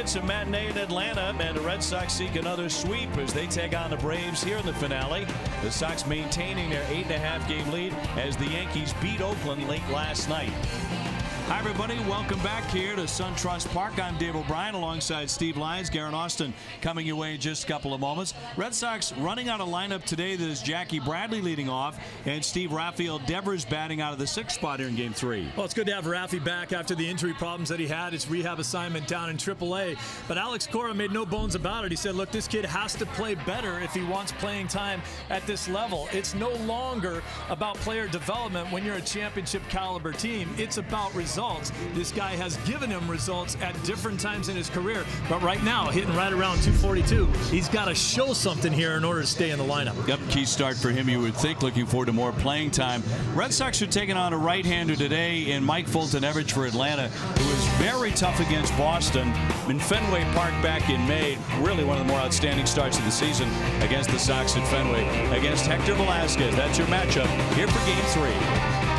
It's a matinee in Atlanta, and the Red Sox seek another sweep as they take on the Braves here in the finale. The Sox maintaining their 8.5 game lead as the Yankees beat Oakland late last night. Hi, everybody. Welcome back here to SunTrust Park. I'm Dave O'Brien alongside Steve Lyons. Garen Austin coming your way in just a couple of moments. Red Sox running out a lineup today that is Jackie Bradley leading off and Steve Rafael Devers batting out of the 6th spot here in Game 3. Well, it's good to have Rafi back after the injury problems that he had. His rehab assignment down in AAA. But Alex Cora made no bones about it. He said, look, this kid has to play better if he wants playing time at this level. It's no longer about player development when you're a championship caliber team. It's about results. This guy has given him results at different times in his career, but right now hitting right around 242. He's got to show something here in order to stay in the lineup. Yep, key start for him, you would think. Looking forward to more playing time. Red Sox are taking on a right-hander today in Mike Foltynewicz for Atlanta, who was very tough against Boston in Fenway Park back in May. Really one of the more outstanding starts of the season against the Sox at Fenway. Against Hector Velasquez. That's your matchup here for Game 3.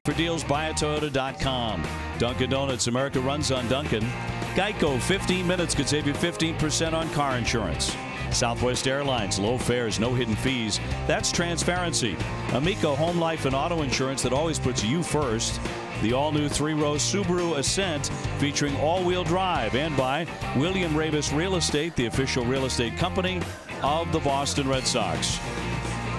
For deals, buyatoyota.com. Dunkin' Donuts, America runs on Dunkin'. Geico, 15 minutes could save you 15% on car insurance. Southwest Airlines, low fares, no hidden fees. That's transparency. Amico, home life and auto insurance that always puts you first. The all-new 3-row Subaru Ascent featuring all-wheel drive. And by William Ravis Real Estate, the official real estate company of the Boston Red Sox.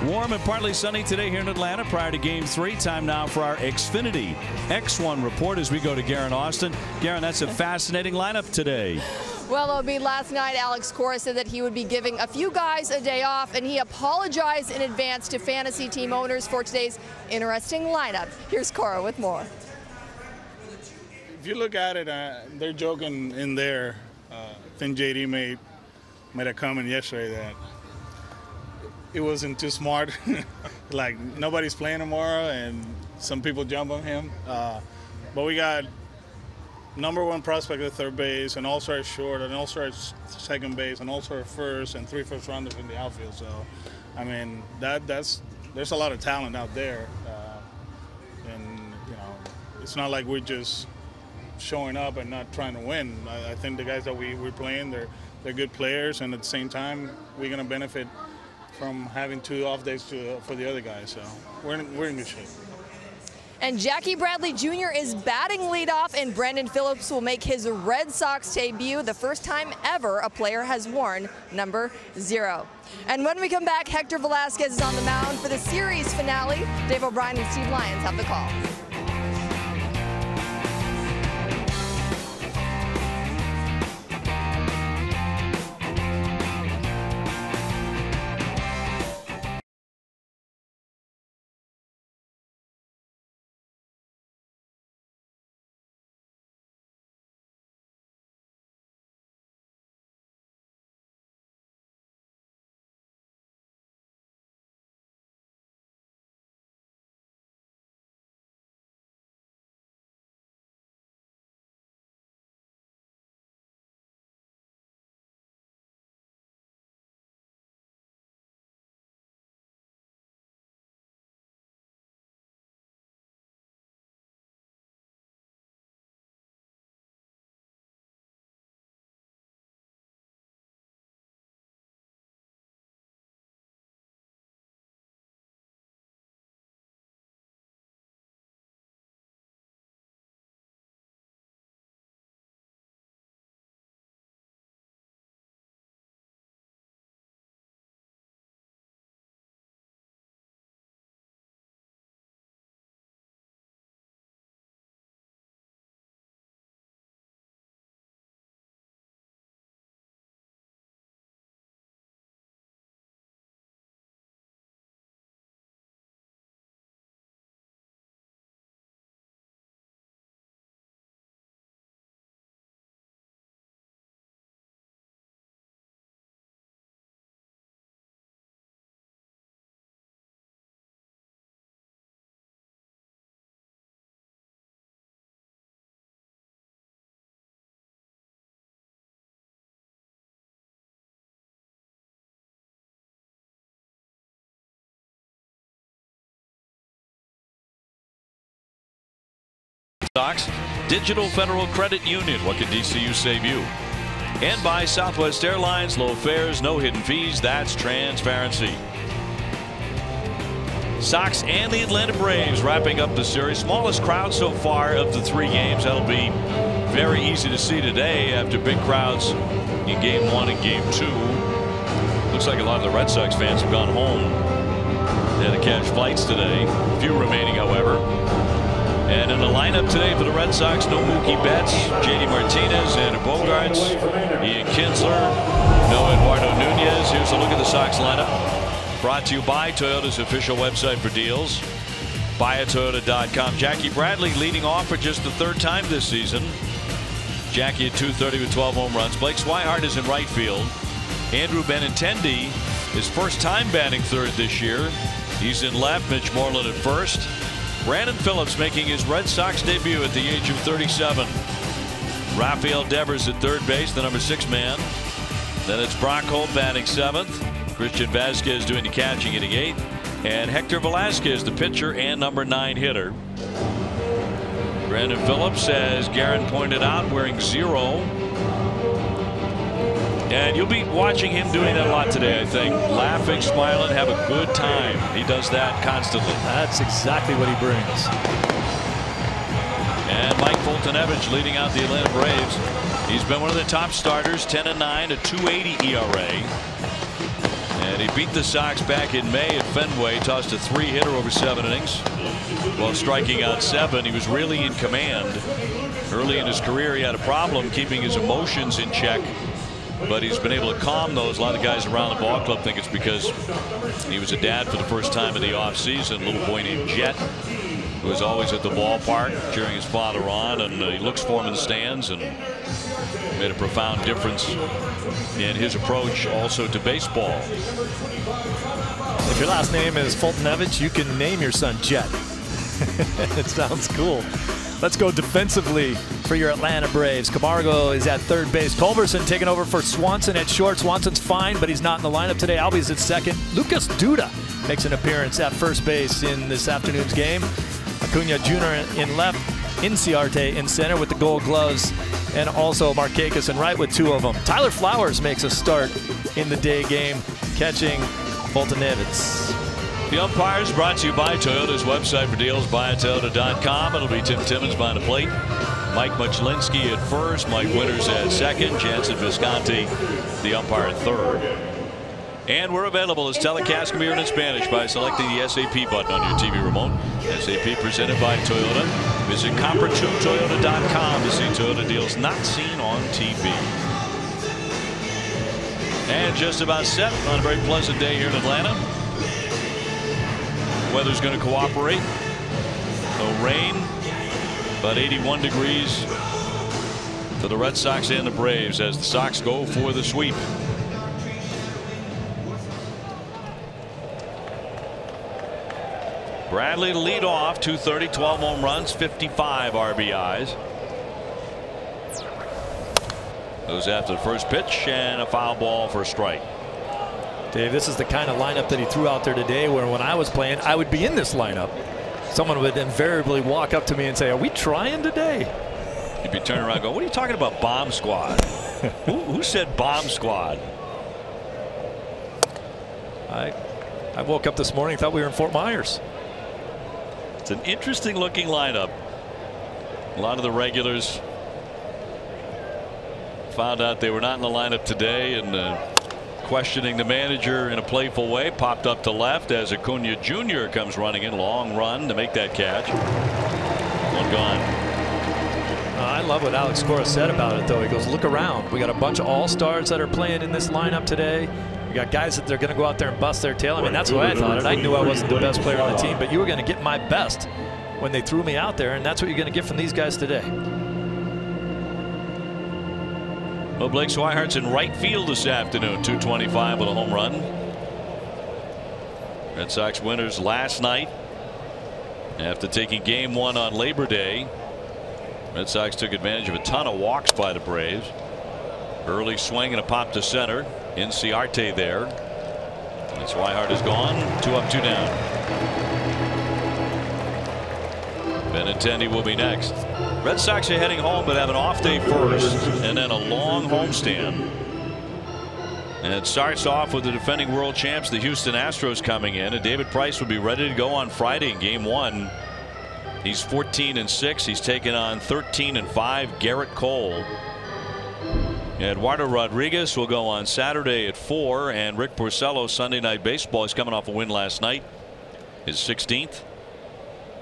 Warm and partly sunny today here in Atlanta prior to Game 3. Time now for our Xfinity X1 report as we go to Garen Austin. Garen, that's a fascinating lineup today. Well, OB, last night Alex Cora said that he would be giving a few guys a day off, and he apologized in advance to fantasy team owners for today's interesting lineup. Here's Cora with more. If you look at it, they're joking in there. I think JD made a comment yesterday that it wasn't too smart. Like, nobody's playing tomorrow, and some people jump on him. But we got #1 prospect at third base, an all-star at short, an all-star at second base, an all-star at first, and 3 first-rounders in the outfield. So, I mean, there's a lot of talent out there. And, you know, it's not like we're just showing up and not trying to win. I think the guys that we're playing, they're good players, and at the same time, we're going to benefit from having 2 off days for the other guys. So we're in good shape. And Jackie Bradley Jr. is batting leadoff, and Brandon Phillips will make his Red Sox debut, the first time ever a player has worn number 0. And when we come back, Hector Velasquez is on the mound for the series finale. Dave O'Brien and Steve Lyons have the call. Sox, Digital Federal Credit Union. What can DCU save you? And by Southwest Airlines, low fares, no hidden fees. That's transparency. Sox and the Atlanta Braves wrapping up the series. Smallest crowd so far of the 3 games. That'll be very easy to see today after big crowds in Game 1 and Game 2. Looks like a lot of the Red Sox fans have gone home. They had to catch flights today. Few remaining, however. And in the lineup today for the Red Sox, no Mookie Betts, JD Martinez, and Bogarts, Ian Kinsler, no Eduardo Nunez. Here's a look at the Sox lineup. Brought to you by Toyota's official website for deals, buyatoyota.com. Jackie Bradley leading off for just the 3rd time this season. Jackie at .230 with 12 home runs. Blake Swihart is in right field. Andrew Benintendi, his first time batting 3rd this year. He's in left. Mitch Moreland at first. Brandon Phillips making his Red Sox debut at the age of 37. Rafael Devers at 3rd base, the number 6 man. Then it's Brock Holt batting 7th. Christian Vasquez doing the catching, hitting 8th. And Hector Velasquez, the pitcher and number 9 hitter. Brandon Phillips, as Garen pointed out, wearing 0. And you'll be watching him doing that a lot today, I think. Laughing, smiling, have a good time. He does that constantly. That's exactly what he brings. And Mike Foltynewicz leading out the Atlanta Braves. He's been one of the top starters, 10-9, a .280 ERA. And he beat the Sox back in May at Fenway, tossed a 3-hitter over 7 innings. While striking out 7, he was really in command. Early in his career, he had a problem keeping his emotions in check. But he's been able to calm those. A lot of guys around the ball club think it's because he was a dad for the first time in the offseason. Little boy named Jet, who was always at the ballpark cheering his father on, and he looks for him in the stands and made a profound difference in his approach also to baseball. If your last name is Foltynewicz, you can name your son Jet. It sounds cool. Let's go defensively for your Atlanta Braves. Camargo is at 3rd base. Culverson taking over for Swanson at short. Swanson's fine, but he's not in the lineup today. Albies at 2nd. Lucas Duda makes an appearance at 1st base in this afternoon's game. Cunha Jr. in left. Inciarte in center with the Gold Gloves. And also Markakis in right with 2 of them. Tyler Flowers makes a start in the day game, catching Foltynewicz. The umpires brought to you by Toyota's website for deals, buyatoyota.com. It'll be Tim Timmons behind the plate. Mike Muchlinski at first, Mike Winters at second, Jansen Visconti, the umpire at third. And we're available as telecast can be heard in Spanish by selecting the SAP button on your TV remote. SAP presented by Toyota. Visit Copper2Toyota.com to see Toyota deals not seen on TV. And just about set on a very pleasant day here in Atlanta. Weather's going to cooperate. No rain. About 81 degrees for the Red Sox and the Braves as the Sox go for the sweep. Bradley to lead off, 230, 12 home runs, 55 RBIs. Goes after the first pitch and a foul ball for a strike. Dave, this is the kind of lineup that he threw out there today where when I was playing, I would be in this lineup. Someone would invariably walk up to me and say, "Are we trying today?" You'd be turning around and go, "What are you talking about, bomb squad?" who said bomb squad? I woke up this morning and thought we were in Fort Myers. It's an interesting looking lineup. A lot of the regulars found out they were not in the lineup today and questioning the manager in a playful way. Popped up to left as Cunha Jr. comes running in. Long run to make that catch. One gone. I love what Alex Cora said about it, though. He goes, look around. We got a bunch of all-stars that are playing in this lineup today. We got guys that they're going to go out there and bust their tail. I mean, that's the way I thought it. I knew I wasn't the best player on the team, but you were going to get my best when they threw me out there, and that's what you're going to get from these guys today. Well, Blake Swihart's in right field this afternoon. 225 with a home run. Red Sox winners last night after taking game one on Labor Day. Red Sox took advantage of a ton of walks by the Braves. Early swing and a pop to center. Inciarte there. And Swihart is gone. 2 up, 2 down. Benintendi will be next. Red Sox are heading home but have an off day first and then a long homestand. And it starts off with the defending world champs, the Houston Astros, coming in, and David Price will be ready to go on Friday in game one. He's 14-6. He's taken on 13-5 Garrett Cole. Eduardo Rodriguez will go on Saturday at 4, and Rick Porcello, Sunday Night Baseball, is coming off a win last night, his 16th.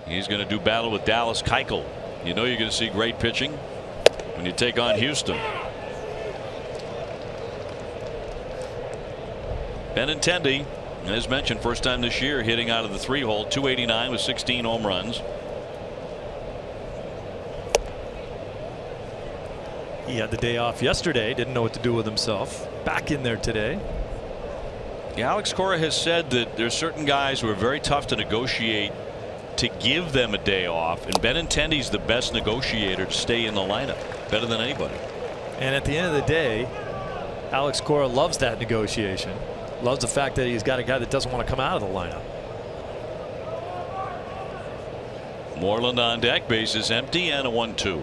He's going to do battle with Dallas Keuchel. You know you're going to see great pitching when you take on Houston. Benintendi, as mentioned, first time this year hitting out of the 3-hole, 289 with 16 home runs. He had the day off yesterday, didn't know what to do with himself. Back in there today. Yeah, Alex Cora has said that there's certain guys who are very tough to negotiate to give them a day off, and Benintendi's the best negotiator to stay in the lineup, better than anybody. And at the end of the day, Alex Cora loves that negotiation. Loves the fact that he's got a guy that doesn't want to come out of the lineup. Moreland on deck, bases empty, and a 1-2.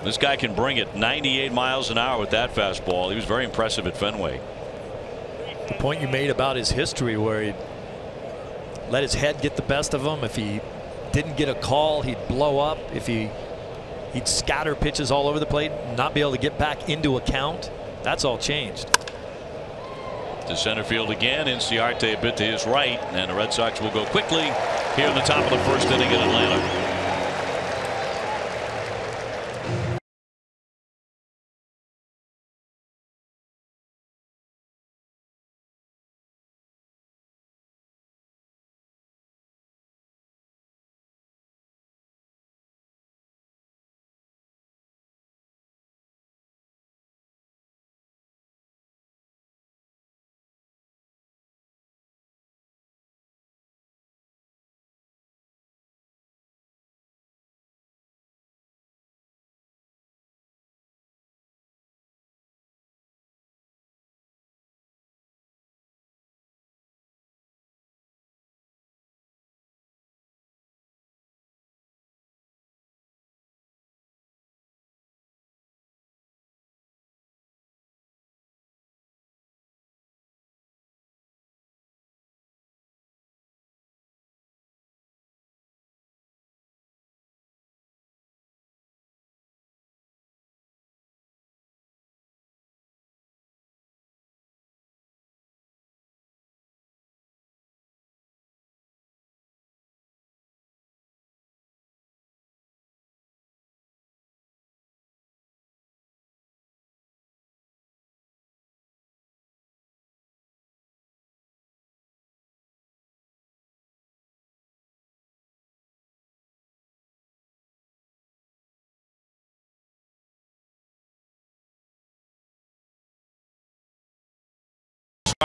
This guy can bring it 98 miles an hour with that fastball. He was very impressive at Fenway. The point you made about his history where he let his head get the best of him. If he didn't get a call, he'd blow up. If he'd scatter pitches all over the plate, not be able to get back into a count. That's all changed. To center field again. Inciarte a bit to his right, and the Red Sox will go quickly here in the top of the first inning in Atlanta.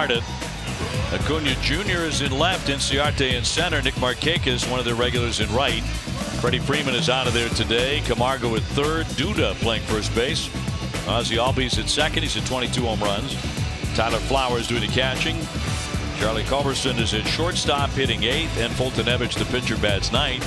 Cunha Jr. is in left, Inciarte in center, Nick Markakis, one of their regulars, in right. Freddie Freeman is out of there today. Camargo at third. Duda playing first base. Ozzie Albies at second. He's at 22 home runs. Tyler Flowers doing the catching. Charlie Culberson is at shortstop, hitting eighth, and Foltynewicz, the pitcher, bats ninth.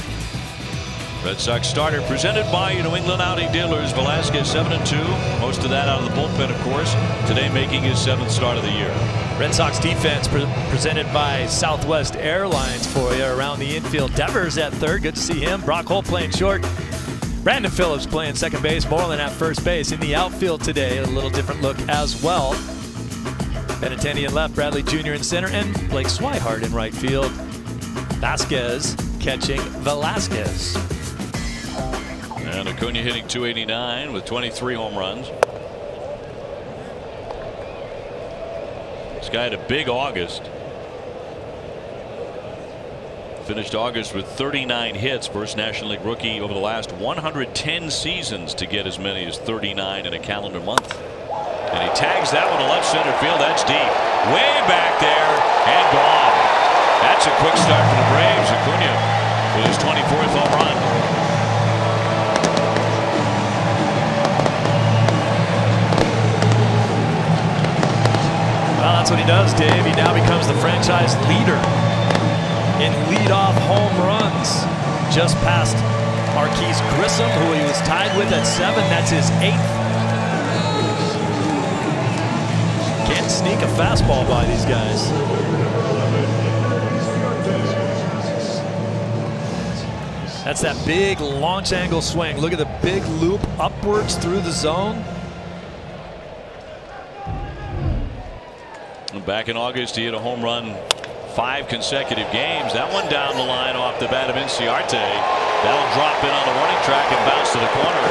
Red Sox starter presented by New England Outing Dealers. Velasquez 7-2. Most of that out of the bullpen, of course. Today making his 7th start of the year. Red Sox defense presented by Southwest Airlines for you around the infield. Devers at third. Good to see him. Brock Holt playing short. Brandon Phillips playing second base. Moreland at first base. In the outfield today, a little different look as well. Benton in left. Bradley Jr. in center. And Blake Swihart in right field. Vasquez catching Velasquez. And Cunha hitting .289 with 23 home runs. This guy had a big August. Finished August with 39 hits. First National League rookie over the last 110 seasons to get as many as 39 in a calendar month. And he tags that one to left center field. That's deep. Way back there and gone. That's a quick start for the Braves. Cunha with his 24th home run. Well, that's what he does, Dave. He now becomes the franchise leader in leadoff home runs. Just past Marquise Grissom, who he was tied with at 7. That's his 8th. Can't sneak a fastball by these guys. That's that big launch angle swing. Look at the big loop upwards through the zone. Back in August, he hit a home run 5 consecutive games. That one down the line off the bat of Inciarte. That'll drop in on the warning track and bounce to the corner.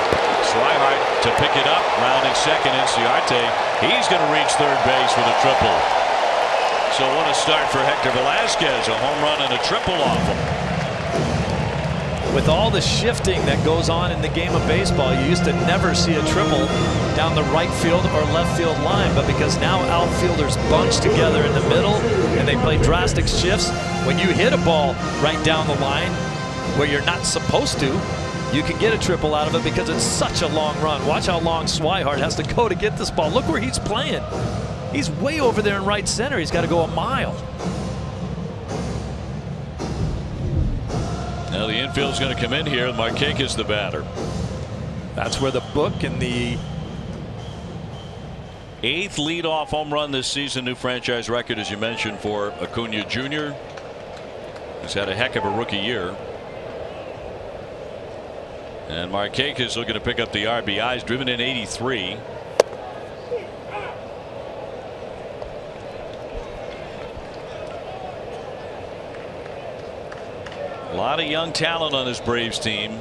Swihart to pick it up, rounding second. Inciarte, he's going to reach third base with a triple. So what a start for Hector Velasquez. A home run and a triple off him. With all the shifting that goes on in the game of baseball, you used to never see a triple down the right field or left field line. But because now outfielders bunch together in the middle and they play drastic shifts, when you hit a ball right down the line where you're not supposed to, you can get a triple out of it because it's such a long run. Watch how long Swihart has to go to get this ball. Look where he's playing. He's way over there in right center. He's got to go a mile. Now the infield's going to come in here. Markakis the batter. That's where the book and the 8th leadoff home run this season. New franchise record, as you mentioned, for Cunha Jr. He's had a heck of a rookie year. And Markakis looking to pick up the RBIs. Driven in 83. A lot of young talent on this Braves team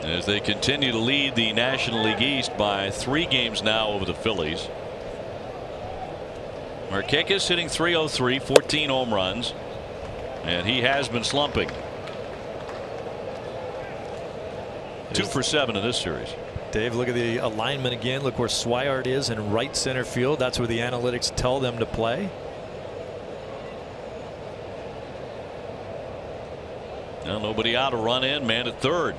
as they continue to lead the National League East by 3 games now over the Phillies. Markakis hitting .303, 14 home runs, and he has been slumping. 2 for 7 in this series. Dave, look at the alignment again. Look where Swihart is in right center field. That's where the analytics tell them to play. Now nobody out, a run in, man at third.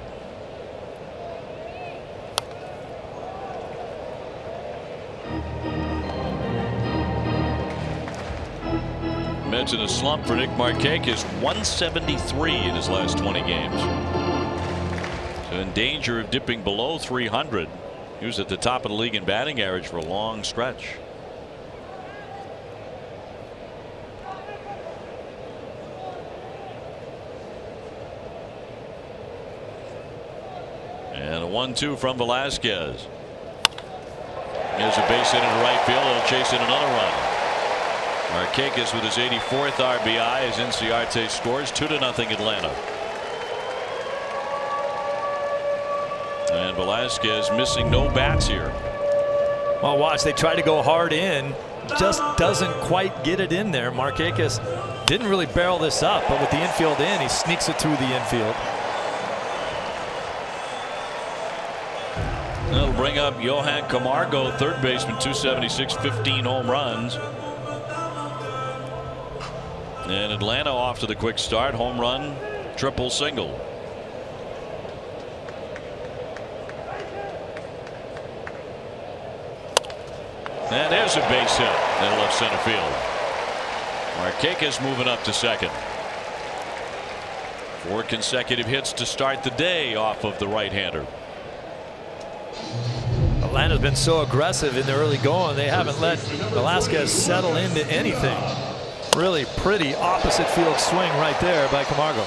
Mentioned a slump for Nick Markakis, 173 in his last 20 games. So in danger of dipping below 300. He was at the top of the league in batting average for a long stretch. And a 1-2 from Velasquez. Here's a base hit into right field. It'll chase in another run. Markakis with his 84th RBI as Inciarte scores. 2-0 Atlanta. And Velasquez missing no bats here. Well, watch, they try to go hard in. Just doesn't quite get it in there. Markakis didn't really barrel this up, but with the infield in, he sneaks it through the infield. That'll bring up Johan Camargo, third baseman, 276, 15 home runs. And Atlanta off to the quick start. Home run, triple, single. And there's a base hit in left center field. Markakis moving up to second. 4 consecutive hits to start the day off of the right-hander. Atlanta's been so aggressive in the early going. They haven't let Velasquez settle into anything. Really pretty opposite field swing right there by Camargo.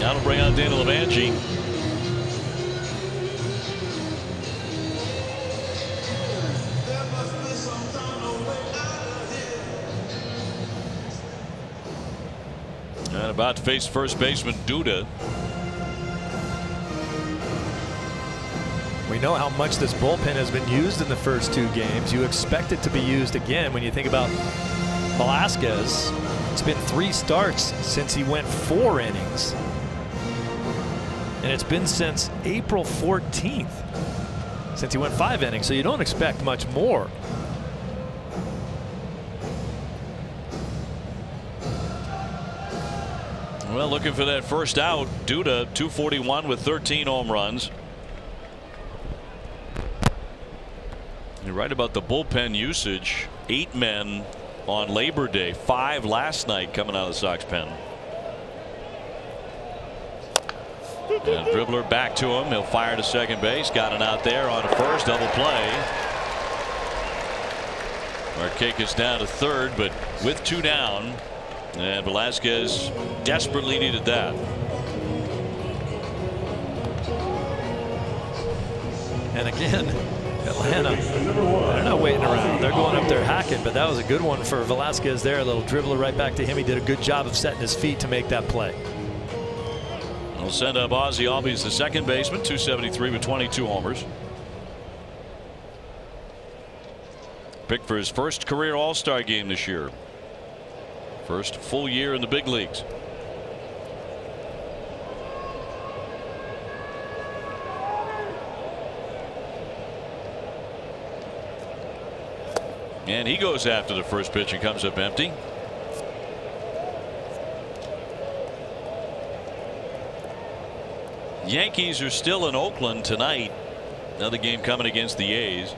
Now to bring out Dana Levangie. And about to face first baseman Duda. We know how much this bullpen has been used in the first 2 games. You expect it to be used again when you think about Velasquez. It's been 3 starts since he went 4 innings. And it's been since April 14th since he went 5 innings. So you don't expect much more. Well, looking for that first out. Duda, 241 with 13 home runs. You're right about the bullpen usage. 8 men on Labor Day, 5 last night coming out of the Sox pen. And dribbler back to him. He'll fire to second base. Got it out there on first. Double play. Markakis down to third, but with 2 down. And Velasquez desperately needed that. And again, Atlanta, they're not waiting around. They're going up there hacking, but that was a good one for Velasquez there. A little dribbler right back to him. He did a good job of setting his feet to make that play. We'll send up Ozzie Albies, the second baseman, 273 with 22 homers. Picked for his first career All-Star game this year. First full year in the big leagues. And he goes after the first pitch and comes up empty. Yankees are still in Oakland tonight. Another game coming against the A's.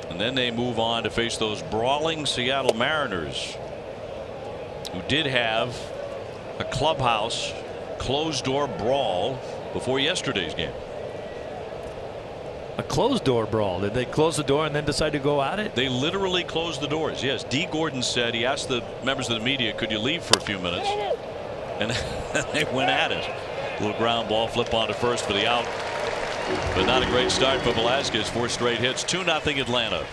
And then they move on to face those brawling Seattle Mariners, who did have a clubhouse closed door brawl before yesterday's game. A closed door brawl. Did they close the door and then decide to go at it? They literally closed the doors. Yes. D. Gordon said he asked the members of the media, could you leave for a few minutes? And they went at it. A little ground ball, flip onto first for the out. But not a great start for Velasquez. 4 straight hits. 2-0 Atlanta.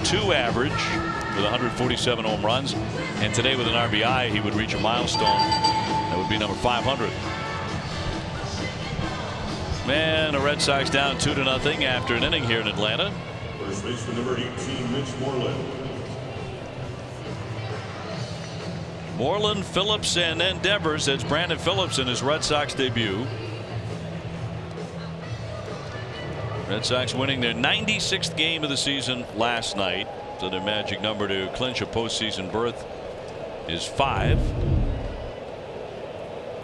.202 average with 147 home runs. And today with an RBI, he would reach a milestone. That would be number 500. Man, the Red Sox down 2-0 after an inning here in Atlanta. First baseman number 18, Mitch Moreland. Moreland, Phillips, and then Devers. That's Brandon Phillips in his Red Sox debut. Red Sox winning their 96th game of the season last night. So their magic number to clinch a postseason berth is 5.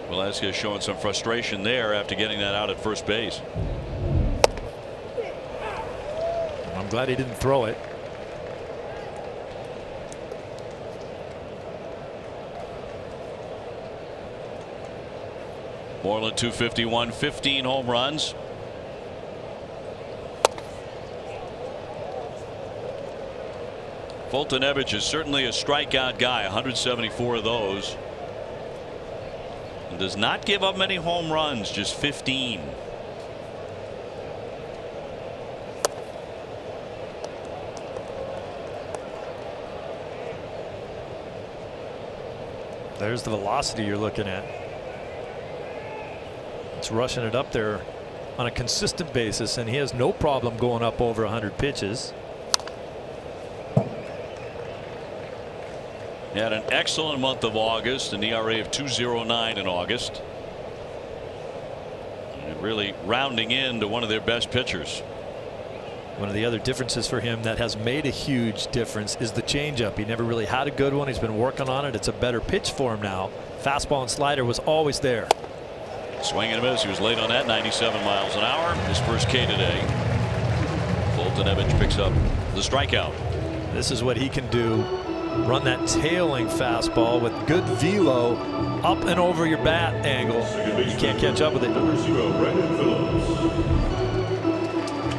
Velasquez showing some frustration there after getting that out at first base. I'm glad he didn't throw it. Moreland 251, 15 home runs. Foltynewicz is certainly a strikeout guy, 174 of those. And does not give up many home runs, just 15. There's the velocity you're looking at. It's rushing it up there on a consistent basis, and he has no problem going up over 100 pitches. He had an excellent month of August, an ERA of 2.09 in August. And really rounding into one of their best pitchers. One of the other differences for him that has made a huge difference is the changeup. He never really had a good one. He's been working on it. It's a better pitch for him now. Fastball and slider was always there. Swing and a miss. He was late on that, 97 miles an hour. His first K today. Foltynewicz picks up the strikeout. This is what he can do. Run that tailing fastball with good velo up and over your bat angle. You can't catch up with it. Number 0, Brandon Phillips.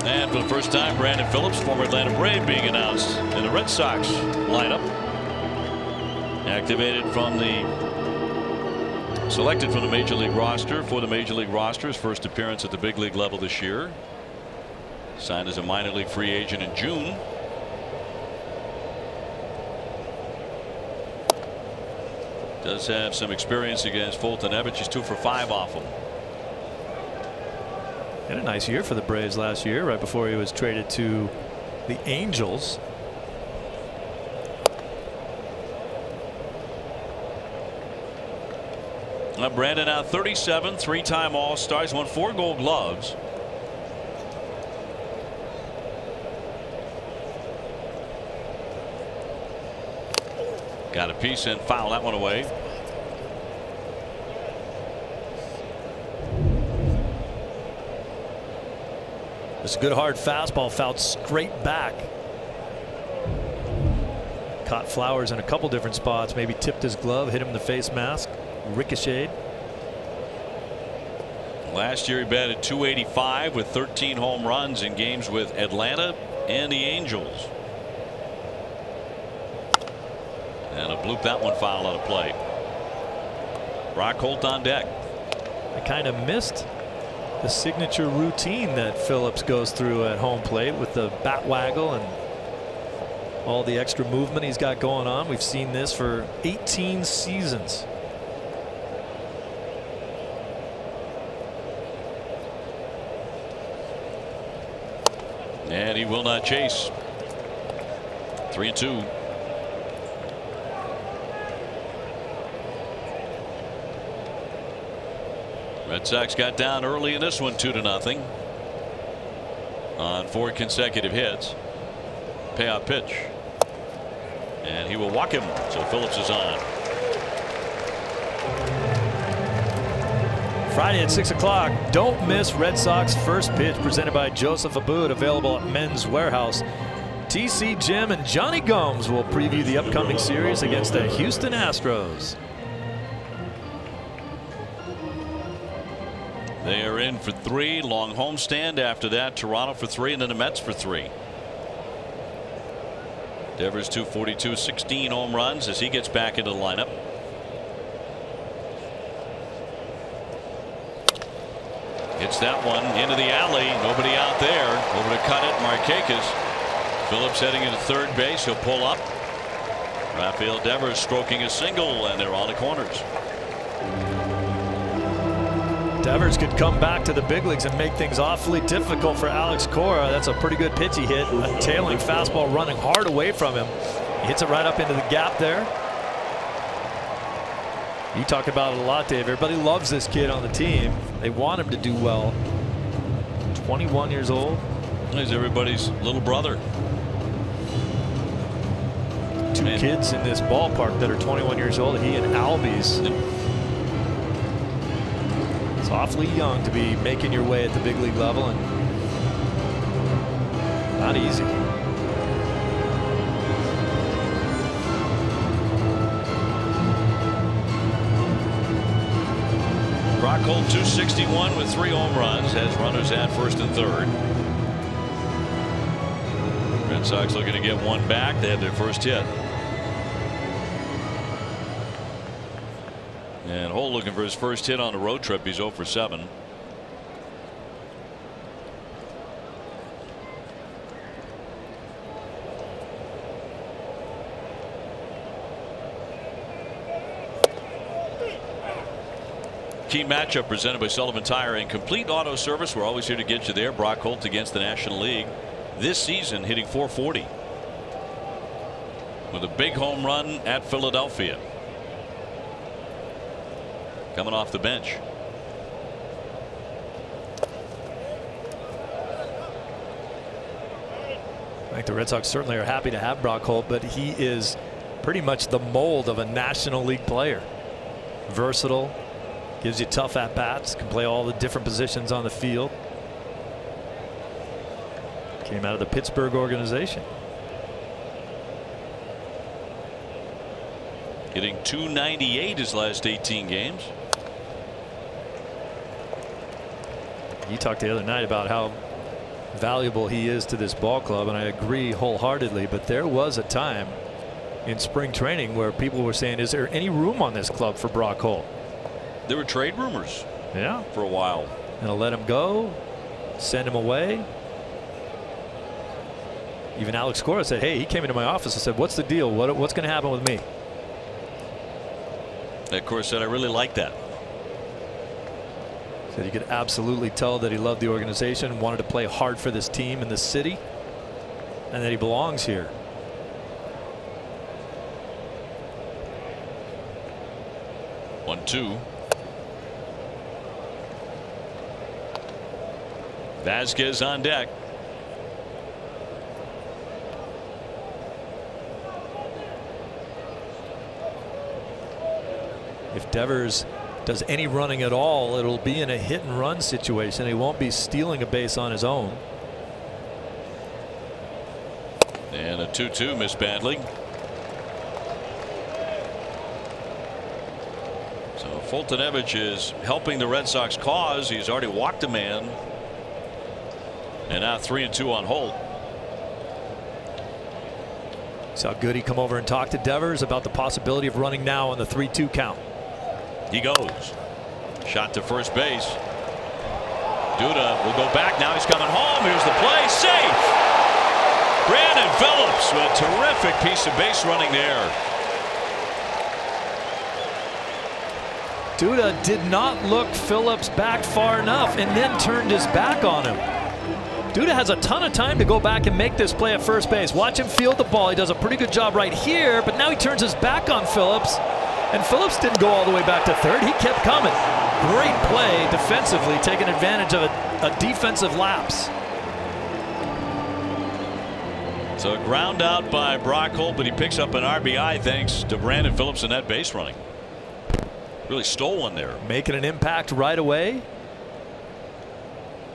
And for the first time, Brandon Phillips, former Atlanta Brave, being announced in the Red Sox lineup. Selected from the Major League roster for the Major League roster. His first appearance at the big league level this year. Signed as a minor league free agent in June. Does have some experience against Foltynewicz. He's 2 for 5 off him. Had a nice year for the Braves last year, right before he was traded to the Angels. Brandon now 37, 3-time All-Stars, won 4 Gold Gloves. Got a piece and foul that one away. It's a good hard fastball, fouled straight back. Caught Flowers in a couple different spots, maybe tipped his glove, hit him in the face mask, ricocheted. Last year he batted .285 with 13 home runs in games with Atlanta and the Angels. And a bloop that one foul out of play. Brock Holt on deck. I kind of missed the signature routine that Phillips goes through at home plate with the bat waggle and all the extra movement he's got going on. We've seen this for 18 seasons. And he will not chase. 3-2. Red Sox got down early in this one 2-0 on 4 consecutive hits. Payout pitch, and he will walk him, so Phillips is on. Friday at 6 o'clock, don't miss Red Sox first pitch, presented by Joseph Abboud, available at Men's Warehouse. TC Jim and Johnny Gomes will preview the upcoming series against the Houston Astros. They are in for 3, long homestand after that. Toronto for 3, and then the Mets for 3. Devers 242, 16 home runs as he gets back into the lineup. Hits that one into the alley. Nobody out there. Over to cut it. Markakis Phillips heading into third base. He'll pull up. Rafael Devers stroking a single, and they're on the corners. Devers could come back to the big leagues and make things awfully difficult for Alex Cora. That's a pretty good pitch he hit. A tailing fastball running hard away from him. He hits it right up into the gap there. You talk about it a lot, Dave. Everybody loves this kid on the team. They want him to do well. 21 years old. He's everybody's little brother. Two kids in this ballpark that are 21 years old. He and Albies. It's awfully young to be making your way at the big league level, and not easy. Brock Holt 261 with 3 home runs, has runners at first and third. Red Sox looking to get one back. They had their first hit. And Holt looking for his first hit on the road trip. He's 0 for 7. Key matchup presented by Sullivan Tire and Complete Auto Service. We're always here to get you there. Brock Holt against the National League this season, hitting .440 with a big home run at Philadelphia. Coming off the bench. I think the Red Sox certainly are happy to have Brock Holt, but he is pretty much the mold of a National League player. Versatile, gives you tough at-bats, can play all the different positions on the field. Came out of the Pittsburgh organization. Hitting .298 his last 18 games. You talked the other night about how valuable he is to this ball club, and I agree wholeheartedly, but there was a time in spring training where people were saying, is there any room on this club for Brock Holt? There were trade rumors for a while. And I'll let him go, send him away. Even Alex Cora said, hey, he came into my office and said, what's the deal? What's going to happen with me? Of course, said I really like that. Said you could absolutely tell that he loved the organization, wanted to play hard for this team in this city, and that he belongs here. One, two. Velasquez on deck. If Devers does any running at all, it'll be in a hit and run situation. He won't be stealing a base on his own. And a 2-2 missed badly. So Foltynewicz is helping the Red Sox cause. He's already walked a man. And now 3-2 on Holt. Saw Goody come over and talk to Devers about the possibility of running now on the 3-2 count. He goes. Shot to first base. Duda will go back. Now he's coming home. Here's the play. Safe. Brandon Phillips with a terrific piece of base running there. Duda did not look Phillips back far enough and then turned his back on him. Duda has a ton of time to go back and make this play at first base. Watch him field the ball. He does a pretty good job right here, but now he turns his back on Phillips. And Phillips didn't go all the way back to third. He kept coming. Great play defensively, taking advantage of a defensive lapse. So a ground out by Brock Holt, but he picks up an RBI thanks to Brandon Phillips in that base running. Really stole one there. Making an impact right away.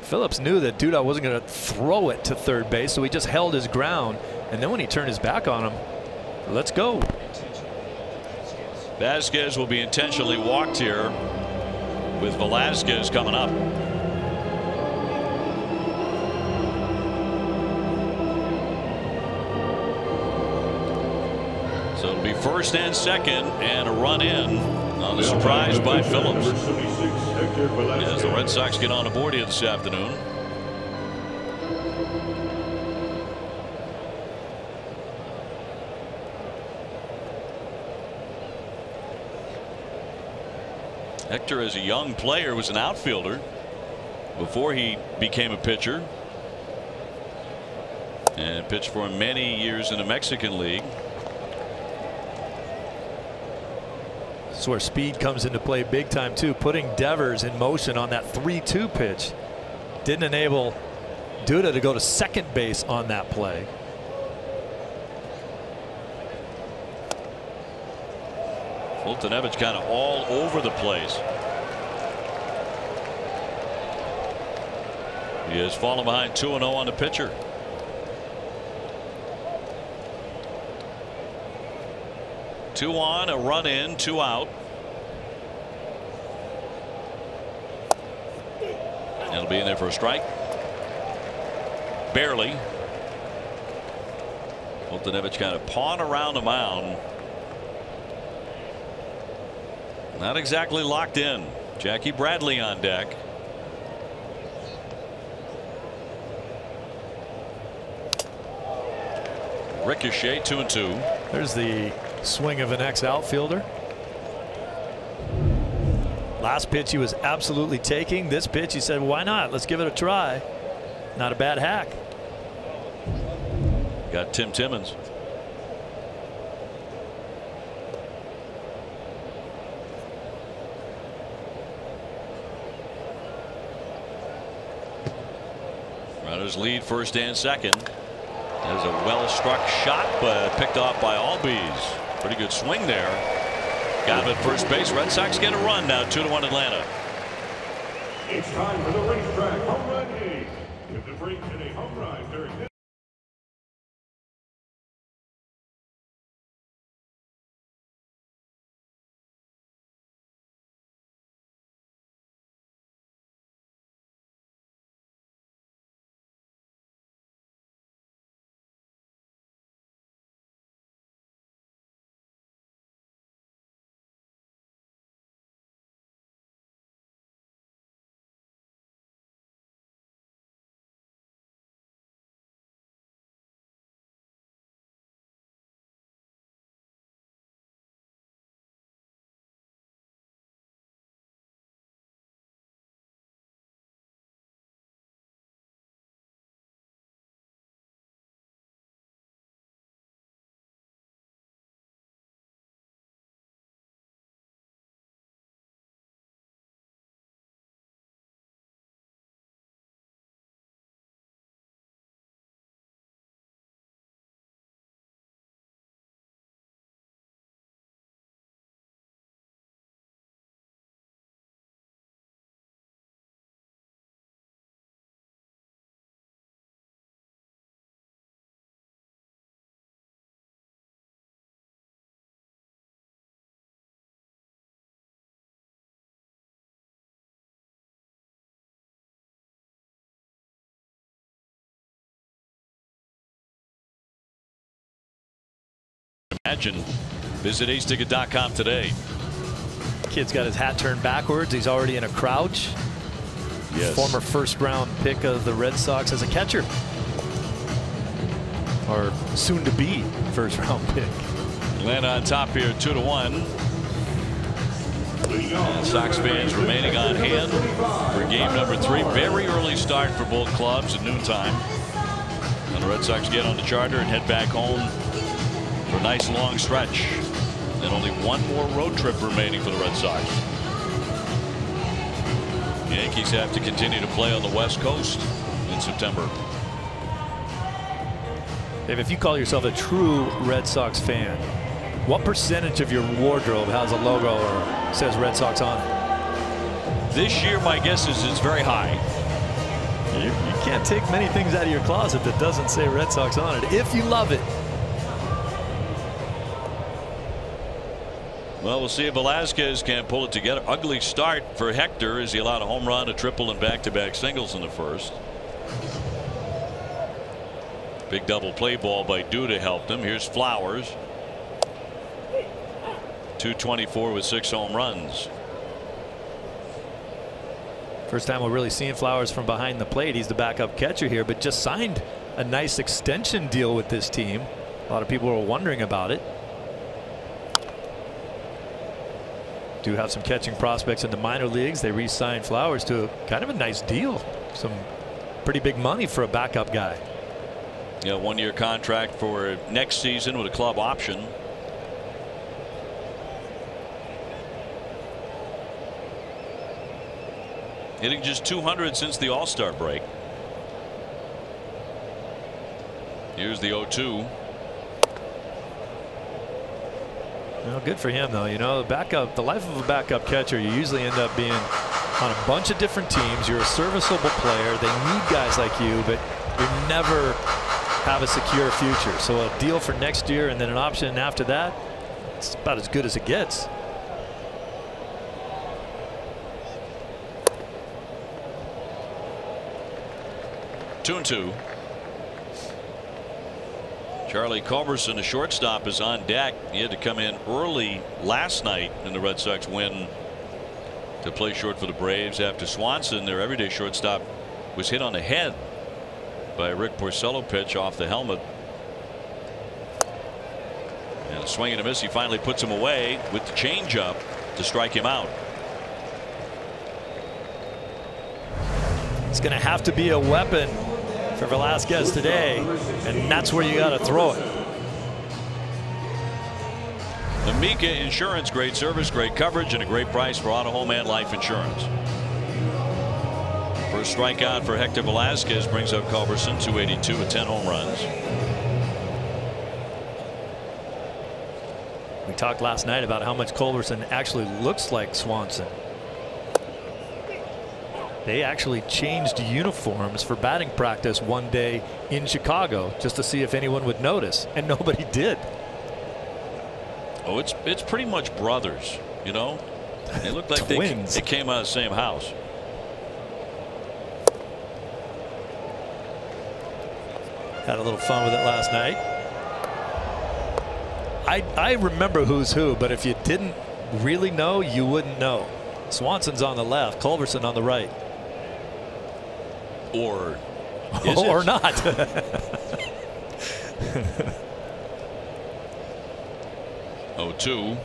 Phillips knew that Duda wasn't going to throw it to third base, so he just held his ground. And then when he turned his back on him, let's go. Velasquez will be intentionally walked here with Velasquez coming up. So it'll be first and second and a run in on the surprise by Phillips as the Red Sox get on the board here this afternoon. Hector, as a young player, was an outfielder before he became a pitcher, and pitched for many years in the Mexican League. This is where speed comes into play big time too. Putting Devers in motion on that 3-2 pitch didn't enable Duda to go to second base on that play. Foltynewicz kind of all over the place. He has fallen behind 2-0 on the pitcher. Two on, a run in, 2 out. That'll be in there for a strike. Barely. Foltynewicz kind of pawing around the mound. Not exactly locked in. Jackie Bradley on deck. Ricochet, 2-2. There's the swing of an ex-outfielder. Last pitch he was absolutely taking. This pitch he said, why not? Let's give it a try. Not a bad hack. Got Tim Timmons. Runners lead first and second. There's a well-struck shot, but picked off by Albies. Pretty good swing there. Got him at first base. Red Sox get a run now. 2-1 Atlanta. It's time for the racetrack home run game. If the break in a home run during this. Imagine. Visit aceticket.com today. Kid's got his hat turned backwards. He's already in a crouch. Yes. Former first-round pick of the Red Sox as a catcher, or soon-to-be first-round pick. Atlanta on top here, 2-1. And Sox fans remaining on hand for game number 3. Very early start for both clubs at noontime. And the Red Sox get on the charter and head back home for a nice long stretch. And only one more road trip remaining for the Red Sox. Yankees have to continue to play on the West Coast in September. Dave, if you call yourself a true Red Sox fan, what percentage of your wardrobe has a logo or says Red Sox on it? This year, my guess is it's very high. You can't take many things out of your closet that doesn't say Red Sox on it, if you love it. Well, we'll see if Velasquez can pull it together. Ugly start for Hector as he allowed a home run, a triple, and back-to-back singles in the first. Big double play ball by Duda helped him. Here's Flowers. 224 with 6 home runs. First time we're really seeing Flowers from behind the plate. He's the backup catcher here, but just signed a nice extension deal with this team. A lot of people were wondering about it. do have some catching prospects in the minor leagues. They re-signed Flowers to kind of a nice deal. Some pretty big money for a backup guy. Yeah, 1-year contract for next season with a club option. Hitting just 200 since the All-Star break. Here's the 0-2. Well, good for him, though. You know, the life of a backup catcher, you usually end up being on a bunch of different teams. You're a serviceable player. They need guys like you, but you never have a secure future. So a deal for next year and then an option after that, it's about as good as it gets. Two and two. Charlie Culberson, a shortstop, is on deck. He had to come in early last night in the Red Sox win to play short for the Braves after Swanson, their everyday shortstop, was hit on the head by a Rick Porcello pitch off the helmet. And a swing and a miss. He finally puts him away with the changeup to strike him out. It's going to have to be a weapon for Velasquez today, and that's where you got to throw it. Amica Insurance, great service, great coverage, and a great price for auto, home, and life insurance. First strikeout for Hector Velasquez brings up Culberson, 282 with 10 home runs. We talked last night about how much Culberson actually looks like Swanson. They actually changed uniforms for batting practice one day in Chicago just to see if anyone would notice, and nobody did. Oh, it's pretty much brothers, you know. They look like Twins. they came out of the same house. Had a little fun with it last night. I remember who's who, but if you didn't really know, you wouldn't know. Swanson's on the left, Culberson on the right. Or not. 0-2.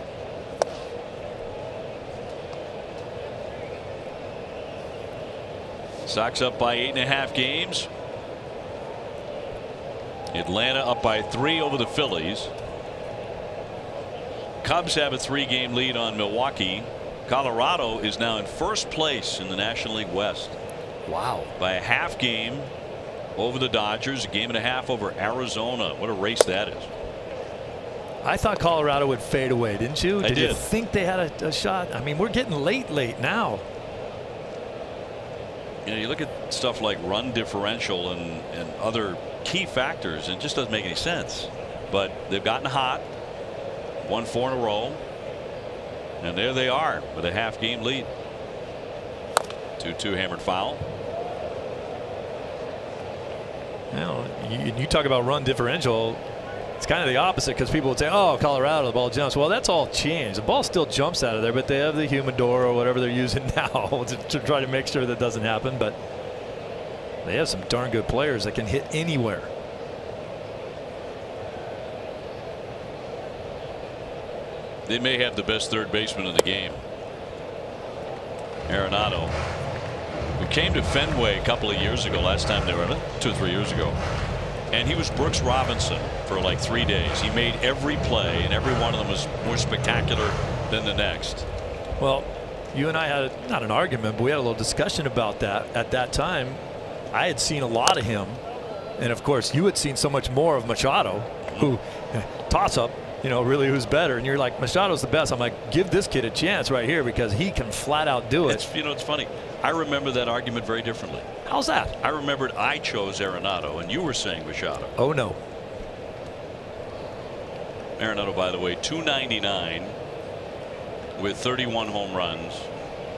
Sox up by 8.5 games. Atlanta up by 3 over the Phillies. Cubs have a 3-game lead on Milwaukee. Colorado is now in first place in the National League West. Wow. By a half game over the Dodgers, a game and a half over Arizona. What a race that is. I thought Colorado would fade away, didn't you? I did. You think they had a shot? I mean, we're getting late now. You know, you look at stuff like run differential and other key factors, and it just doesn't make any sense. But they've gotten hot, won 4 in a row, and there they are with a half-game lead. 2-2 hammered foul. Well, you talk about run differential. It's kind of the opposite, because people would say, oh, Colorado, the ball jumps. Well, that's all changed. The ball still jumps out of there, but they have the humidor or whatever they're using now to try to make sure that doesn't happen. But they have some darn good players that can hit anywhere. They may have the best third baseman in the game. Arenado, who came to Fenway a couple of years ago, last time they were in it, 2 or 3 years ago. And he was Brooks Robinson for like 3 days. He made every play, and every one of them was more spectacular than the next. Well, you and I had not an argument, but we had a little discussion about that. At that time, I had seen a lot of him, and of course, you had seen so much more of Machado, who toss up. You know, really, who's better? And you're like, Machado's the best. I'm like, give this kid a chance right here, because he can flat out do it. You know, it's funny. I remember that argument very differently. How's that? I remembered I chose Arenado, and you were saying Machado. Oh, no. Arenado, by the way, .299 with 31 home runs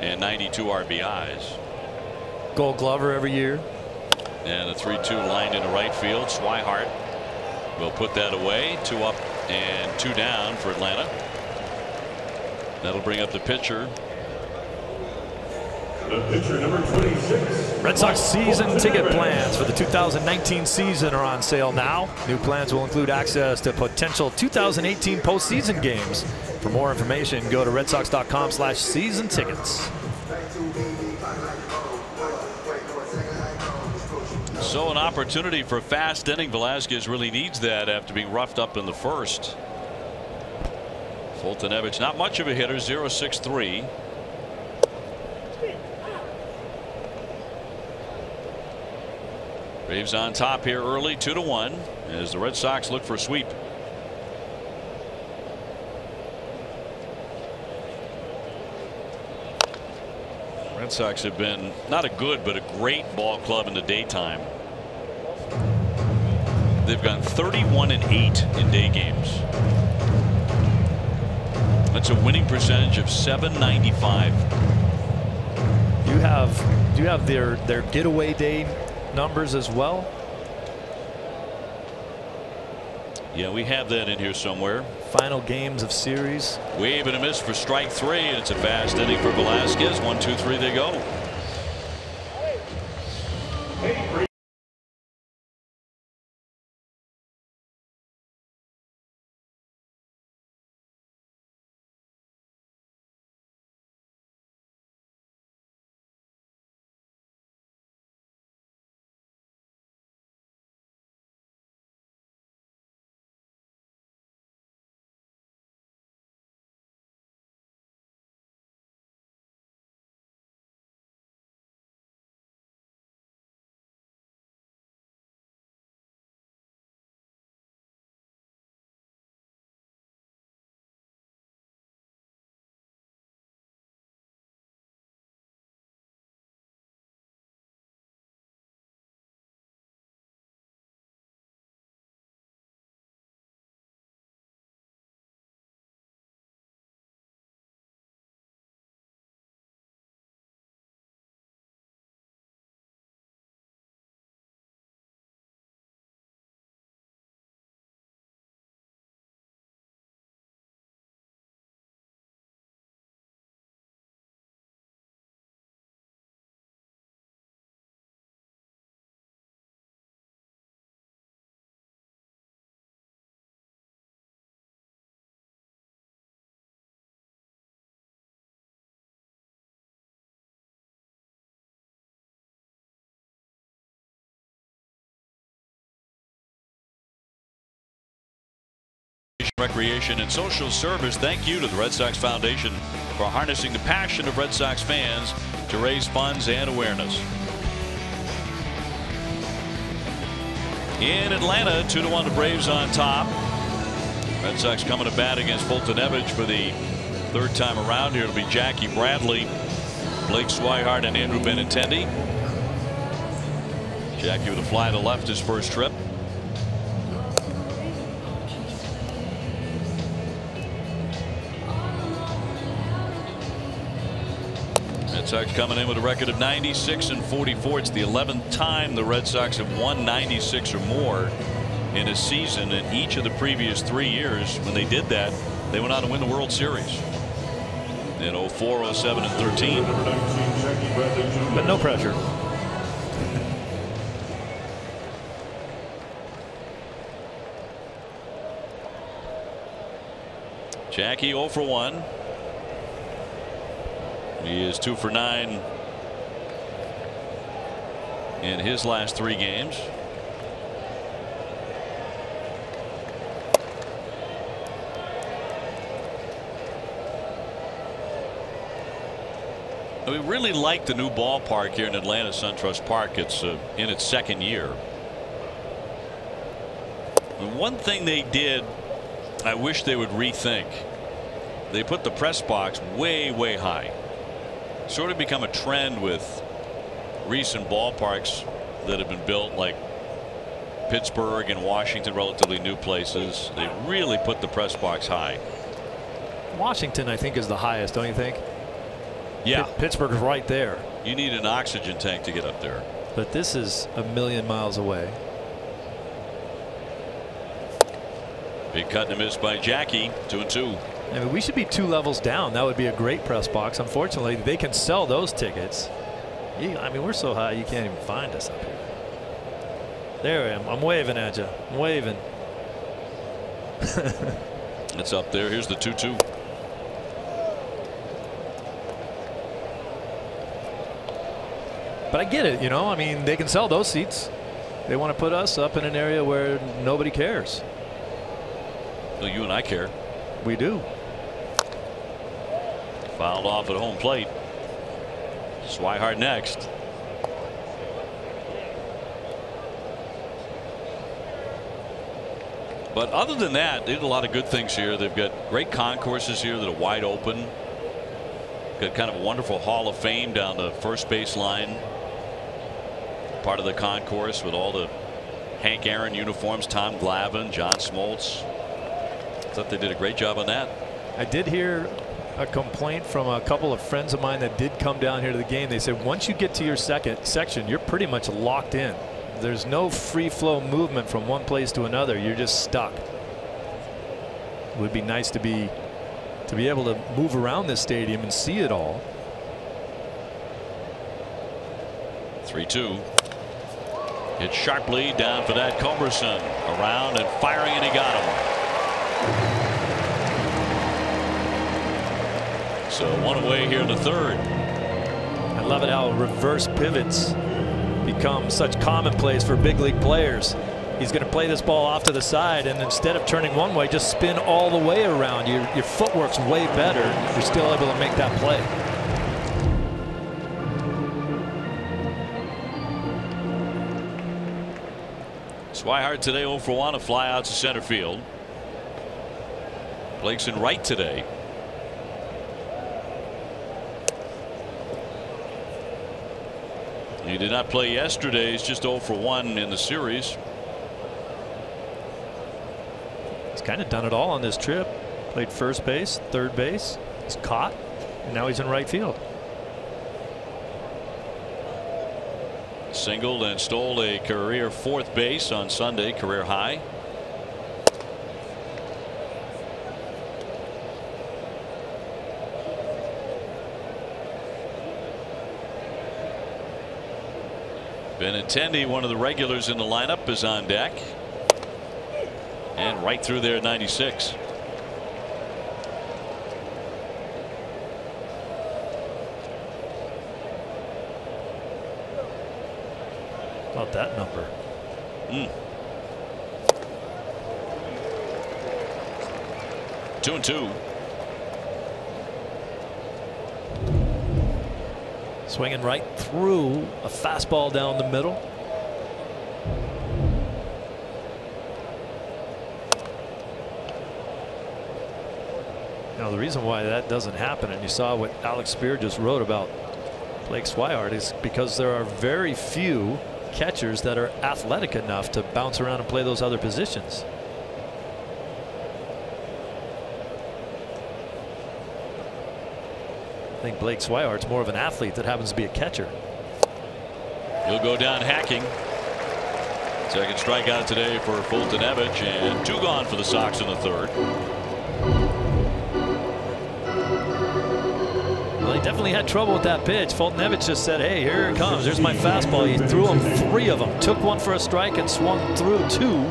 and 92 RBIs. Gold Glover every year. And a 3-2 lined into right field. Swihart will put that away. 2 up and 2 down for Atlanta. That'll bring up the pitcher. The pitcher, number 26. Red Sox season ticket plans for the 2019 season are on sale now. New plans will include access to potential 2018 postseason games For more information, go to redsox.com/season tickets. So an opportunity for fast inning. Velasquez really needs that after being roughed up in the first. Foltynewicz, not much of a hitter, 0.63. Braves on top here early, 2-1, as the Red Sox look for a sweep. Red Sox have been not a good but a great ball club in the daytime. They've gone 31-8 in day games. That's a winning percentage of .795. Do you have their getaway day numbers as well? Yeah, we have that in here somewhere. Final games of series. Wave and a miss for strike 3, and it's a fast inning for Velasquez. 1, 2, 3, they go. Recreation and social service. Thank you to the Red Sox Foundation for harnessing the passion of Red Sox fans to raise funds and awareness. In Atlanta, 2-1, the Braves on top. Red Sox coming to bat against Foltynewicz for the third time around here. It'll be Jackie Bradley, Blake Swihart, and Andrew Benintendi. Jackie with a fly to left his first trip. Red Sox coming in with a record of 96-44. It's the 11th time the Red Sox have won 96 or more in a season. In each of the previous 3 years, when they did that, they went on to win the World Series in 04, 07, and 13. But no pressure. Jackie 0 for 1. He is 2 for 9 in his last 3 games. We really like the new ballpark here in Atlanta, SunTrust Park. It's in its 2nd year. And one thing they did, I wish they would rethink. They put the press box way, way high. Sort of become a trend with recent ballparks that have been built, like Pittsburgh and Washington, relatively new places. They really put the press box high. Washington, I think, is the highest, don't you think? Yeah. Pittsburgh is right there. You need an oxygen tank to get up there. But this is a million miles away. Big cut and a miss by Jackie. 2-2. I mean, we should be 2 levels down. That would be a great press box. Unfortunately, they can sell those tickets. I mean, we're so high you can't even find us up here. There I am. I'm waving at you. I'm waving. It's up there. Here's the 2-2. But I get it, you know. I mean, they can sell those seats. They want to put us up in an area where nobody cares. Well, you and I care. We do. Fouled off at home plate. Swihart next. But other than that, they did a lot of good things here. They've got great concourses here that are wide open. Got kind of a wonderful Hall of Fame down the first base line. Part of the concourse with all the Hank Aaron uniforms, Tom Glavine, John Smoltz. I thought they did a great job on that. I did hear a complaint from a couple of friends of mine that did come down here to the game. They said once you get to your second section, you're pretty much locked in. There's no free flow movement from one place to another. You're just stuck. It would be nice to be able to move around this stadium and see it all. 3-2. Hit sharply down for that. Culberson around and firing, and he got him. So one away here in the third. I love it how reverse pivots become such commonplace for big league players. He's going to play this ball off to the side, and instead of turning one way, just spin all the way around. Your footwork's way better. You're still able to make that play. Swihart today 0 for 1, a fly out to center field. Blake's in right today. He did not play yesterday. He's just 0 for 1 in the series. He's kind of done it all on this trip. Played first base, third base. He's caught, and now he's in right field. Singled and stole a career fourth base on Sunday, career high. Attendee, one of the regulars in the lineup, is on deck. And right through there at 96. About that number. 2-2. Swinging right through a fastball down the middle. Now the reason why that doesn't happen, and you saw what Alex Spear just wrote about Blake Swihart, is because there are very few catchers that are athletic enough to bounce around and play those other positions. I think Blake Swihart's more of an athlete that happens to be a catcher. He'll go down hacking. Second strikeout today for Foltynewicz, and 2 gone for the Sox in the third. Well, he definitely had trouble with that pitch. Foltynewicz just said, hey, here it comes. There's my fastball. He threw him 3 of them. Took 1 for a strike and swung through 2.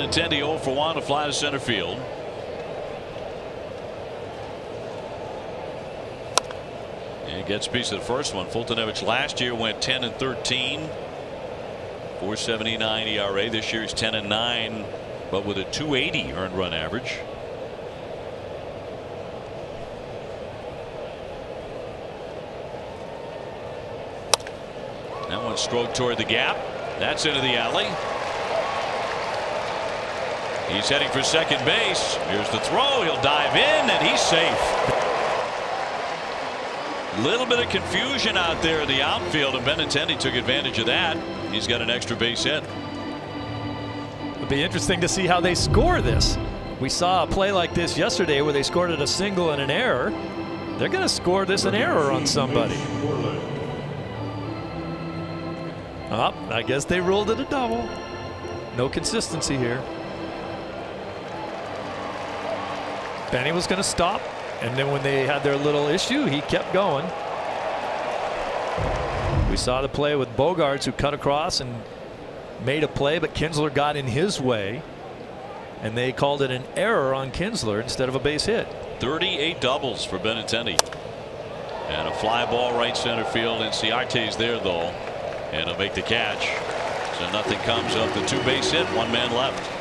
Attendee 0 for 1, a fly to center field. And he gets a piece of the first one. Foltynewicz last year went 10-13, 4.79 ERA. This year he's 10-9, but with a 2.80 earned run average. That one stroked toward the gap. That's into the alley. He's heading for second base. Here's the throw. He'll dive in, and he's safe. Little bit of confusion out there in the outfield, and Attendee took advantage of that. He's got an extra base hit. It'll be interesting to see how they score this. We saw a play like this yesterday where they scored it a single and an error. They're going to score this an error on somebody. Oh, I guess they ruled it a double. No consistency here. Benny was going to stop, and then when they had their little issue, he kept going. We saw the play with Bogarts, who cut across and made a play, but Kinsler got in his way. and they called it an error on Kinsler instead of a base hit. 38 doubles for Benintendi. And a fly ball right center field, and Ciarte's there though, and he'll make the catch. So nothing comes of the 2-base hit, 1 man left.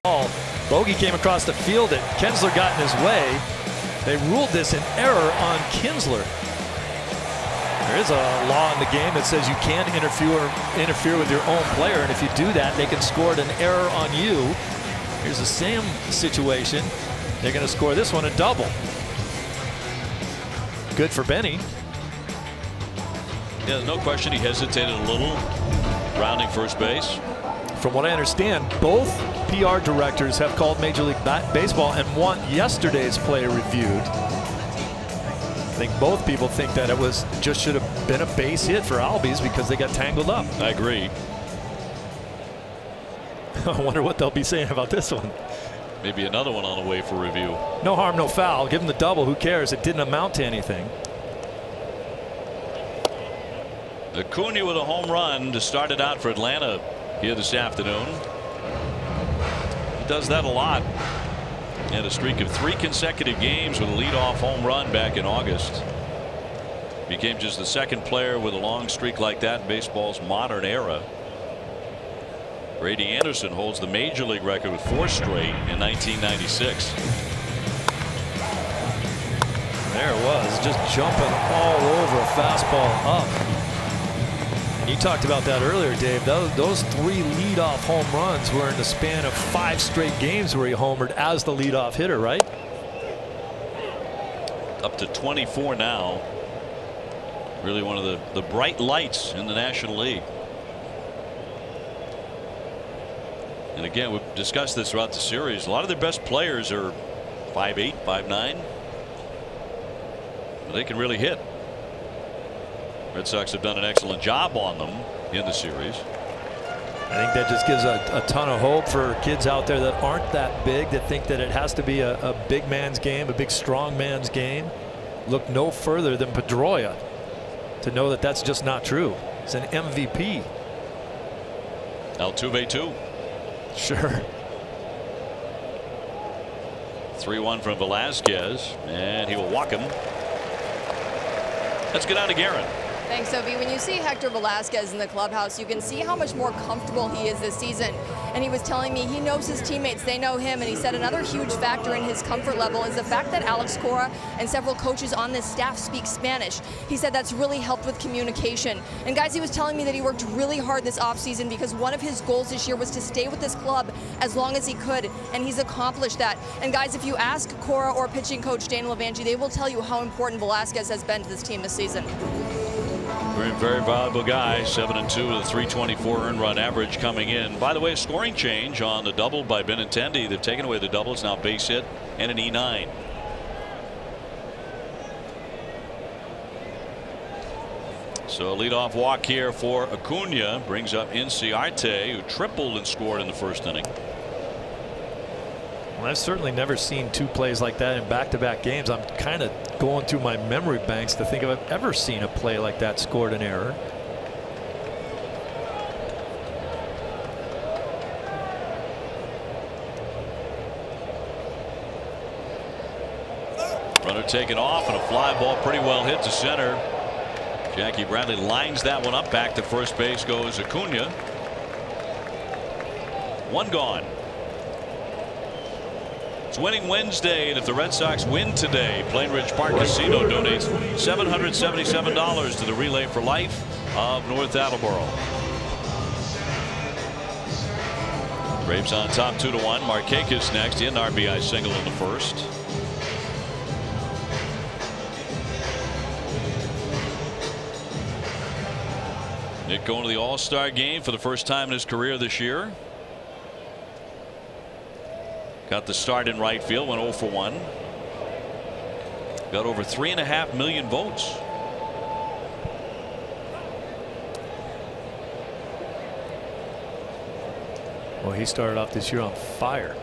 Ball. Bogey came across the field and Kinsler got in his way. They ruled this an error on Kinsler. There is a law in the game that says you can't interfere with your own player, and if you do that, they can score an error on you. Here's the same situation. They're going to score this one a double. Good for Benny. Yeah, there's no question he hesitated a little, rounding first base. From what I understand, both PR directors have called Major League Baseball and want yesterday's play reviewed. I think both people think that it was just should have been a base hit for Albies because they got tangled up. I agree. I wonder what they'll be saying about this one. Maybe another one on the way for review. No harm, no foul. Give him the double. Who cares? It didn't amount to anything. The Cunha with a home run to start it out for Atlanta here this afternoon. He does that a lot. He had a streak of 3 consecutive games with a leadoff home run back in August. Became just the second player with a long streak like that in baseball's modern era. Brady Anderson holds the major league record with 4 straight in 1996. There it was, just jumping all over a fastball up. And you talked about that earlier, Dave. Those 3 leadoff home runs were in the span of 5 straight games where he homered as the leadoff hitter, right? Up to 24 now. Really one of the bright lights in the National League. And again, we've discussed this throughout the series. A lot of their best players are 5'8", 5'9". But they can really hit. Red Sox have done an excellent job on them in the series. I think that just gives a ton of hope for kids out there that aren't that big, that think that it has to be a big man's game, a big strong man's game. Look no further than Pedroia to know that that's just not true. It's an MVP. Altuve too. Sure. 3-1 from Velasquez, and he will walk him. Let's get out of Guerin. Thanks, Sophie. When you see Hector Velasquez in the clubhouse, you can see how much more comfortable he is this season. And he was telling me he knows his teammates, they know him, and he said another huge factor in his comfort level is the fact that Alex Cora and several coaches on this staff speak Spanish. He said that's really helped with communication. And guys, he was telling me that he worked really hard this offseason because one of his goals this year was to stay with this club as long as he could, and he's accomplished that. And guys, if you ask Cora or pitching coach Dan Levangie, they will tell you how important Velasquez has been to this team this season. Very valuable guy. 7-2 with a 324 earned run average coming in. By the way, a scoring change on the double by Benintendi. They've taken away the double. It's now base hit and an E9. So a leadoff walk here for Cunha brings up Inciarte, who tripled and scored in the first inning. Well, I've certainly never seen two plays like that in back-to-back games. I'm kind of going through my memory banks to think if I've ever seen a play like that scored an error. Runner taken off and a fly ball pretty well hit to center. Jackie Bradley lines that one up. Back to first base goes Cunha. One gone. It's Winning Wednesday, and if the Red Sox win today, Plain Ridge Park Casino donates $777 to the Relay for Life of North Attleboro. Braves on top 2-1. Markakis next. He had an RBI single in the first. Nick going to the All-Star game for the first time in his career this year. Got the start in right field, went 0 for 1. Got over 3.5 million votes. Well, he started off this year on fire.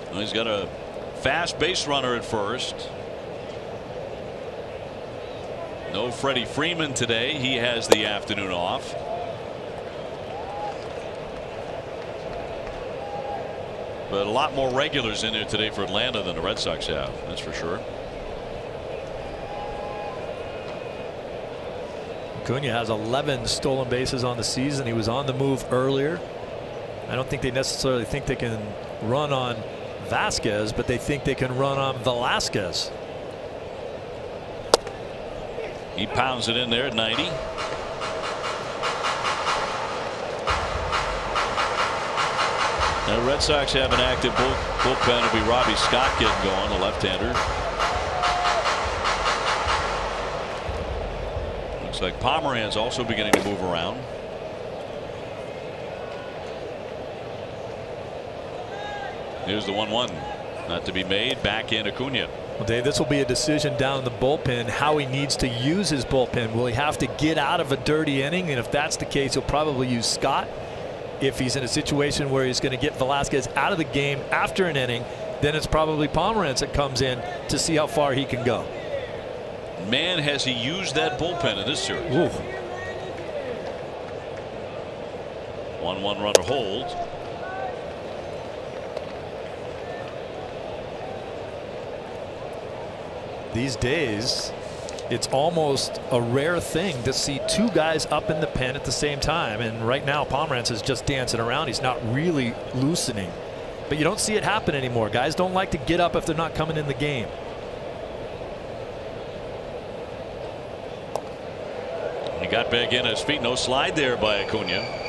Well, he's got a fast base runner at first. No Freddie Freeman today. He has the afternoon off. But a lot more regulars in there today for Atlanta than the Red Sox have. That's for sure. Cunha has 11 stolen bases on the season. He was on the move earlier. I don't think they necessarily think they can run on Velasquez, but they think they can run on Velasquez. He pounds it in there at 90. Now, the Red Sox have an active bullpen. It'll be Robbie Scott getting going, the left-hander. Looks like Pomeranz also beginning to move around. Here's the 1-1. Not to be made. Back in Cunha. Well, Dave, this will be a decision down in the bullpen how he needs to use his bullpen. Will he have to get out of a dirty inning? And if that's the case, he'll probably use Scott. If he's in a situation where he's going to get Velasquez out of the game after an inning, then it's probably Pomeranz that comes in to see how far he can go. Man, has he used that bullpen in this series. Ooh. 1-1 runner hold. These days, it's almost a rare thing to see two guys up in the pen at the same time. And right now, Pomeranz is just dancing around. He's not really loosening. But you don't see it happen anymore. Guys don't like to get up if they're not coming in the game. He got back in his feet. No slide there by Cunha.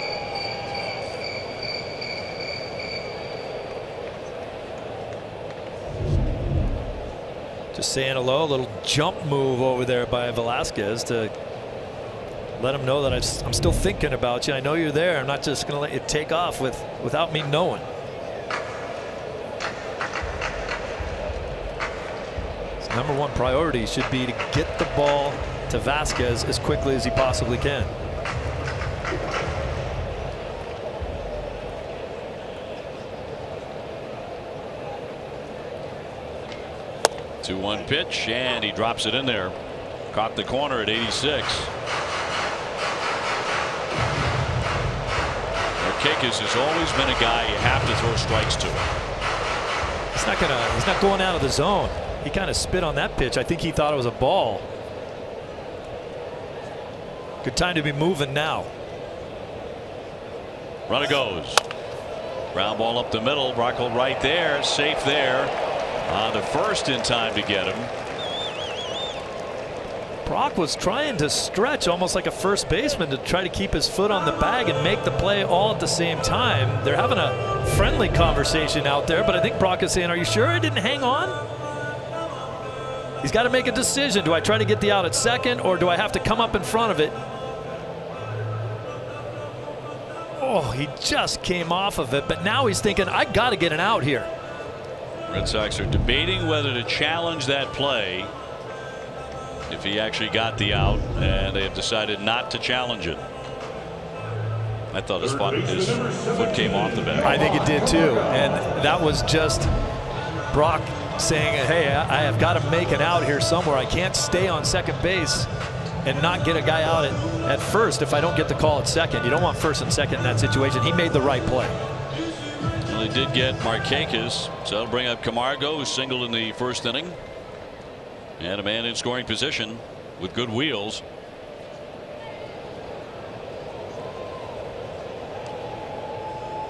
Just saying hello. A little jump move over there by Velasquez to let him know that I'm still thinking about you. I know you're there. I'm not just going to let you take off without me knowing. His #1 priority should be to get the ball to Velasquez as quickly as he possibly can. The 2-1 pitch, and he drops it in there. Caught the corner at 86. Markakis has always been a guy you have to throw strikes to. He's not going out of the zone. He kind of spit on that pitch. I think he thought it was a ball. Good time to be moving now. Runner goes. Ground ball up the middle. Brockle right there. Safe there. On the first in time to get him. Brock was trying to stretch almost like a first baseman to try to keep his foot on the bag and make the play all at the same time. They're having a friendly conversation out there, but I think Brock is saying, are you sure I didn't hang on? He's got to make a decision. Do I try to get the out at second, or do I have to come up in front of it? Oh, he just came off of it, but now he's thinking, I got to get an out here. Red Sox are debating whether to challenge that play if he actually got the out, and they have decided not to challenge it. I thought his foot came off the bat. I think it did too, and that was just Brock saying, hey, I have got to make an out here somewhere. I can't stay on second base and not get a guy out at first if I don't get the call at second. You don't want first and second in that situation. He made the right play. Well, they did get Marquez, so that'll bring up Camargo, who singled in the first inning. And a man in scoring position with good wheels.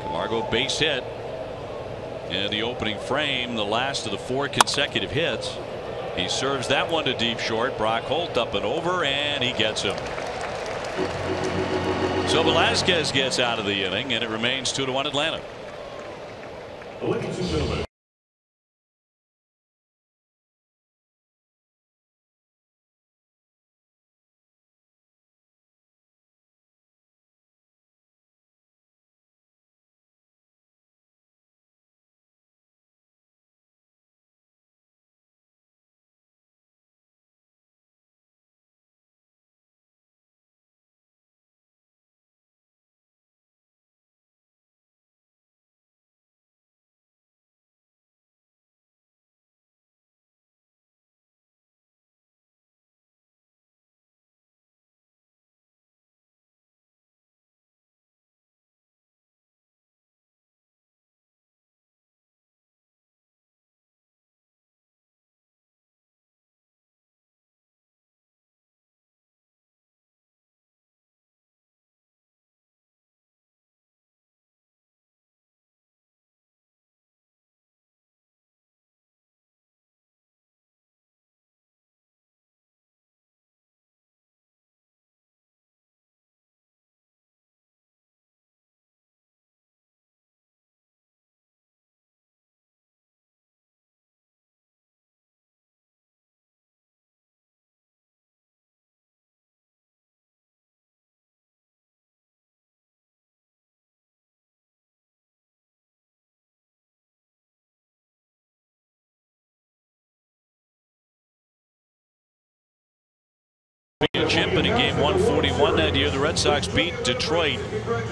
Camargo base hit in the opening frame, the last of the 4 consecutive hits. He serves that one to deep short. Brock Holt up and over, and he gets him. So Velasquez gets out of the inning, and it remains 2-1 Atlanta. Ladies and gentlemen. Chip in game 141 that year. The Red Sox beat Detroit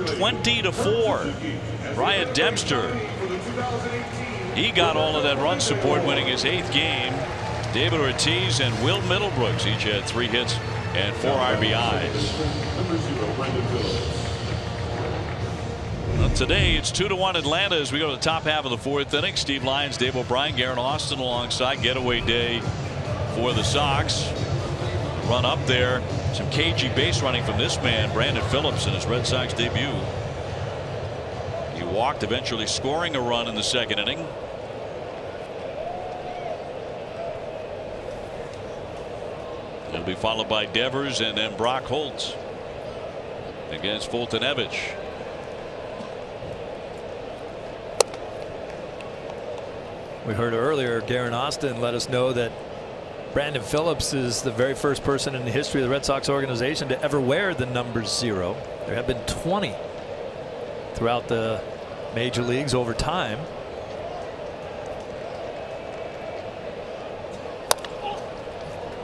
20-4. Brian Dempster, he got all of that run support, winning his 8th game. David Ortiz and Will Middlebrooks each had 3 hits and 4 RBIs. Well, today it's 2-1 Atlanta as we go to the top half of the 4th inning. Steve Lyons, Dave O'Brien, Garen Austin alongside. Getaway day for the Sox. Run up there, some cagey base running from this man, Brandon Phillips, in his Red Sox debut. He walked, eventually scoring a run in the 2nd inning. It'll be followed by Devers and then Brock Holt against Foltynewicz. We heard earlier, Garen Austin let us know that Brandon Phillips is the very first person in the history of the Red Sox organization to ever wear the number 0. There have been 20 throughout the major leagues over time.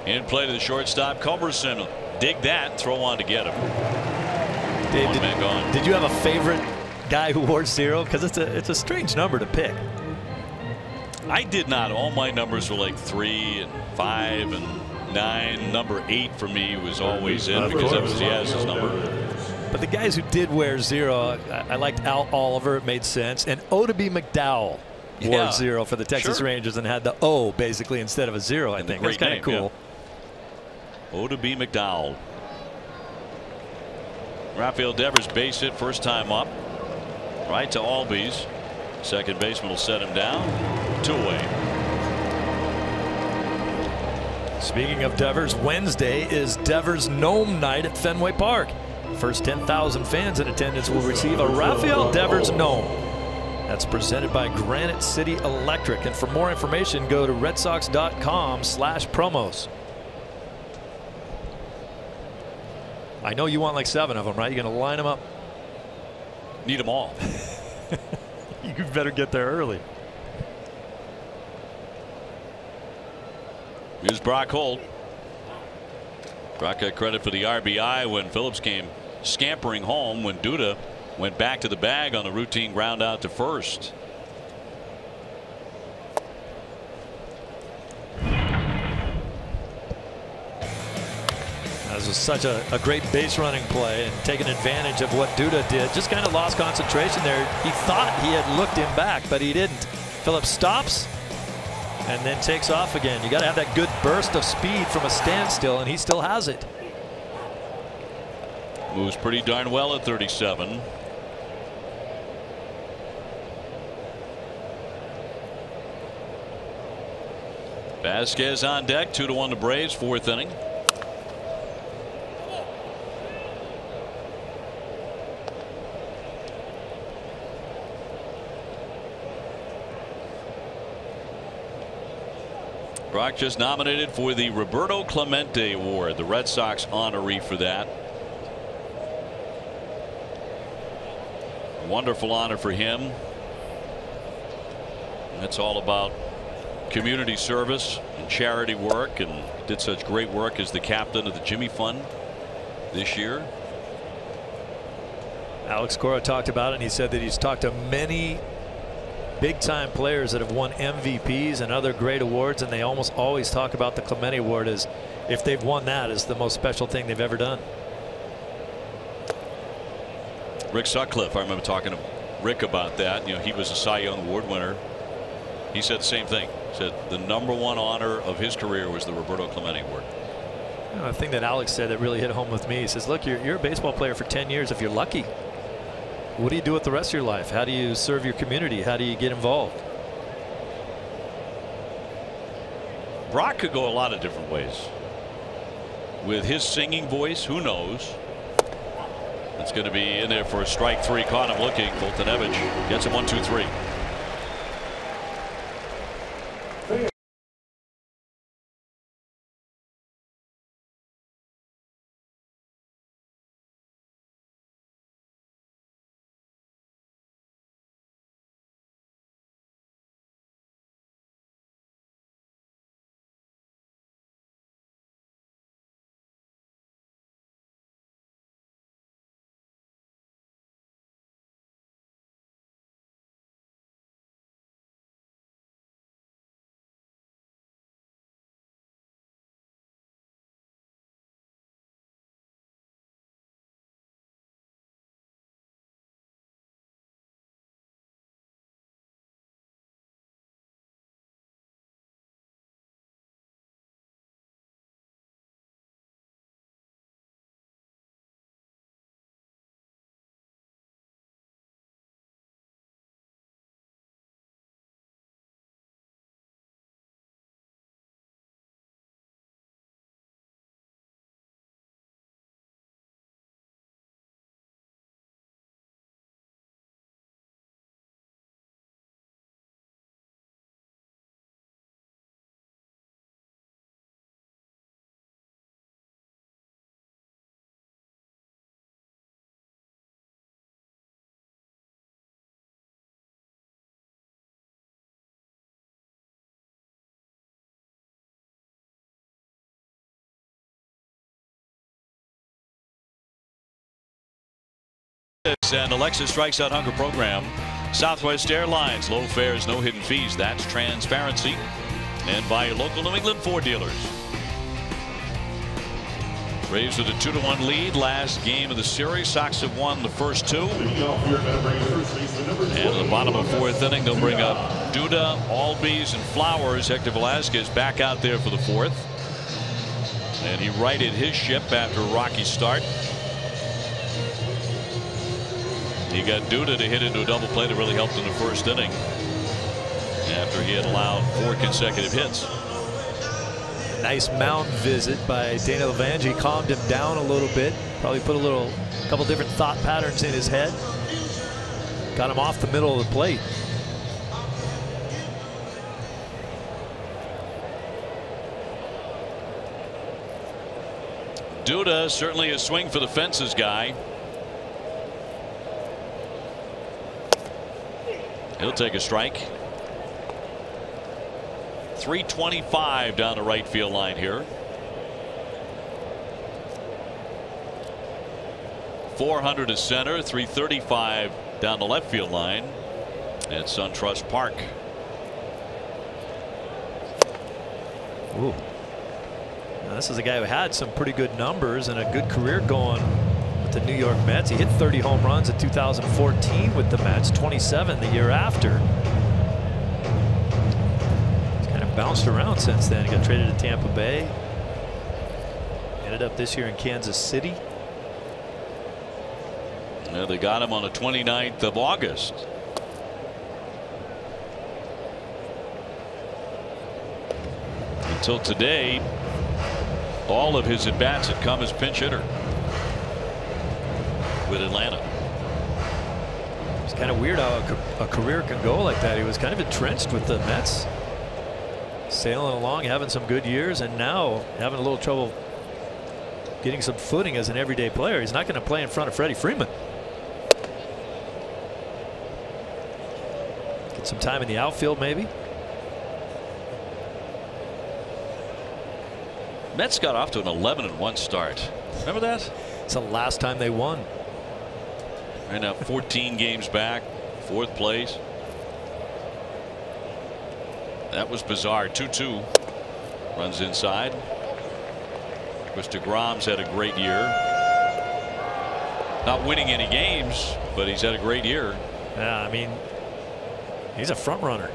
In play to the shortstop, Culberson. Dig that, throw on to get him. Dave, did you have a favorite guy who wore 0? Because it's a strange number to pick. I did not. All my numbers were like 3 and 5 and 9. Number 8 for me was always in because that was Diaz's number. But the guys who did wear 0, I liked Al Oliver. It made sense. And Oddibe McDowell wore 0 for the Texas Rangers and had the O basically instead of a 0. I think that's kind of cool. Yeah. Oddibe McDowell. Rafael Devers base hit first time up. Right to Albies. Second baseman will set him down. 2 away. Speaking of Devers, Wednesday is Devers Gnome Night at Fenway Park. First 10,000 fans in attendance will receive a Rafael Devers Gnome. That's presented by Granite City Electric. And for more information, go to redsox.com/promos. I know you want like 7 of them, right? You're going to line them up. Need them all. You better get there early. Here's Brock Holt. Brock got credit for the RBI when Phillips came scampering home when Duda went back to the bag on the routine ground out to first. That was such a great base running play and taking advantage of what Duda did. Just kind of lost concentration there. He thought he had looked him back, but he didn't. Phillips stops and then takes off again. You got to have that good burst of speed from a standstill, and he still has it. Moves pretty darn well at 37. Velasquez on deck. 2-1 the Braves. 4th inning. Brock just nominated for the Roberto Clemente Award, the Red Sox honoree for that. Wonderful honor for him. That's all about community service and charity work, and did such great work as the captain of the Jimmy Fund this year. Alex Cora talked about it, and he said that he's talked to many big-time players that have won MVPs and other great awards, and they almost always talk about the Clemente Award as if they've won that as the most special thing they've ever done. Rick Sutcliffe, I remember talking to Rick about that. You know, he was a Cy Young Award winner. He said the same thing. He said the #1 honor of his career was the Roberto Clemente Award. You know, the thing that Alex said that really hit home with me, he says, look, you're a baseball player for 10 years if you're lucky. What do you do with the rest of your life? How do you serve your community? How do you get involved? Brock could go a lot of different ways. With his singing voice, who knows? It's going to be in there for a strike 3. Caught him looking. Foltynewicz gets him 1-2-3. And Alexa strikes out hunger program. Southwest Airlines, low fares, no hidden fees. That's transparency. And by your local New England Ford dealers. Braves with a 2-1 lead. Last game of the series. Sox have won the first 2. And at the bottom of 4th inning, they'll bring up Duda, Albies, and Flowers. Hector Velasquez back out there for the 4th. And he righted his ship after a rocky start. He got Duda to hit into a double play that really helped in the first inning after he had allowed 4 consecutive hits. Nice mound visit by Dana Levangie. Calmed him down a little bit. Probably put a couple different thought patterns in his head. Got him off the middle of the plate. Duda certainly a swing for the fences guy. He'll take a strike. 325 down the right field line here. 400 to center, 335 down the left field line at SunTrust Park. Ooh. Now, this is a guy who had some pretty good numbers and a good career going with the New York Mets. He hit 30 home runs in 2014 with the Mets, 27 the year after. He's kind of bounced around since then. He got traded to Tampa Bay. Ended up this year in Kansas City. Yeah, they got him on the 29th of August. Until today, all of his at-bats had come as pinch hitter with Atlanta. It's kind of weird how a career can go like that. He was kind of entrenched with the Mets, sailing along, having some good years, and now having a little trouble getting some footing as an everyday player. He's not going to play in front of Freddie Freeman. Get some time in the outfield maybe. Mets got off to an 11-1 start. Remember that? It's the last time they won. Right now 14 games back, 4th place. That was bizarre. 2-2. Runs inside. Chris DeGrom's had a great year. Not winning any games, but he's had a great year. Yeah, I mean, he's a front runner.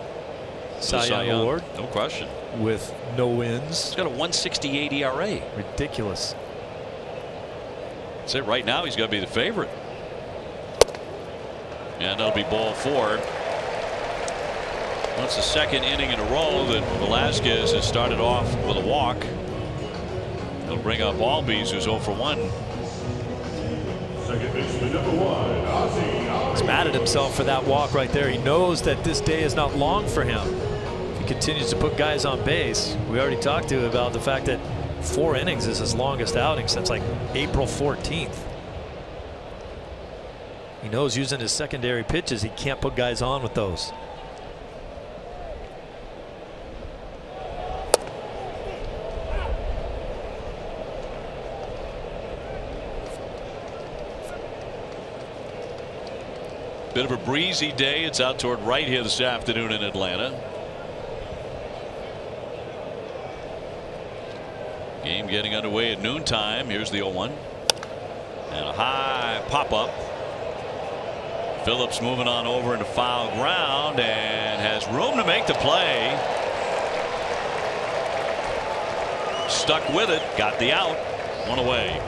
Cy Young Award, no question. With no wins. He's got a 1.68 ERA. Ridiculous. Say right now he's got to be the favorite. And that'll be ball 4. That's the second inning in a row that Velasquez has started off with a walk. He'll bring up Albies, who's 0 for 1. Second baseman number 1, He's mad at himself for that walk right there. He knows that this day is not long for him. He continues to put guys on base. We already talked to him about the fact that 4 innings is his longest outing since like April 14th. He knows using his secondary pitches, he can't put guys on with those. Bit of a breezy day. It's out toward right here this afternoon in Atlanta. Game getting underway at noontime. Here's the 0-1. And a high pop-up. Phillips moving on over into foul ground and has room to make the play. Stuck with it. Got the out. 1 away.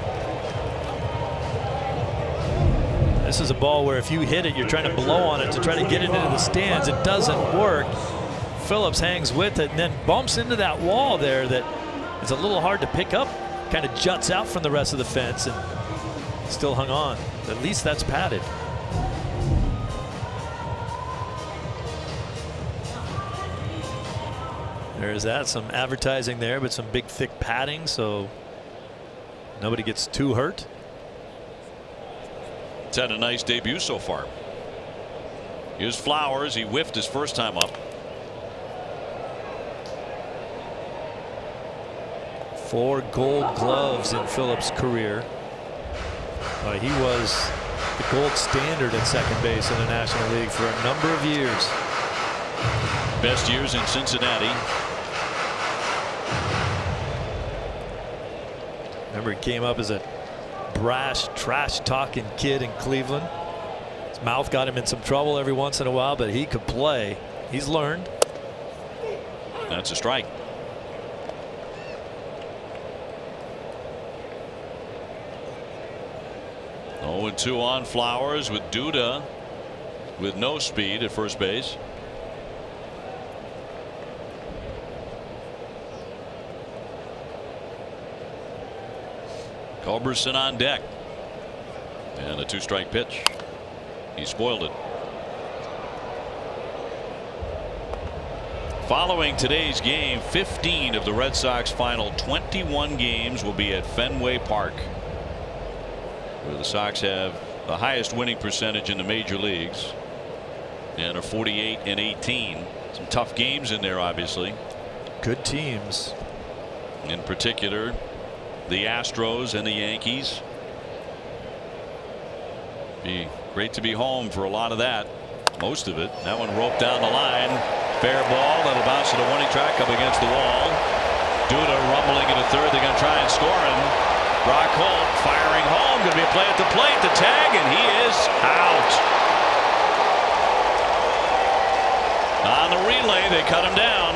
This is a ball where if you hit it, you're trying to blow on it to try to get it into the stands. It doesn't work. Phillips hangs with it and then bumps into that wall there that is a little hard to pick up. Kind of juts out from the rest of the fence and still hung on. At least that's padded. There's that. Some advertising there, but some big thick padding so nobody gets too hurt. It's had a nice debut so far. Here's Flowers. He whiffed his first time up. 4 Gold Gloves in Phillips' career. He was the gold standard at second base in the National League for a number of years. Best years in Cincinnati. Remember, he came up as a brash, trash-talking kid in Cleveland. His mouth got him in some trouble every once in a while, but he could play. He's learned. That's a strike. Oh, 0-2 on Flowers with Duda with no speed at first base. Culberson on deck. And a 2-strike pitch. He spoiled it. Following today's game, 15 of the Red Sox final 21 games will be at Fenway Park, where the Sox have the highest winning percentage in the major leagues. and a 48-18. Some tough games in there, obviously. Good teams. In particular, the Astros and the Yankees. Be great to be home for a lot of that. Most of it. That one roped down the line. Fair ball. That'll bounce to the warning track up against the wall. Duda rumbling into third. They're going to try and score him. Brock Holt firing home. Going to be a play at the plate. The tag, and he is out. On the relay, they cut him down.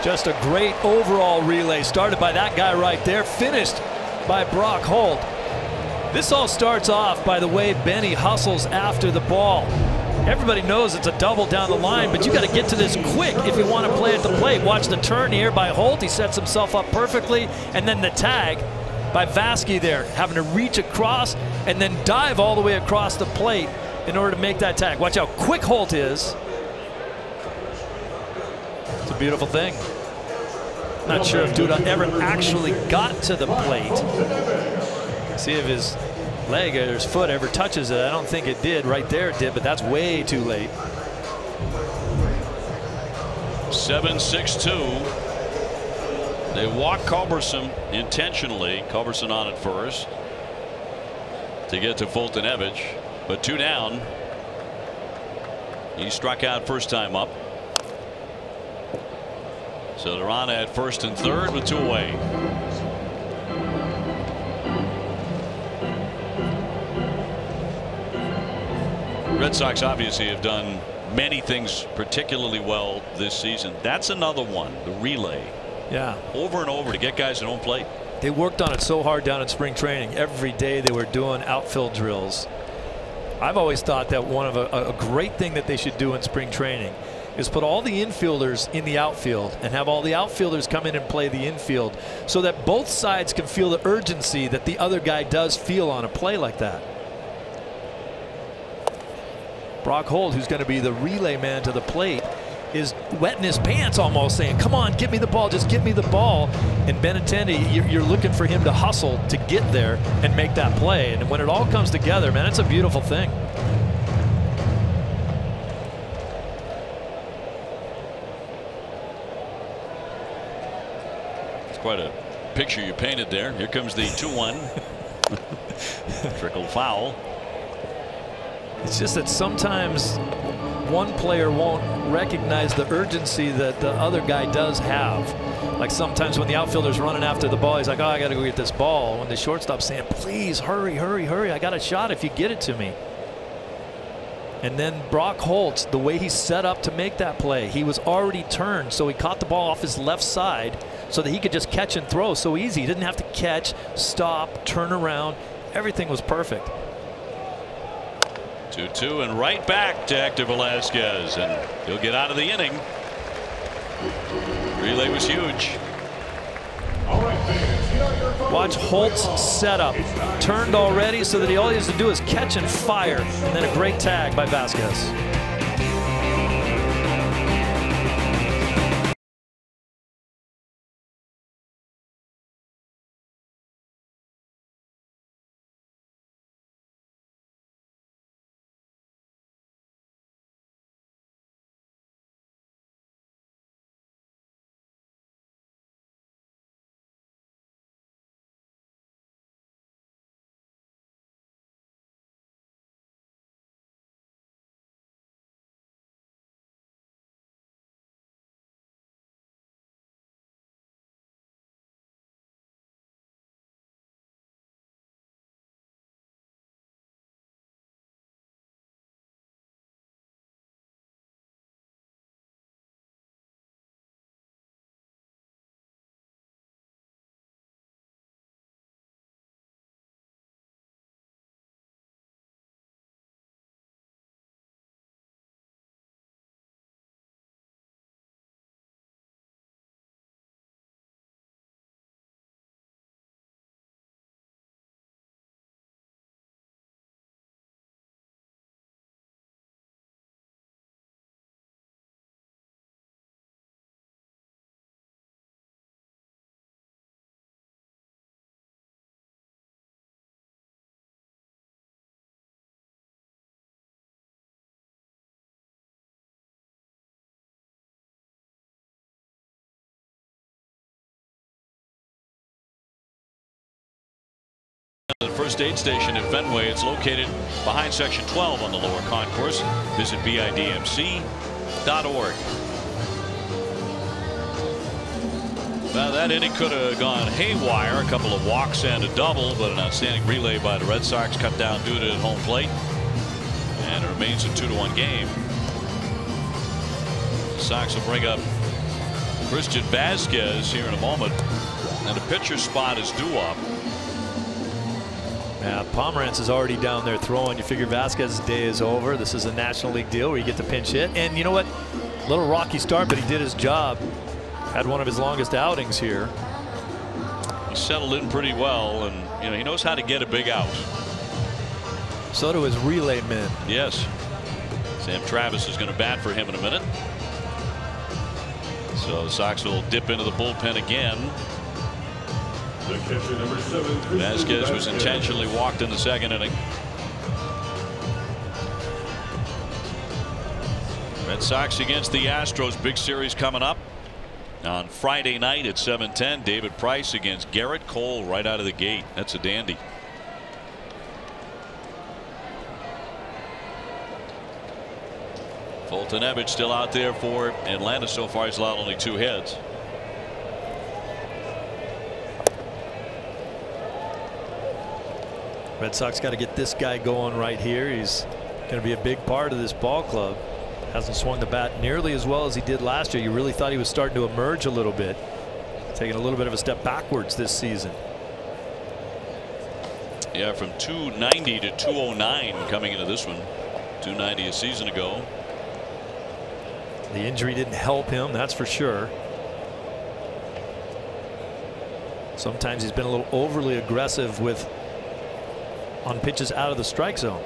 Just a great overall relay. Started by that guy right there. Finished by Brock Holt. This all starts off by the way Benny hustles after the ball. Everybody knows it's a double down the line, but you got to get to this quick if you want to play at the plate. Watch the turn here by Holt. He sets himself up perfectly. And then the tag by Velasquez there, having to reach across and then dive all the way across the plate in order to make that tag. Watch how quick Holt is. It's a beautiful thing. Not sure if Duda ever actually got to the plate. See if his leg or his foot ever touches it. I don't think it did. Right there it did, but that's way too late. 7-6-2. They walk Culberson intentionally. Culberson on at first to get to Foltynewicz, but 2 down. He struck out first time up. So they're on at first and third with 2 away. Red Sox obviously have done many things particularly well this season. That's another one, the relay. Yeah. Over and over to get guys at home plate. They worked on it so hard down in spring training. Every day they were doing outfield drills. I've always thought that one of a great thing that they should do in spring training is put all the infielders in the outfield and have all the outfielders come in and play the infield so that both sides can feel the urgency that the other guy does feel on a play like that. Brock Holt, who's going to be the relay man to the plate, is wetting his pants almost, saying, come on, give me the ball, just give me the ball. And Ben Attendee, you're looking for him to hustle to get there and make that play. And when it all comes together, man, it's a beautiful thing. It's quite a picture you painted there. Here comes the 2-1. Trickle foul. It's just that sometimes one player won't recognize the urgency that the other guy does have. Like sometimes when the outfielder's running after the ball, he's like, oh, I got to go get this ball. When the shortstop's saying, please hurry, hurry, hurry. I got a shot if you get it to me. And then Brock Holt, the way he set up to make that play, he was already turned, so he caught the ball off his left side so that he could just catch and throw so easy. He didn't have to catch, stop, turn around. Everything was perfect. 2-2 and right back to Hector Velasquez, and he'll get out of the inning. Relay was huge. Watch Holt's setup. Turned already so that all he has to do is catch and fire, and then a great tag by Velasquez. The first aid station at Fenway. It's located behind Section 12 on the lower concourse. Visit bidmc.org. Now that inning could have gone haywire. A couple of walks and a double, but an outstanding relay by the Red Sox cut down Duda at home plate. And it remains a 2-1 game. The Sox will bring up Christian Velasquez here in a moment. And the pitcher spot is due up. Yeah, Pomerantz is already down there throwing. You figure Velasquez's day is over. This is a National League deal where you get to pinch hit. And you know what? A little rocky start, but he did his job. Had one of his longest outings here. He settled in pretty well, and he knows how to get a big out. So do his relay men. Yes. Sam Travis is going to bat for him in a minute. So the Sox will dip into the bullpen again. The catcher, number 7, Velasquez was intentionally walked in the second inning. Red Sox against the Astros. Big series coming up on Friday night at 7:10. David Price against Garrett Cole right out of the gate. That's a dandy. Foltynewicz still out there for Atlanta. So far he's allowed only 2 hits. Red Sox got to get this guy going right here. He's going to be a big part of this ball club. Hasn't swung the bat nearly as well as he did last year. You really thought he was starting to emerge a little bit. Taking a little bit of a step backwards this season. Yeah, from 290 to 209 coming into this one. 290 a season ago. The injury didn't help him, that's for sure. Sometimes he's been a little overly aggressive on pitches out of the strike zone.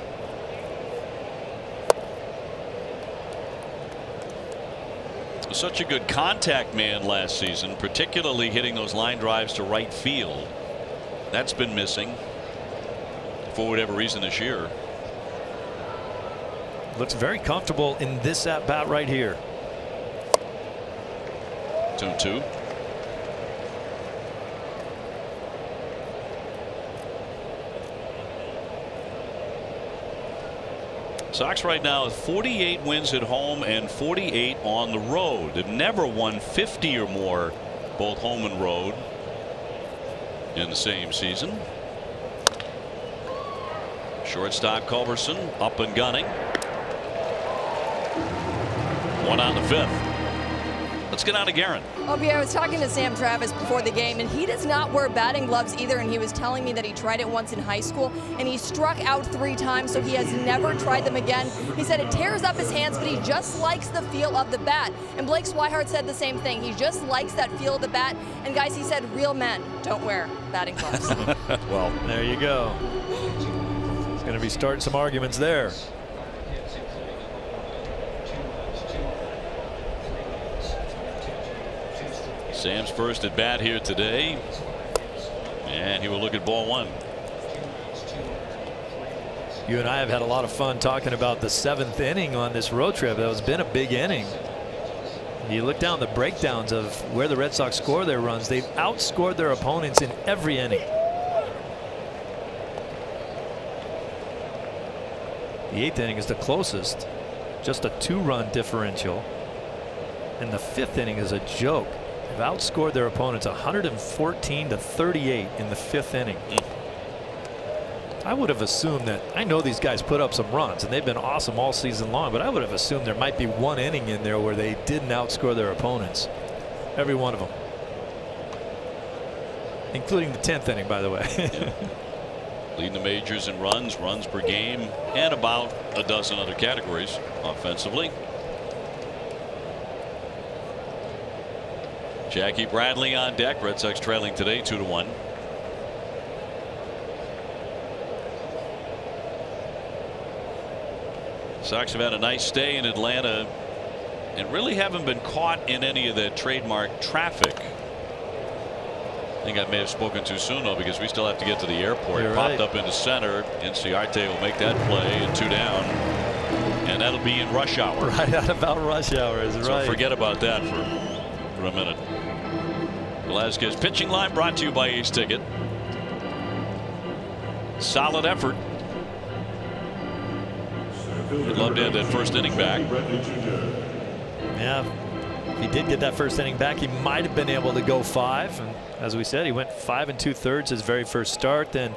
Such a good contact man last season, particularly hitting those line drives to right field. That's been missing for whatever reason this year. Looks very comfortable in this at bat right here. 2-2. Sox right now with 48 wins at home and 48 on the road. They've never won 50 or more, both home and road, in the same season. Shortstop Culberson up and gunning. One on the 5th. Let's get on to Guerin. Okay, I was talking to Sam Travis before the game, and he does not wear batting gloves either, and he was telling me that he tried it once in high school, and he struck out 3 times, so he has never tried them again. He said it tears up his hands, but he just likes the feel of the bat. And Blake Swihart said the same thing. He just likes that feel of the bat. And guys, he said real men don't wear batting gloves. Well, there you go. He's going to be starting some arguments there. Sam's first at bat here today, and he will look at ball 1. You and I have had a lot of fun talking about the 7th inning on this road trip. That has been a big inning. You look down the breakdowns of where the Red Sox score their runs. They've outscored their opponents in every inning. The 8th inning is the closest, just a 2-run differential, and the 5th inning is a joke. They've outscored their opponents 114 to 38 in the 5th inning. I would have assumed that, I know these guys put up some runs and they've been awesome all season long, but I would have assumed there might be one inning in there where they didn't outscore their opponents. Every one of them. Including the 10th inning, by the way. Yeah. Leading the majors in runs per game, and about a dozen other categories offensively. Jackie Bradley on deck. Red Sox trailing today 2-1. Sox have had a nice stay in Atlanta and really haven't been caught in any of the trademark traffic. I think I may have spoken too soon, though, because we still have to get to the airport. You're Popped right. up into center. Inciarte will make that play, and 2 down. And that'll be in rush hour. Right at about rush hour is So right. forget about that for a minute. Velasquez pitching line brought to you by Ace Ticket. Solid effort. He'd love to have that first inning back. Yeah, if he did get that first inning back, he might have been able to go 5. And as we said, he went 5 2/3 his very first start. Then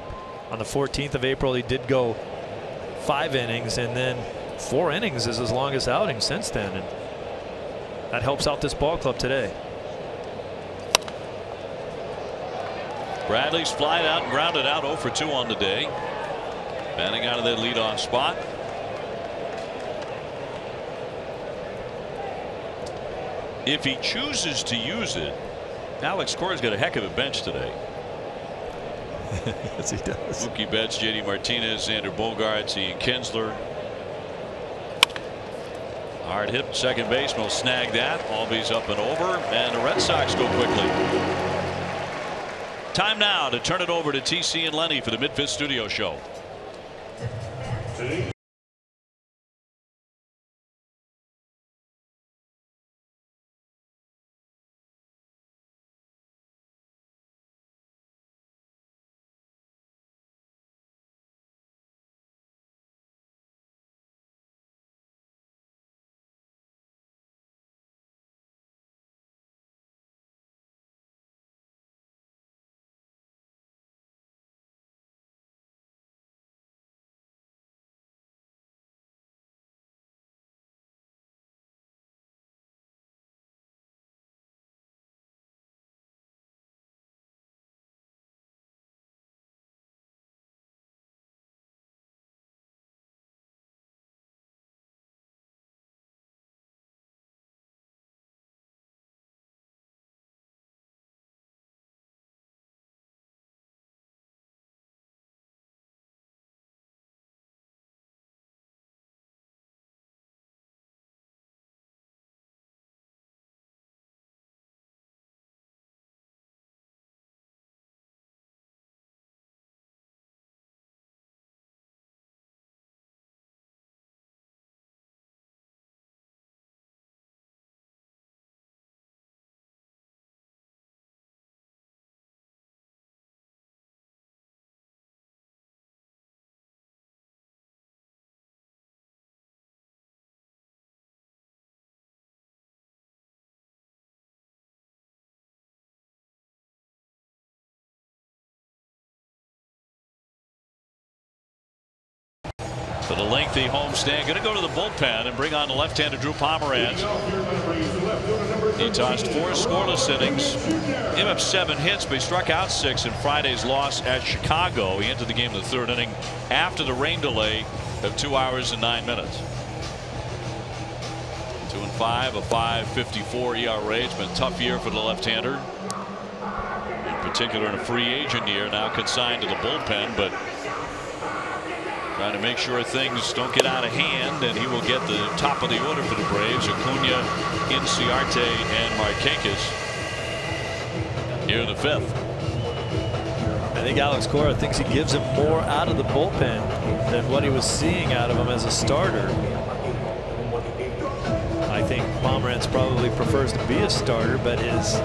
on the 14th of April, he did go 5 innings, and then 4 innings is his longest outing since then. And that helps out this ball club today. Bradley's flied out and grounded out 0 for 2 on the day. Batting out of that leadoff spot. If he chooses to use it, Alex Cora's got a heck of a bench today. Yes, he does. Mookie Betts, JD Martinez, Xander Bogaerts, Ian Kinsler. Hard hit, second baseman will snag that. Albies up and over, and the Red Sox go quickly. Time now to turn it over to TC and Lenny for the Mid-Fifth Studio Show. For the lengthy homestand, going to go to the bullpen and bring on the left-hander Drew Pomeranz. He tossed 4 scoreless innings, gave up 7 hits, but he struck out 6 in Friday's loss at Chicago. He entered the game in the 3rd inning after the rain delay of 2 hours and 9 minutes. 2-5, a 5.54 ERA. It's been a tough year for the left-hander, in particular in a free agent year, now consigned to the bullpen, but trying to make sure things don't get out of hand, and he will get the top of the order for the Braves. Cunha, Inciarte, and Marquez here in the 5th. I think Alex Cora thinks he gives him more out of the bullpen than what he was seeing out of him as a starter. I think Pomeranz probably prefers to be a starter, but his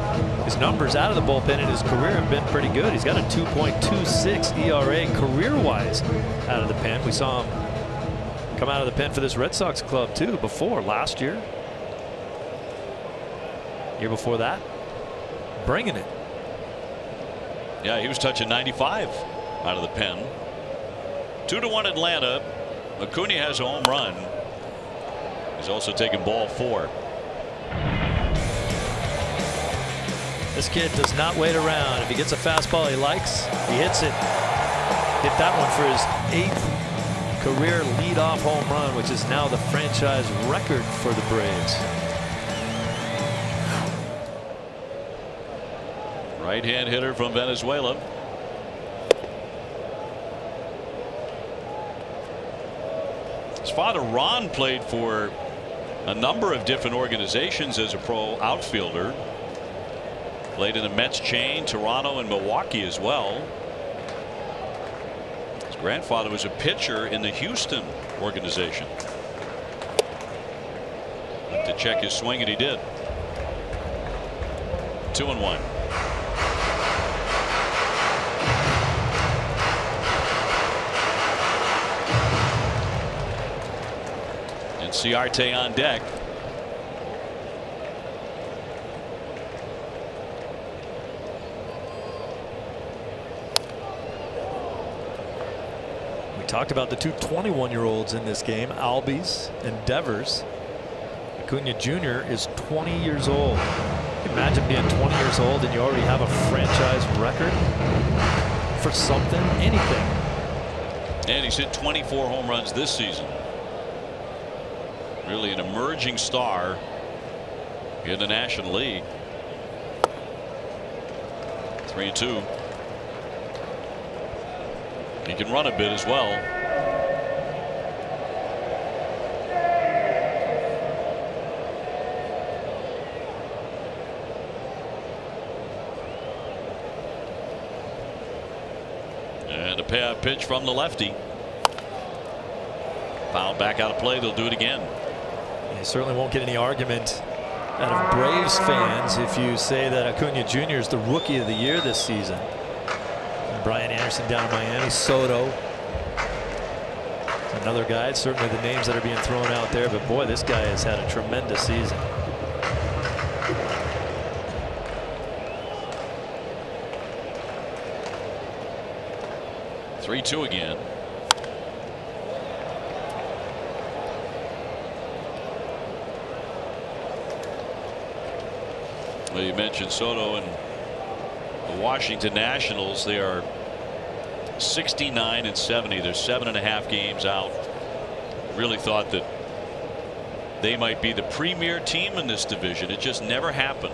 numbers out of the bullpen in his career have been pretty good. He's got a 2.26 ERA career-wise out of the pen. We saw him come out of the pen for this Red Sox club too before last year. Year before that, bringing it. Yeah, he was touching 95 out of the pen. 2-1 Atlanta. Cunha has a home run. He's also taken ball 4. This kid does not wait around. If he gets a fastball he likes, he hits it. Hit that one for his 8th career leadoff home run, which is now the franchise record for the Braves. Right-hand hitter from Venezuela. His father Ron played for a number of different organizations as a pro outfielder. Played in the Mets chain, Toronto and Milwaukee as well. His grandfather was a pitcher in the Houston organization. To check his swing, and he did. 2-1. Ciarte on deck. We talked about the two 21-year-olds in this game, Albies and Devers. Cunha Jr. is 20 years old. Imagine being 20 years old and you already have a franchise record for something, anything. And he's hit 24 home runs this season. Really an emerging star in the National League. 3-2. He can run a bit as well. And a payout pitch from the lefty. Fouled back out of play. They'll do it again. You certainly won't get any argument out of Braves fans if you say that Acuna Jr. is the rookie of the year this season. And Brian Anderson down in Miami, Soto, another guy. It's certainly the names that are being thrown out there, but boy, this guy has had a tremendous season. Three-two again. Well, you mentioned Soto and the Washington Nationals. They are 69-70. They're 7.5 games out. Really thought that they might be the premier team in this division. It just never happened.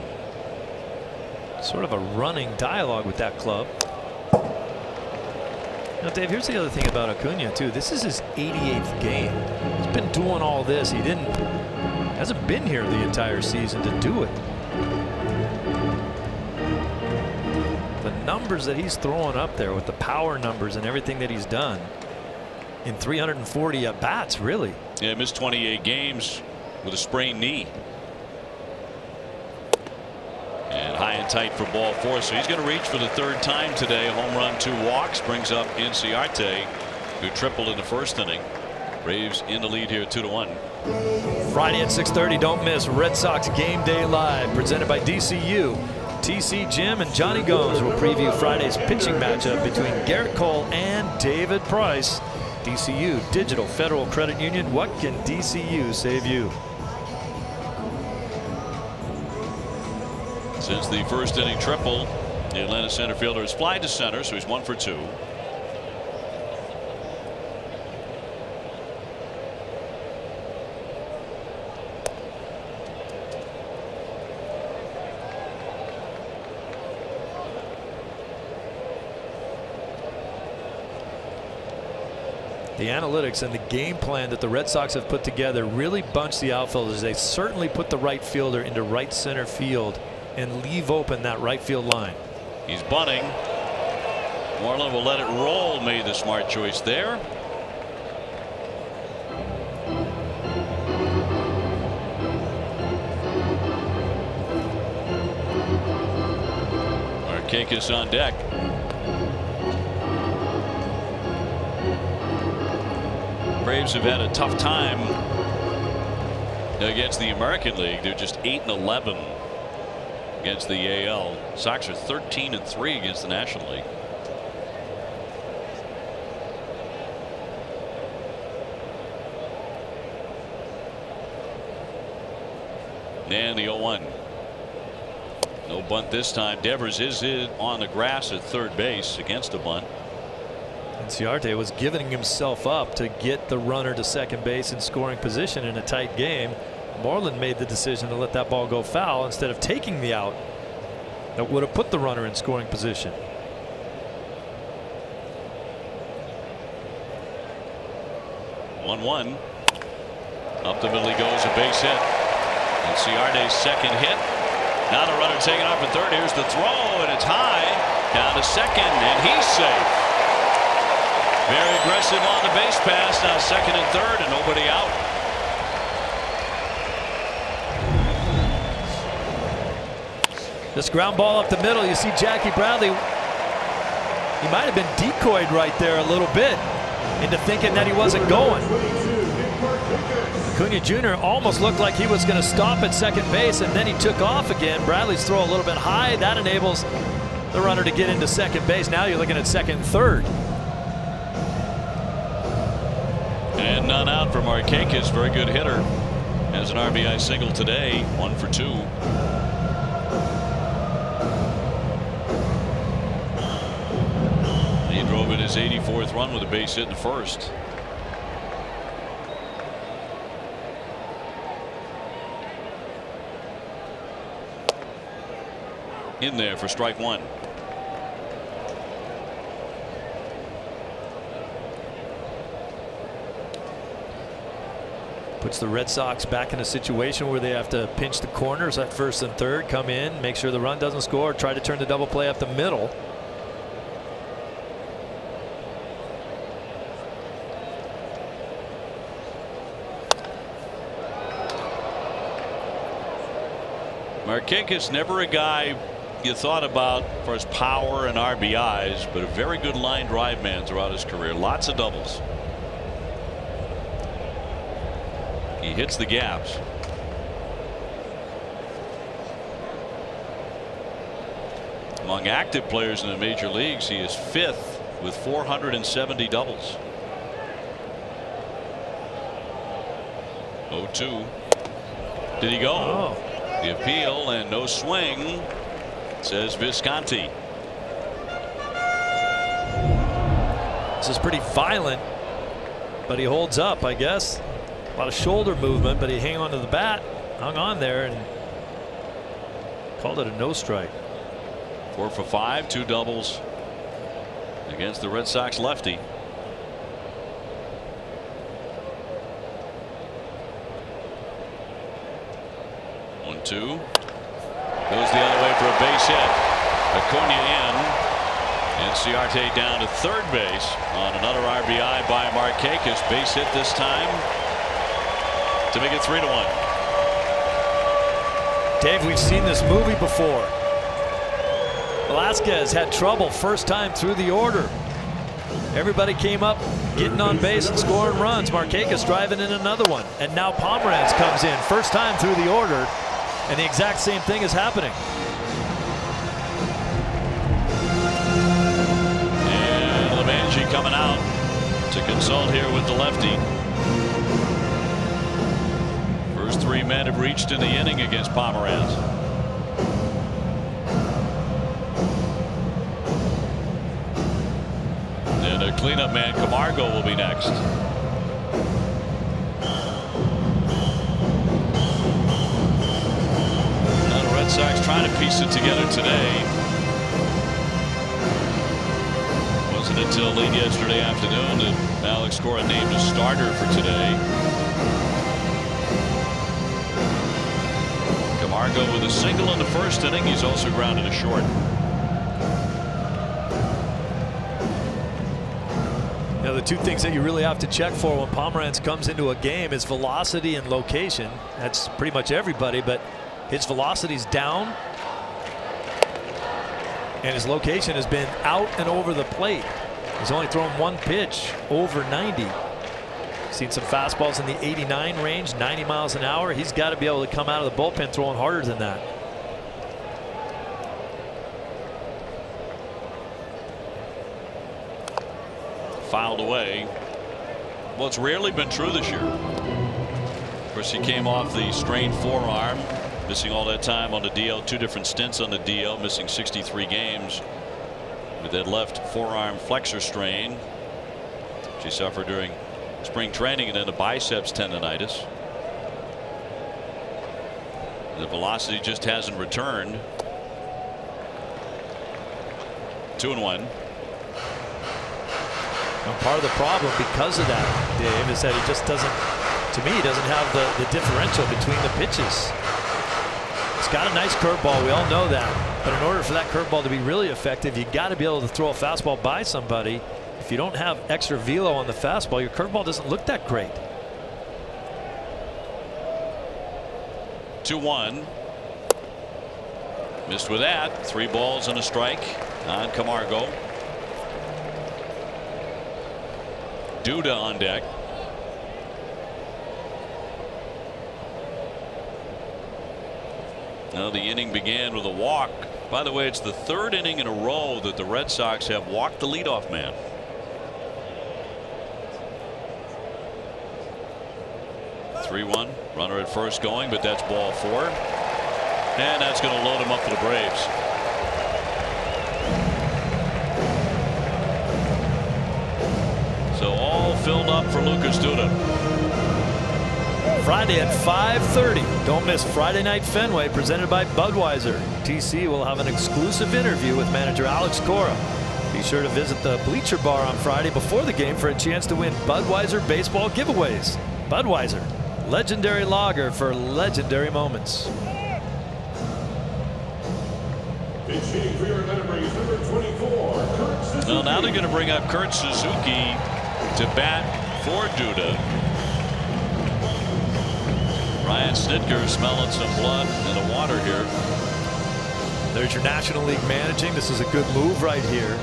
Sort of a running dialogue with that club. Now, Dave, here's the other thing about Acuna too. This is his 88th game. He's been doing all this. He hasn't been here the entire season to do it. The numbers that he's throwing up there with the power numbers and everything that he's done in 340 at bats, really. Yeah, missed 28 games with a sprained knee. And high and tight for ball four, so he's going to reach for the third time today. A home run, 2 walks, brings up Ciarte, who tripled in the first inning. Braves in the lead here, 2-1. Friday at 6:30, don't miss Red Sox Game Day Live, presented by DCU. TC Jim and Johnny Gomes will preview Friday's pitching matchup between Garrett Cole and David Price. DCU, Digital Federal Credit Union. What can DCU save you? Since the first inning triple, the Atlanta center fielder has fly to center, so he's 1 for 2. The analytics and the game plan that the Red Sox have put together really bunch the outfielders. They certainly put the right fielder into right center field and leave open that right field line. He's bunting. Moreland will let it roll. Made the smart choice there. Markakis on deck. Braves have had a tough time against the American League. They're just 8-11 against the AL. Sox are 13-3 against the National League. And the 0-1. No bunt this time. Devers is on the grass at third base against a bunt. And Ciarte was giving himself up to get the runner to second base in scoring position in a tight game. Moreland made the decision to let that ball go foul instead of taking the out that would have put the runner in scoring position. One. Up the middle he goes, a base hit. And Ciarte's second hit. Now the runner taken off at third. Here's the throw, and it's high down to second, and he's safe. Very aggressive on the base pass. Now second and third, and nobody out. This ground ball up the middle. You see Jackie Bradley. He might have been decoyed right there a little bit into thinking that he wasn't going. Cunha Jr. almost looked like he was going to stop at second base, and then he took off again. Bradley's throw a little bit high. That enables the runner to get into second base. Now you're looking at second and third. And none out for Marquez. Very good hitter. Has an RBI single today. 1 for 2. He drove in his 84th run with a base hit in the first. In there for strike 1. Puts the Red Sox back in a situation where they have to pinch the corners at first and third, come in, make sure the run doesn't score, try to turn the double play up the middle. Marquez, never a guy you thought about for his power and RBIs, but a very good line drive man throughout his career. Lots of doubles. He hits the gaps. Among active players in the major leagues, he is 5th with 470 doubles. 0-2. Did he go? Oh. The appeal and no swing, says Visconti. This is pretty violent, but he holds up, I guess. A lot of shoulder movement, but he hung on to the bat, hung on there, and called it a no strike. 4 for 5, 2 doubles against the Red Sox lefty. Two goes the other way for a base hit. Cunha in, and Ciarte down to third base on another RBI by Marquez. Base hit this time to make it 3-1. Dave, we've seen this movie before. Velasquez had trouble first time through the order. Everybody came up getting on base and scoring runs. Marquez driving in another one, and now Pomeranz comes in first time through the order. And the exact same thing is happening. And Levangie coming out to consult here with the lefty. First 3 men have reached in the inning against Pomeranz. And a cleanup man, Camargo, will be next. Red Sox trying to piece it together today. Wasn't until late yesterday afternoon that Alex Cora named a starter for today. Camargo with a single in the first inning. He's also grounded a short. Now, the two things that you really have to check for when Pomeranz comes into a game is velocity and location. That's pretty much everybody, but his velocity's down, and his location has been out and over the plate. He's only thrown 1 pitch over 90. Seen some fastballs in the 89 range, 90 miles an hour. He's got to be able to come out of the bullpen throwing harder than that. Fouled away. Well, it's rarely been true this year. Of course, he came off the strained forearm, missing all that time on the DL, 2 different stints on the DL, missing 63 games with that left forearm flexor strain, which he suffered during spring training, and then the biceps tendonitis. The velocity just hasn't returned. 2-1. Now, part of the problem because of that, Dave, is that he just doesn't, to me, he doesn't have the differential between the pitches. He's got a nice curveball. We all know that. But in order for that curveball to be really effective, you got to be able to throw a fastball by somebody. If you don't have extra velo on the fastball, your curveball doesn't look that great. 2-1. Missed with that. 3 balls and a strike on Camargo. Duda on deck. Now the inning began with a walk. By the way, it's the third inning in a row that the Red Sox have walked the leadoff man. (3-1) runner at first going, but that's ball 4, and that's going to load him up for the Braves. So all filled up for Lucas Duda. Friday at 5:30. Don't miss Friday Night Fenway, presented by Budweiser. TC will have an exclusive interview with manager Alex Cora. Be sure to visit the Bleacher Bar on Friday before the game for a chance to win Budweiser baseball giveaways. Budweiser, legendary lager for legendary moments. Well, now they're going to bring up Kurt Suzuki to bat for Duda. Ryan Snitker smelling some blood in the water here. There's your National League managing. This is a good move right here.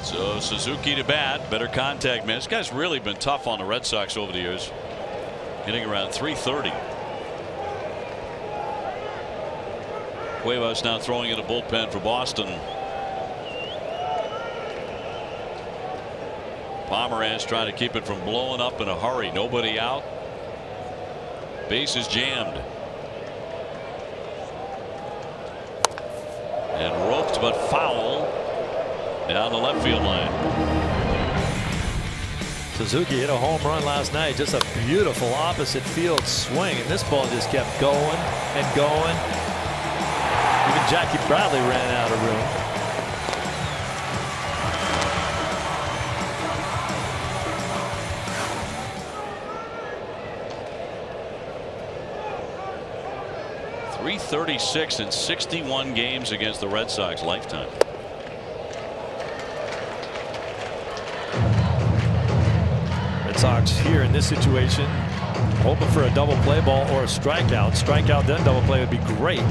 So Suzuki to bat. Better contact man. This guy's really been tough on the Red Sox over the years. Hitting around .330. Cuevas now throwing in a bullpen for Boston. Pomeranz trying to keep it from blowing up in a hurry. Nobody out. Base is jammed. And roped but foul down the left field line. Suzuki hit a home run last night. Just a beautiful opposite field swing. And this ball just kept going and going. Even Jackie Bradley ran out of room. .336 in 61 games against the Red Sox lifetime. Red Sox here in this situation hoping for a double play ball or a strikeout. Strikeout then double play would be great.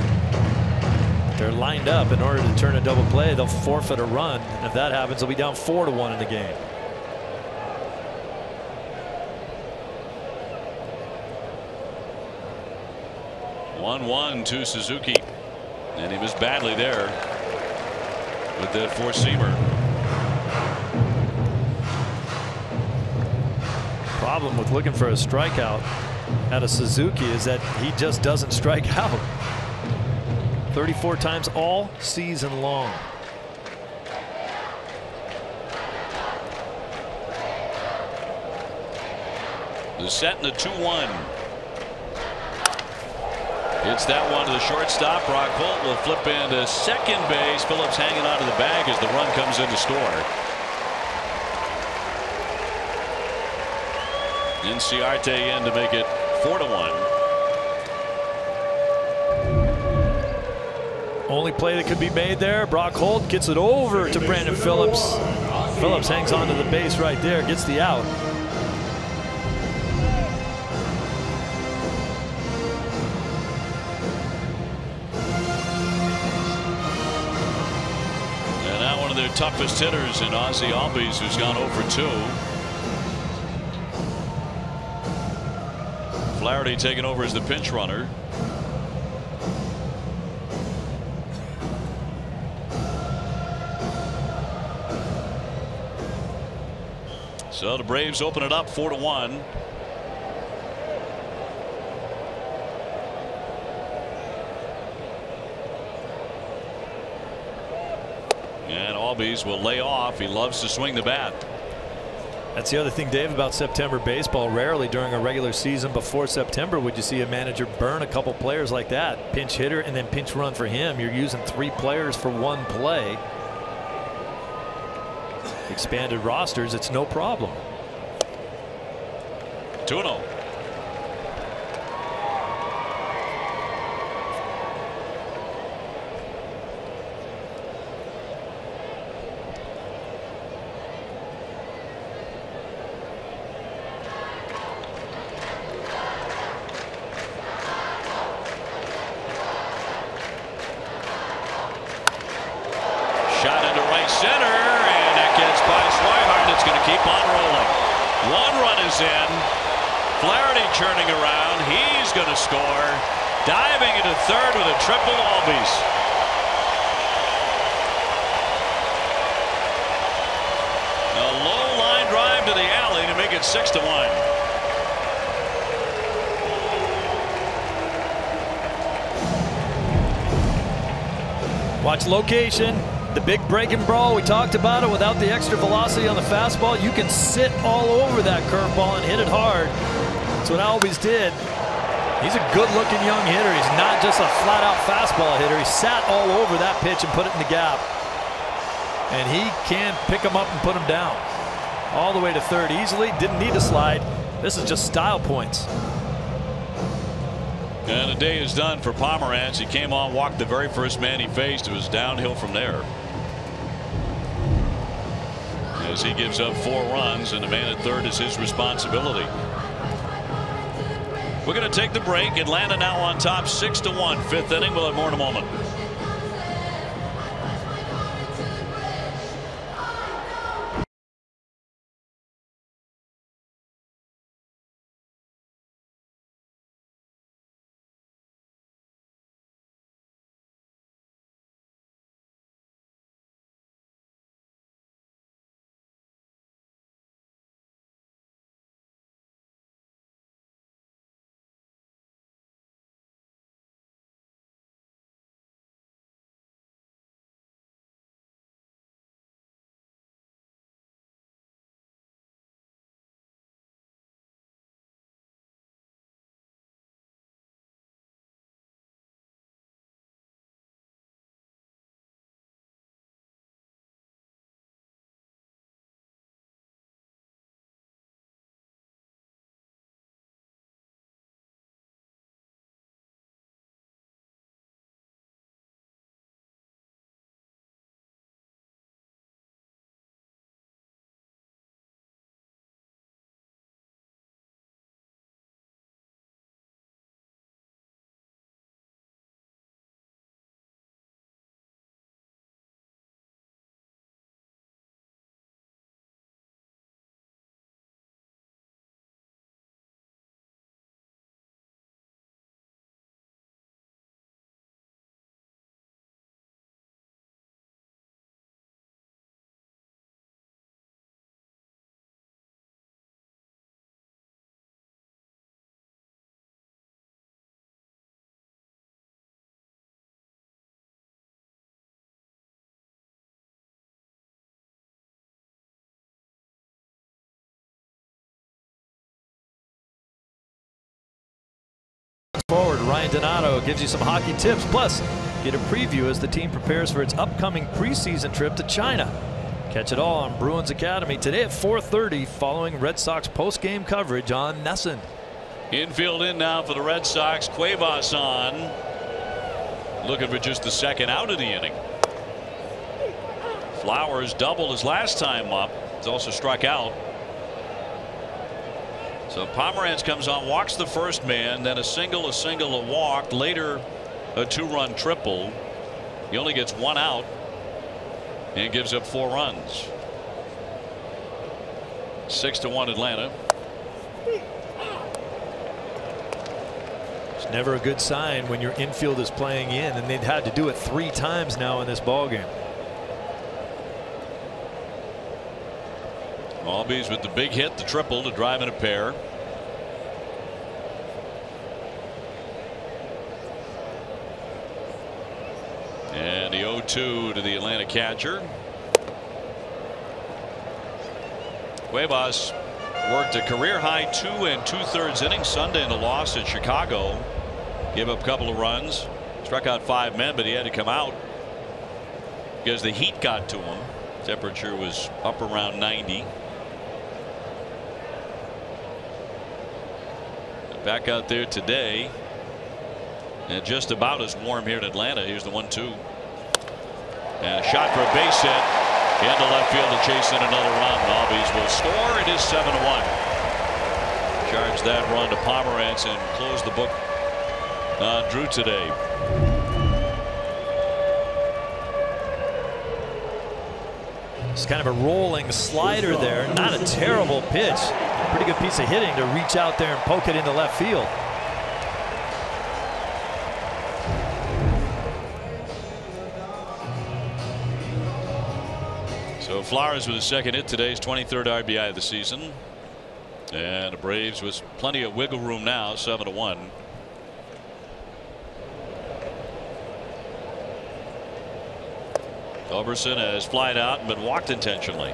They're lined up. In order to turn a double play, they'll forfeit a run. And if that happens, they'll be down 4-1 in the game. (1-1) to Suzuki, and he missed badly there with that four-seamer. Problem with looking for a strikeout out of Suzuki is that he just doesn't strike out. 34 times all season long. The set and the 2-1. It's that one to the shortstop. Brock Holt will flip into second base. Phillips hanging onto the bag as the run comes in to score. Inciarte in to make it 4-1. Only play that could be made there. Brock Holt gets it over to Brandon Phillips. Phillips hangs onto the base right there, gets the out. And now one of their toughest hitters in Ozzie Albies, who's gone 0 for 2. Flaherty taking over as the pinch runner. So the Braves open it up 4-1. And Albies will lay off. He loves to swing the bat. That's the other thing, Dave, about September baseball. Rarely during a regular season before September would you see a manager burn a couple players like that. Pinch hitter and then pinch run for him. You're using 3 players for 1 play. Expanded rosters, it's no problem. 2-0. Shot into right center, and that gets by Swihart. It's going to keep on rolling. 1 run is is in. Flaherty churning around. He's going to score. Diving into third with a triple Albies. A low line drive to the alley to make it 6-1. Watch location. The big breaking ball, we talked about it. Without the extra velocity on the fastball, you can sit all over that curveball and hit it hard. That's what Albies did. He's a good-looking young hitter. He's not just a flat-out fastball hitter. He sat all over that pitch and put it in the gap. And he can pick him up and put him down. All the way to third easily. Didn't need to slide. This is just style points. And the day is done for Pomerantz. He came on, walked the very first man he faced. It was downhill from there. As he gives up 4 runs, and the man at third is his responsibility. We're going to take the break. Atlanta now on top 6-1. 5th inning. We'll have more in a moment. Forward, Ryan Donato gives you some hockey tips. Plus, get a preview as the team prepares for its upcoming preseason trip to China. Catch it all on Bruins Academy today at 4:30 following Red Sox post-game coverage on NESN. Infield in now for the Red Sox. Cuevas on. Looking for just the second out of the inning. Flowers doubled his last time up. He's also struck out. So Pomerantz comes on, walks the first man, then a single, a walk. Later, a 2-run triple. He only gets 1 out and gives up 4 runs. 6-1 Atlanta. It's never a good sign when your infield is playing in, and they've had to do it 3 times now in this ballgame. Albies with the big hit, the triple to drive in a pair. And the 0-2 to the Atlanta catcher. Cuevas worked a career high 2 2/3 innings Sunday in a loss at Chicago. Gave up a couple of runs, struck out 5 men, but he had to come out because the heat got to him. Temperature was up around 90. Back out there today, and just about as warm here in Atlanta. Here's the 1-2, and a shot for a base hit into left field to chase in another run. Albies will score. It is 7-1. Charge that run to Pomerantz and close the book on Drew today. It's kind of a rolling slider there. Not a terrible pitch. Pretty good piece of hitting to reach out there and poke it into left field. So Flowers with his second hit today, his 23rd RBI of the season. And the Braves with plenty of wiggle room now, 7-1. Overson has flied out and been walked intentionally.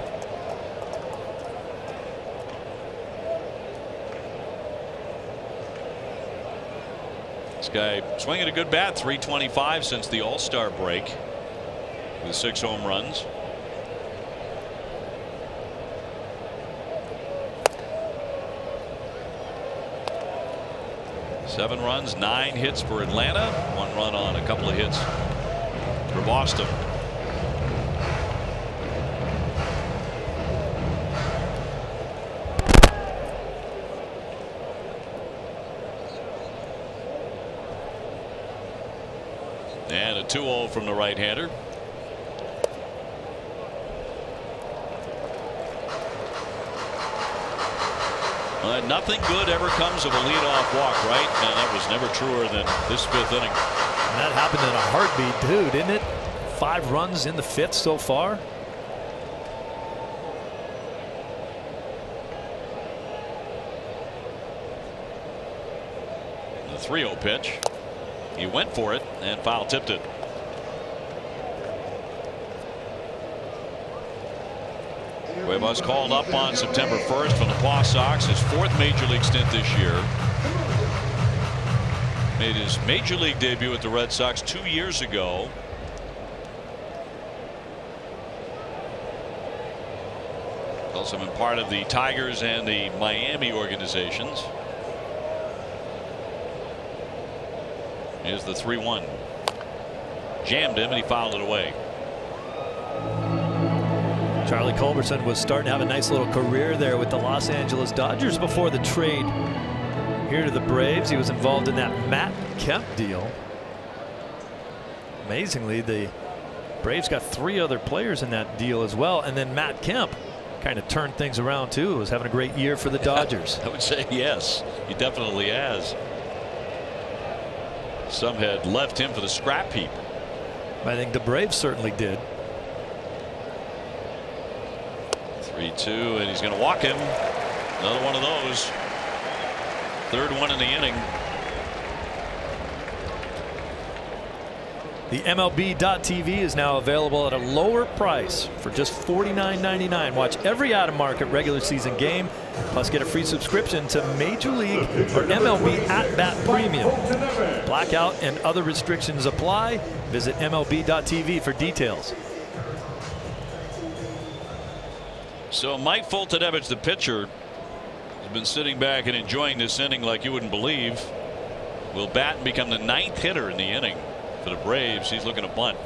This guy swinging a good bat, 325 since the All-Star break with 6 home runs. Seven runs, 9 hits for Atlanta, 1 run on a couple of hits for Boston. And a 2-0 from the right-hander. Nothing good ever comes of a leadoff walk, right? And that was never truer than this 5th inning. And that happened in a heartbeat, too, didn't it? 5 runs in the 5th so far. The 3-0 pitch. He went for it and foul tipped it. Cuevas called up on September 1st from the Paw Sox, his 4th major league stint this year. Made his major league debut at the Red Sox 2 years ago. Also been part of the Tigers and the Miami organizations. Here's the 3-1. Jammed him and he fouled it away. Charlie Culberson was starting to have a nice little career there with the Los Angeles Dodgers before the trade here to the Braves. He was involved in that Matt Kemp deal. Amazingly, the Braves got 3 other players in that deal as well, and then Matt Kemp kind of turned things around too. Was having a great year for the Dodgers. I would say yes, he definitely has. Some had left him for the scrap heap. I think the Braves certainly did. 3-2, and he's going to walk him. Another one of those. 3rd one in the inning. The MLB.TV is now available at a lower price for just $49.99. Watch every out-of-market regular season game, plus get a free subscription to Major League or MLB At-Bat Premium. Blackout and other restrictions apply. Visit MLB.TV for details. So Mike Foltynewicz, the pitcher, has been sitting back and enjoying this inning like you wouldn't believe. Will bat and become the 9th hitter in the inning for the Braves. He's looking to bunt,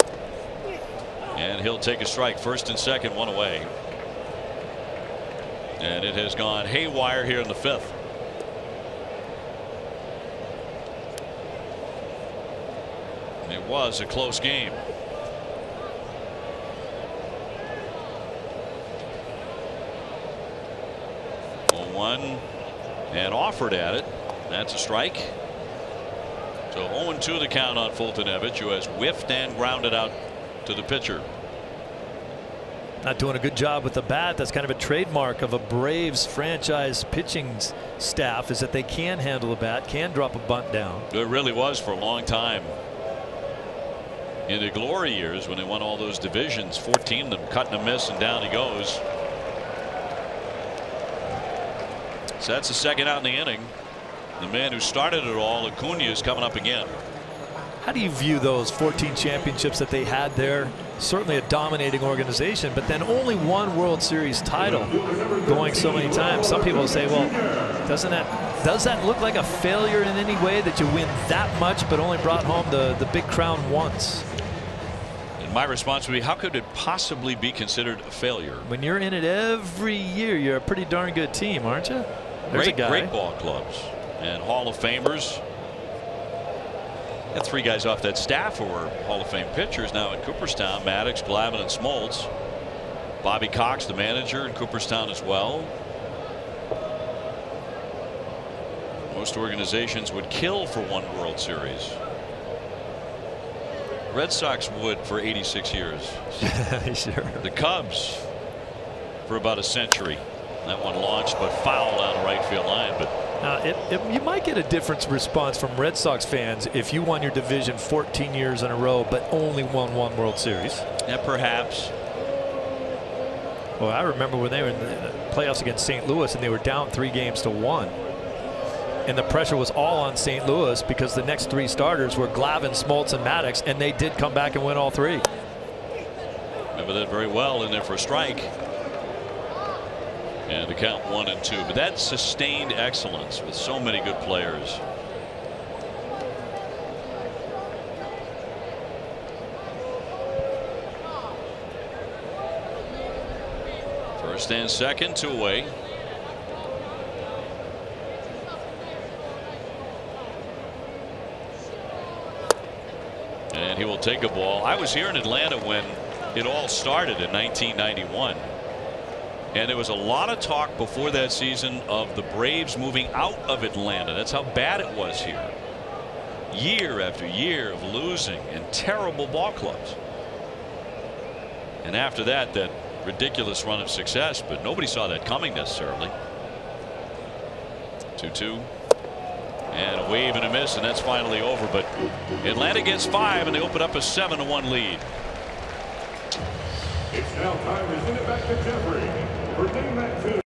and he'll take a strike. 1st and 2nd, 1 away, and it has gone haywire here in the 5th. It was a close game. 0-1 and offered at it. That's a strike. So 0-2 the count on Foltynewicz, who has whiffed and grounded out to the pitcher. Not doing a good job with the bat. That's kind of a trademark of a Braves franchise pitching staff, is that they can handle a bat, can drop a bunt down. It really was for a long time. In the glory years when they won all those divisions, 14 of them, cutting a miss and down he goes. So that's the 2nd out in the inning. The man who started it all, Cunha, is coming up again. How do you view those 14 championships that they had there? Certainly a dominating organization, but then only 1 World Series title going so many times. Some people say, well, does that look like a failure in any way that you win that much but only brought home the big crown once? And my response would be, how could it possibly be considered a failure? When you're in it every year, you're a pretty darn good team, aren't you? There's a guy. Great ball clubs and Hall of Famers. Got 3 guys off that staff who were Hall of Fame pitchers now in Cooperstown: Maddox, Glavine, and Smoltz. Bobby Cox, the manager in Cooperstown as well. Most organizations would kill for one World Series. Red Sox would for 86 years. Sure. The Cubs for about a century. That one launched but fouled on the right field line. But you might get a different response from Red Sox fans if you won your division 14 years in a row but only won one World Series. Yeah, perhaps. Well, I remember when they were in the playoffs against St. Louis and they were down 3-1. And the pressure was all on St. Louis because the next 3 starters were Glavine, Smoltz, and Maddox, and they did come back and win all 3. Remember that very well, in there for a strike. And the count 1-2. But that's sustained excellence with so many good players. First and second, 2 away. And he will take a ball. I was here in Atlanta when it all started in 1991. And there was a lot of talk before that season of the Braves moving out of Atlanta. That's how bad it was here. Year after year of losing and terrible ball clubs. And after that, that ridiculous run of success, but nobody saw that coming necessarily. 2-2. And a wave and a miss, and that's finally over. But Atlanta gets 5, and they open up a 7-1 lead. It's now time to send it back to Jeffrey for game at 2.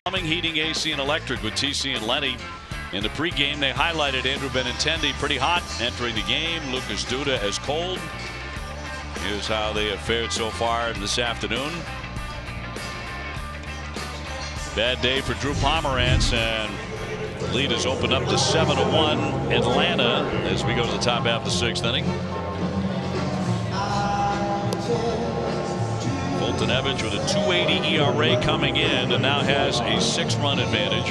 Plumbing, heating, AC, and electric with TC and Lenny. In the pregame, they highlighted Andrew Benintendi pretty hot entering the game. Lucas Duda as cold. Here's how they have fared so far this afternoon. Bad day for Drew Pomerantz, and the lead is opened up to 7-1 Atlanta as we go to the top half of the 6th inning. Foltynewicz with a 2.80 ERA coming in and now has a 6-run advantage.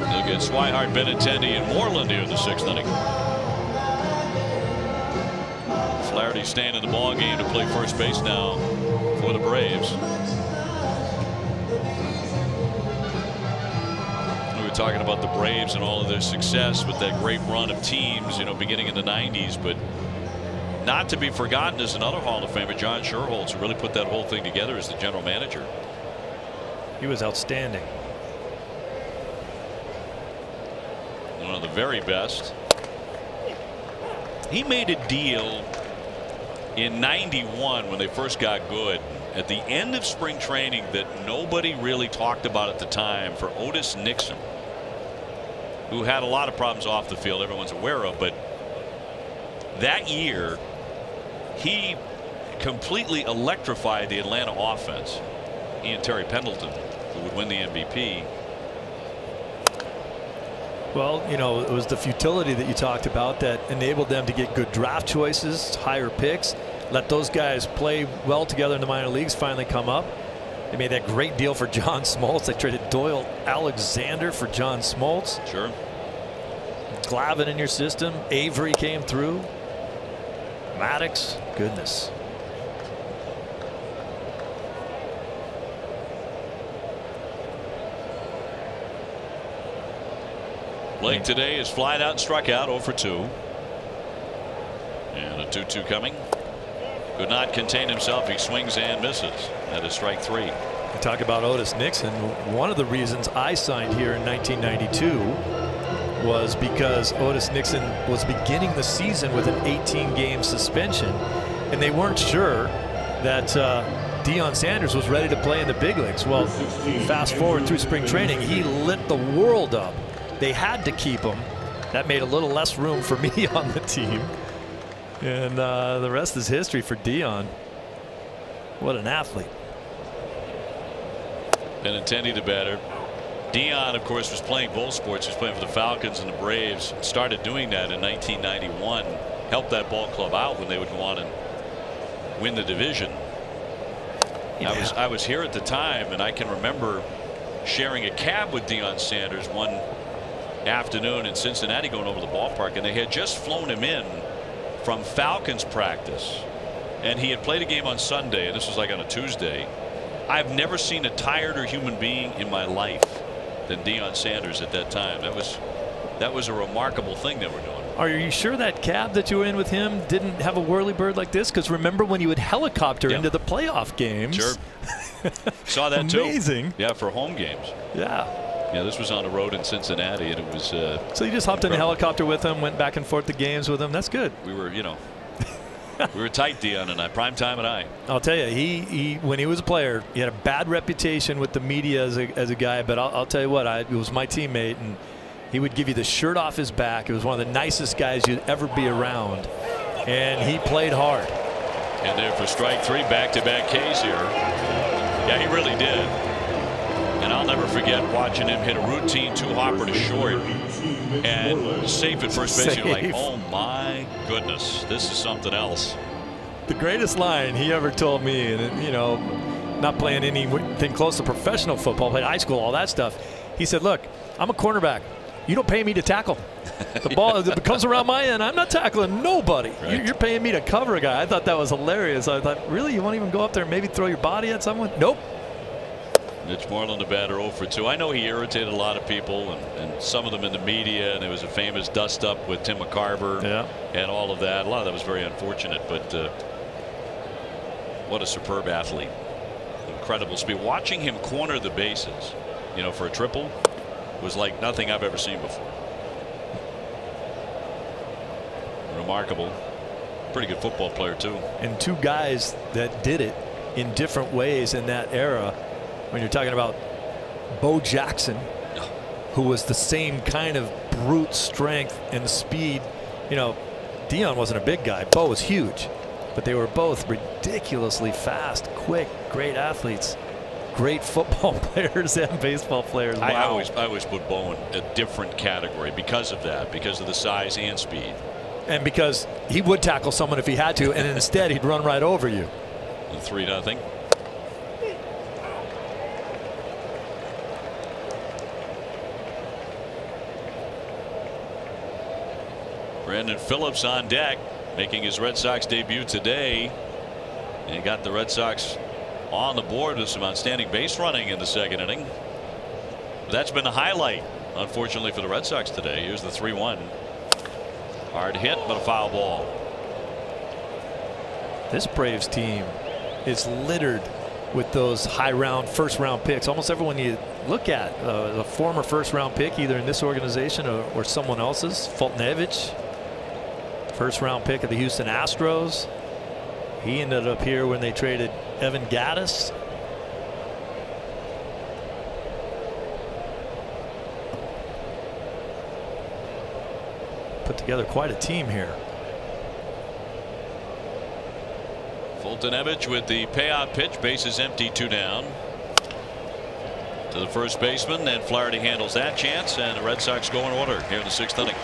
They'll get Swihart, Benintendi, and Moreland here in the 6th inning. Flaherty staying in the ball game to play first base now for the Braves. We were talking about the Braves and all of their success with that great run of teams, you know, beginning in the 90s, but not to be forgotten is another Hall of Famer, John Sherholtz, who really put that whole thing together as the general manager. He was outstanding. One of the very best. He made a deal in '91 when they first got good at the end of spring training that nobody really talked about at the time for Otis Nixon, who had a lot of problems off the field everyone's aware of, but that year he completely electrified the Atlanta offense. He and Terry Pendleton, who would win the MVP. Well, you know, it was the futility that you talked about that enabled them to get good draft choices, higher picks, let those guys play well together in the minor leagues, finally come up. They made that great deal for John Smoltz. They traded Doyle Alexander for John Smoltz. Sure. Glavine in your system. Avery came through. Maddox. Goodness. Blake today is flied out and struck out 0 for 2. And a 2-2 coming. Could not contain himself. He swings and misses. That is strike 3. You talk about Otis Nixon. One of the reasons I signed here in 1992 was because Otis Nixon was beginning the season with an 18-game suspension, and they weren't sure that Deion Sanders was ready to play in the big leagues. Well, fast forward through spring training, he lit the world up. They had to keep him. That made a little less room for me on the team. And the rest is history for Deion. What an athlete. Attendee the batter. Deion, of course, was playing both sports. He was playing for the Falcons and the Braves. Started doing that in 1991. Helped that ball club out when they would go on and win the division. Yeah. I was here at the time, and I can remember sharing a cab with Deion Sanders one afternoon in Cincinnati, going over the ballpark, and they had just flown him in from Falcons practice, and he had played a game on Sunday, and this was like on a Tuesday. I've never seen a tireder human being in my life than Deion Sanders at that time. That was a remarkable thing they were doing. Are you sure that cab that you were in with him didn't have a whirly bird like this? Because remember when you would helicopter into the playoff games? Sure. Saw that too. Amazing. Yeah, for home games. Yeah. Yeah, this was on the road in Cincinnati, and it was. So you just hopped in a helicopter with him, went back and forth to games with him. That's good. We were, you know, we were tight, Deion and I, prime time and I. I'll tell you, he when he was a player, he had a bad reputation with the media as a guy. But I'll tell you what, it was my teammate, and he would give you the shirt off his back. It was one of the nicest guys you'd ever be around, and he played hard. And there for strike 3, back-to-back Ks here. Yeah, he really did. And I'll never forget watching him hit a routine 2-hopper to short and safe at first base. You're like, oh my goodness, this is something else. The greatest line he ever told me, and you know, not playing anything close to professional football, played high school, all that stuff. He said, "Look, I'm a cornerback. You don't pay me to tackle. The ball that comes around my end, I'm not tackling nobody. Right. You're paying me to cover a guy." I thought that was hilarious. I thought, really, you won't even go up there and maybe throw your body at someone? Nope. Mitch Moreland, the batter, 0 for 2. I know he irritated a lot of people, and some of them in the media, and there was a famous dust-up with Tim McCarver and all of that. A lot of that was very unfortunate, but what a superb athlete. Incredible speed. Watching him corner the bases, you know, for a triple was like nothing I've ever seen before. Remarkable. Pretty good football player, too. And two guys that did it in different ways in that era. When you're talking about Bo Jackson, who was the same kind of brute strength and speed. You know, Deion wasn't a big guy. Bo was huge. But they were both ridiculously fast, quick, great athletes. Great football players and baseball players. Wow. I always put Bo in a different category because of that, because of the size and speed. And because he would tackle someone if he had to, and instead he'd run right over you. 3-0. Brandon Phillips on deck, making his Red Sox debut today. And he got the Red Sox on the board with some outstanding base running in the second inning. That's been the highlight, unfortunately, for the Red Sox today. Here's the 3-1. Hard hit, but a foul ball. This Braves team is littered with those first round picks. Almost everyone you look at, a former first round pick, either in this organization or someone else's. Foltynewicz, first round pick of the Houston Astros. He ended up here when they traded Evan Gattis. Put together quite a team here. Foltynewicz with the payout pitch, bases empty, 2 down. to the first baseman, and Flaherty handles that chance, and the Red Sox go in order here in the 6th inning.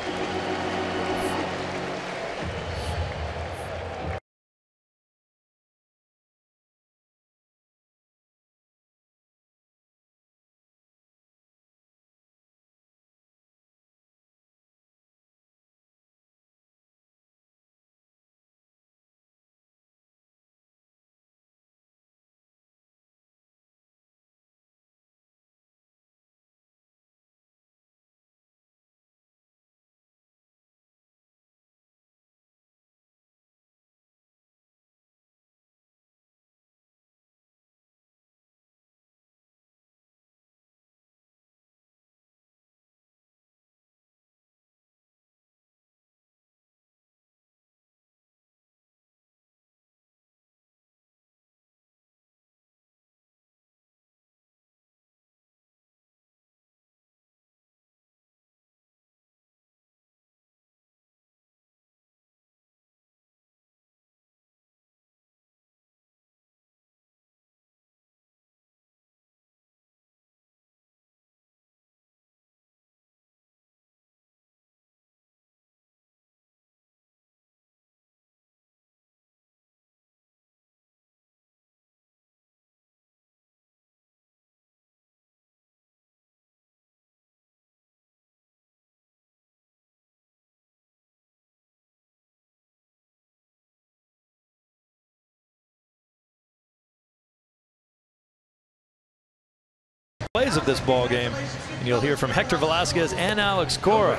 Plays of this ball game, and you'll hear from Hector Velasquez and Alex Cora.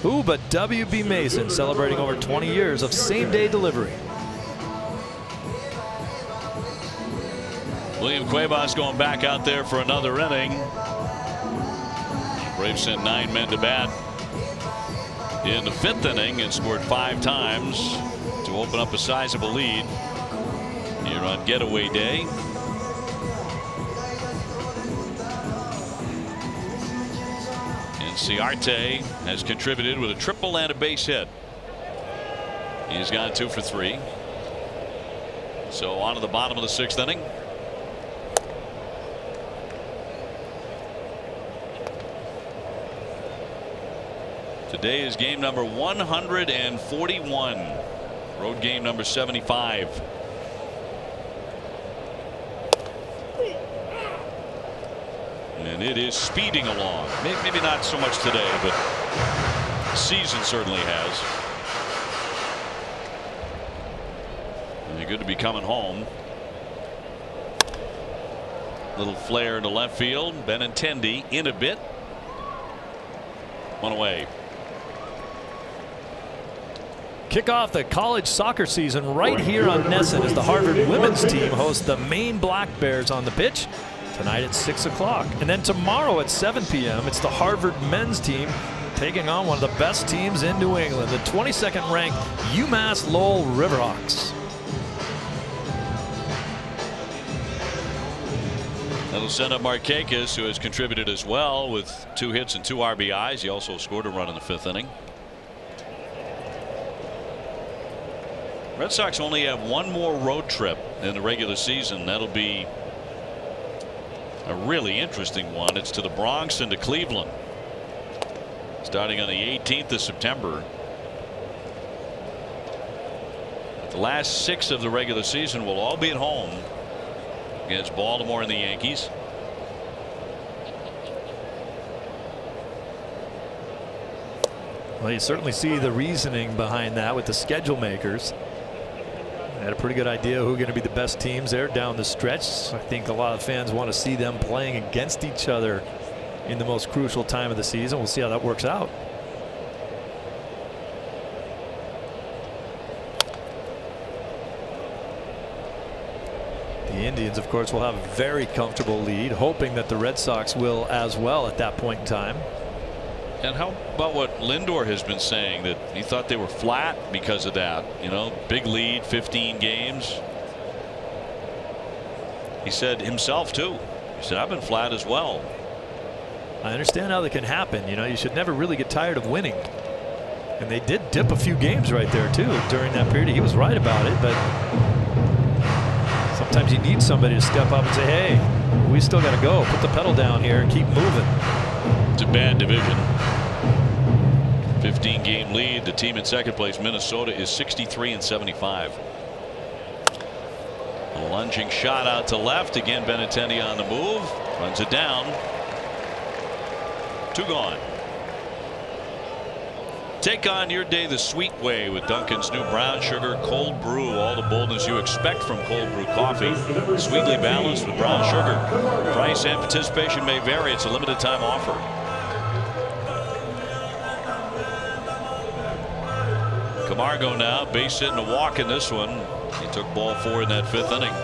Who but W.B. Mason celebrating over 20 years of same-day delivery. William Cuevas going back out there for another inning. Braves sent 9 men to bat in the 5th inning and scored 5 times to open up a sizable lead here on getaway day. Ciarte has contributed with a triple and a base hit. He's gone 2 for 3. So on to the bottom of the 6th inning. Today is game number 141. Road game number 75. And it is speeding along. Maybe not so much today, but season certainly has. And good to be coming home. Little flare to left field. Attendee in a bit. 1 away. Kick off the college soccer season right here on Nesson as the Harvard women's team hosts the Maine Black Bears on the pitch tonight at 6 o'clock. And then tomorrow at 7 p.m. it's the Harvard men's team taking on one of the best teams in New England, the 22nd ranked UMass Lowell Riverhawks. That'll send up Markakis, who has contributed as well with 2 hits and 2 RBIs. He also scored a run in the 5th inning. Red Sox only have 1 more road trip in the regular season. That'll be a really interesting one. It's to the Bronx and to Cleveland, starting on the 18th of September. The last 6 of the regular season will all be at home against Baltimore and the Yankees. Well, you certainly see the reasoning behind that with the schedule makers. They had a pretty good idea who are going to be the best teams there down the stretch. I think a lot of fans want to see them playing against each other in the most crucial time of the season. We'll see how that works out. The Indians, of course, will have a very comfortable lead, hoping that the Red Sox will as well at that point in time. And how about what Lindor has been saying, that he thought they were flat because of that? You know, big lead, 15 games. He said himself too. He said, I've been flat as well. I understand how that can happen. You know, you should never really get tired of winning. And they did dip a few games right there too during that period. He was right about it, but sometimes you need somebody to step up and say, hey, We still got to go. Put the pedal down here and keep moving. It's a bad division. 15-game lead. The team in second place, Minnesota, is 63-75. A lunging shot out to left. Again, Attendee on the move. Runs it down. 2 gone. Take on your day the sweet way with Dunkin's new brown sugar cold brew. All the boldness you expect from cold brew coffee. Sweetly balanced with brown sugar. Price and participation may vary. It's a limited time offer. Camargo now base hit and a walk in this one. He took ball 4 in that 5th inning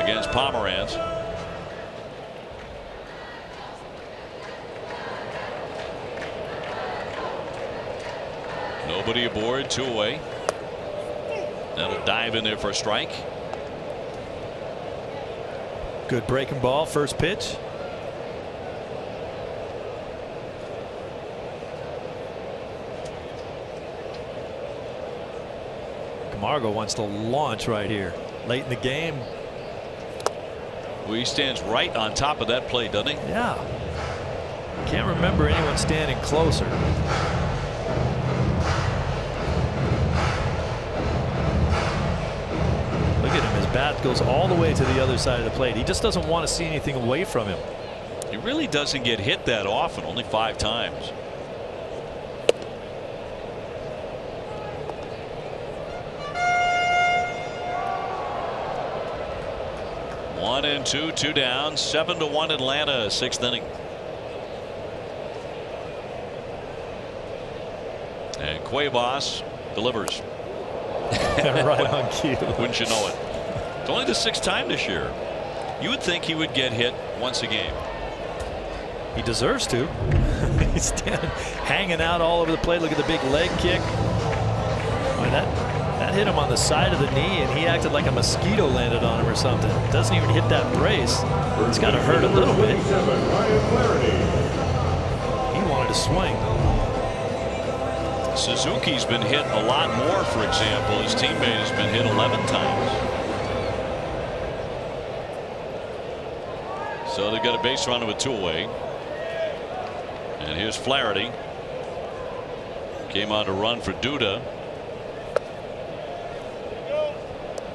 against Pomeranz. Nobody aboard, 2 away. That'll dive in there for a strike. Good breaking ball, first pitch. Camargo wants to launch right here late in the game. Well, he stands right on top of that play, doesn't he? Yeah. Can't remember anyone standing closer. Look at him. His bat goes all the way to the other side of the plate. He just doesn't want to see anything away from him. He really doesn't get hit that often, only 5 times. One and two down, 7-1 Atlanta, 6th inning. And Cuevas delivers. Right on cue. Wouldn't you know it? It's only the 6th time this year. You would think he would get hit once a game. He deserves to. He's standing, hanging out all over the plate. Look at the big leg kick. Boy, that hit him on the side of the knee, and he acted like a mosquito landed on him or something. Doesn't even hit that brace. It's got to hurt a little bit. He wanted to swing. Suzuki's been hit a lot more, for example. His teammate has been hit 11 times. So they've got a base runner with 2 away. And here's Flaherty. Came on to run for Duda.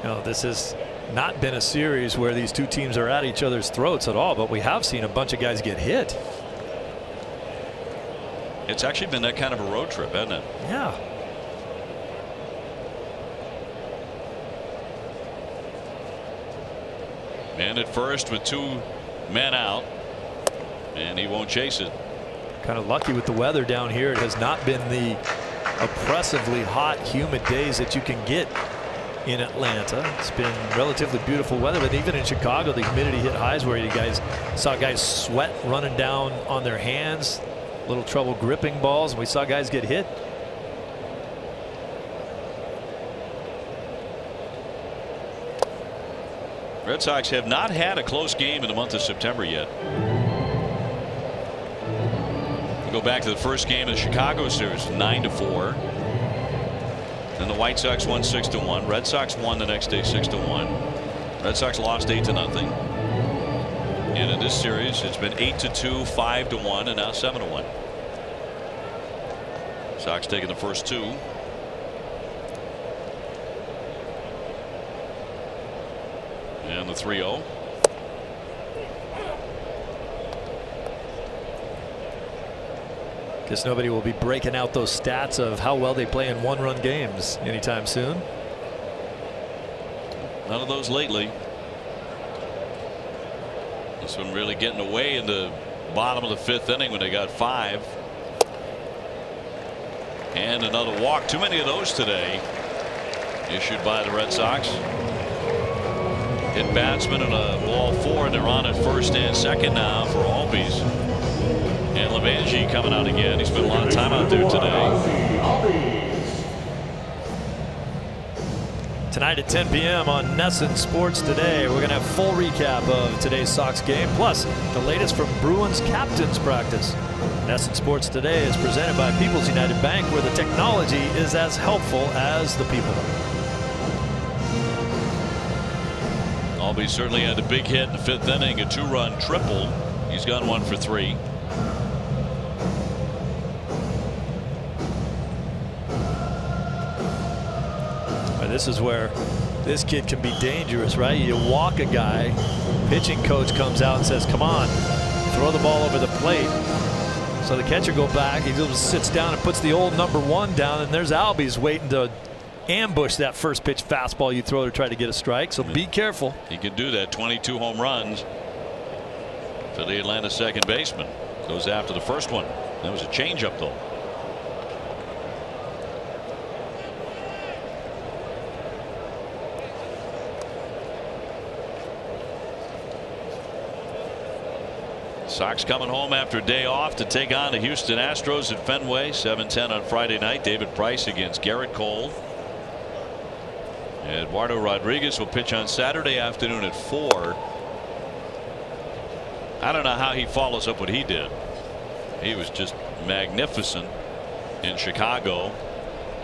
No, this has not been a series where these 2 teams are at each other's throats at all, but we have seen a bunch of guys get hit. It's actually been that kind of a road trip, hasn't it? Yeah. Man at first with 2 men out, and he won't chase it. Kind of lucky with the weather down here. It has not been the oppressively hot, humid days that you can get in Atlanta. It's been relatively beautiful weather, but even in Chicago, the humidity hit highs where you guys saw guys sweat running down on their hands, little trouble gripping balls, and we saw guys get hit. Red Sox have not had a close game in the month of September yet. We go back to the first game of the Chicago series, 9-4. Then the White Sox won 6-1. Red Sox won the next day 6-1. Red Sox lost 8-0. And in this series, it's been 8-2, 5-1, and now 7-1. Sox taking the first 2. And the 3-0. Guess nobody will be breaking out those stats of how well they play in 1-run games anytime soon. None of those lately. This one really getting away in the bottom of the 5th inning when they got 5. And another walk. Too many of those today issued by the Red Sox. Hit batsman and a ball 4, and they're on at first and second now for Albies. And Levangie coming out again. He spent a lot of time out there today. Tonight at 10 p.m. on NESN Sports Today, we're going to have full recap of today's Sox game, plus the latest from Bruins captains practice. NESN Sports Today is presented by People's United Bank, where the technology is as helpful as the people. All but he certainly had a big hit in the 5th inning, a 2-run triple. He's gone 1 for 3. This is where this kid can be dangerous, right? You walk a guy, pitching coach comes out and says, come on, throw the ball over the plate. So the catcher go back, he just sits down and puts the old number 1 down, and there's Albies waiting to ambush that first pitch fastball you throw to try to get a strike. So be careful. He can do that. 22 home runs for the Atlanta second baseman. Goes after the first one. That was a changeup though. Sox coming home after a day off to take on the Houston Astros at Fenway. 7:10 on Friday night. David Price against Garrett Cole. Eduardo Rodriguez will pitch on Saturday afternoon at 4. I don't know how he follows up what he did. He was just magnificent in Chicago.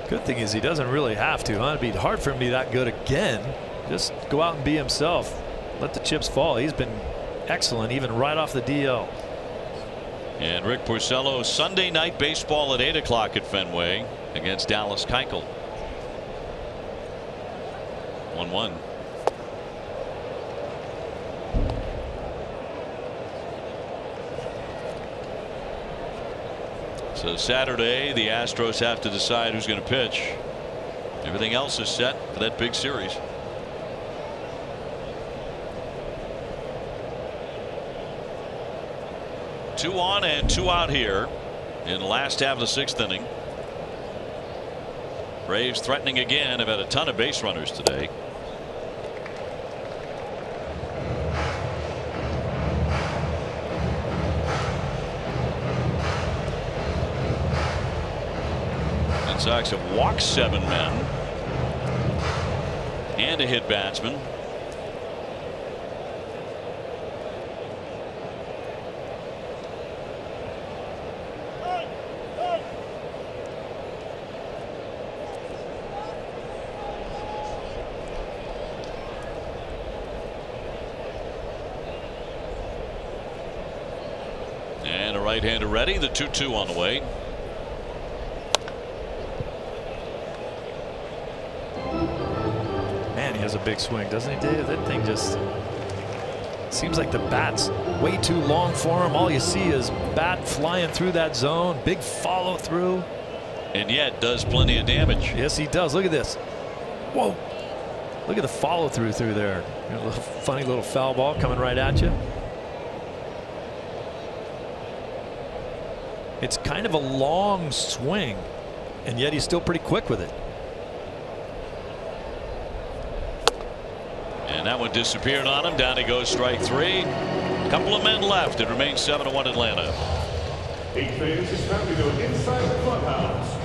Good thing is he doesn't really have to. It'd be hard for him to be that good again. Just go out and be himself. Let the chips fall. He's been excellent even right off the DL. And Rick Porcello, Sunday night baseball at 8 o'clock at Fenway against Dallas Keuchel. 1-1. So Saturday the Astros have to decide who's going to pitch. Everything else is set for that big series. Two on and 2 out here in the last half of the 6th inning. Braves threatening again. Have had a ton of base runners today. Red Sox have walked 7 men and a hit batsman. Right-hander ready. The 2-2 on the way. Man, he has a big swing, doesn't he, Dave? That thing just seems like the bat's way too long for him. All you see is bat flying through that zone. Big follow through. And yet does plenty of damage. Yes, he does. Look at this. Whoa. Look at the follow through there. A little funny little foul ball coming right at you. It's kind of a long swing, and yet he's still pretty quick with it. And that one disappeared on him. Down he goes, strike 3. A couple of men left. It remains 7-1 Atlanta. Each phase is time to go inside the clubhouse.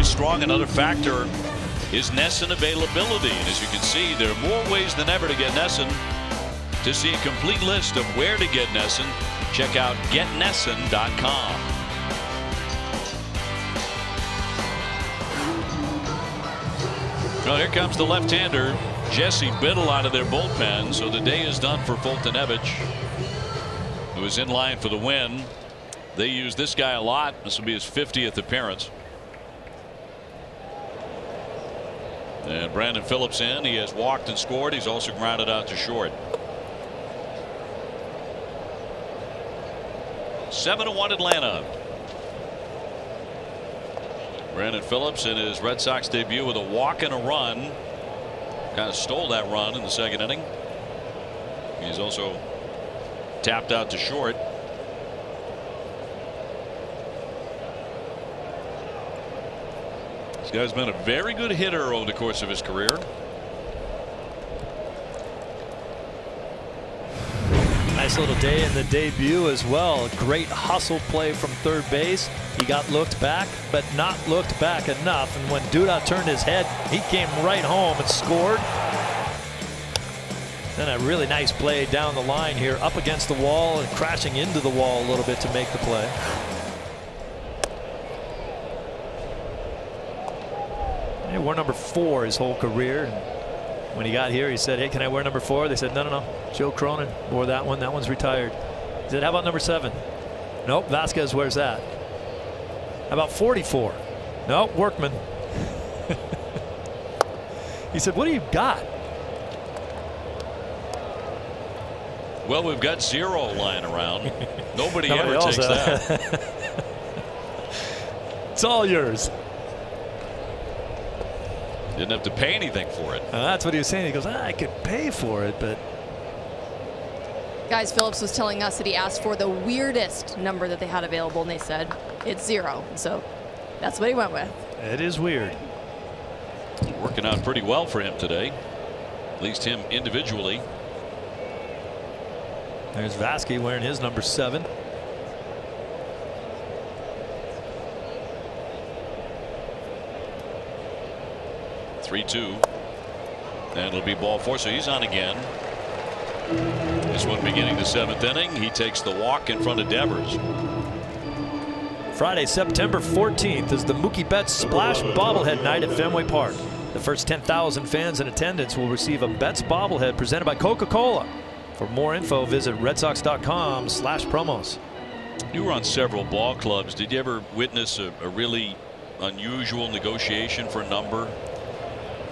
very strong. Another factor is NESN availability. And as you can see, there are more ways than ever to get NESN. To see a complete list of where to get NESN, check out getnesn.com. Well, here comes the left-hander, Jesse Biddle, out of their bullpen. So the day is done for Foltynewicz, who is in line for the win. They use this guy a lot. This will be his 50th appearance. And Brandon Phillips in. He has walked and scored. He's also grounded out to short. 7-1 Atlanta. Brandon Phillips in his Red Sox debut with a walk and a run. Kind of stole that run in the second inning. He's also tapped out to short. This guy's been a very good hitter over the course of his career. Nice little day in the debut as well. Great hustle play from third base. He got looked back, but not looked back enough. And when Duda turned his head, he came right home and scored. Then a really nice play down the line here, up against the wall and crashing into the wall a little bit to make the play. He wore number 4 his whole career. And when he got here, he said, "Hey, can I wear number 4?" They said, "No. Joe Cronin wore that one. That one's retired." He said, "How about number 7?" "Nope, Velasquez wears that." "How about 44?" "Nope, Workman." He said, "What do you got?" Well, we've got 0 lying around. Nobody ever takes that. It's all yours. Didn't have to pay anything for it. That's what he was saying. He goes, "I could pay for it, but..." Guys, Phillips was telling us that he asked for the weirdest number that they had available, and they said it's 0. So that's what he went with. It is weird. Working out pretty well for him today. At least him individually. There's Velasquez wearing his number 7. (3-2). And it'll be ball 4, so he's on again. This one beginning the 7th inning. He takes the walk in front of Devers. Friday, September 14th is the Mookie Betts Splash Bobblehead Night at Fenway Park. The first 10,000 fans in attendance will receive a Betts bobblehead presented by Coca-Cola. For more info, visit redsox.com/promos. You were on several ball clubs. Did you ever witness a really unusual negotiation for a number?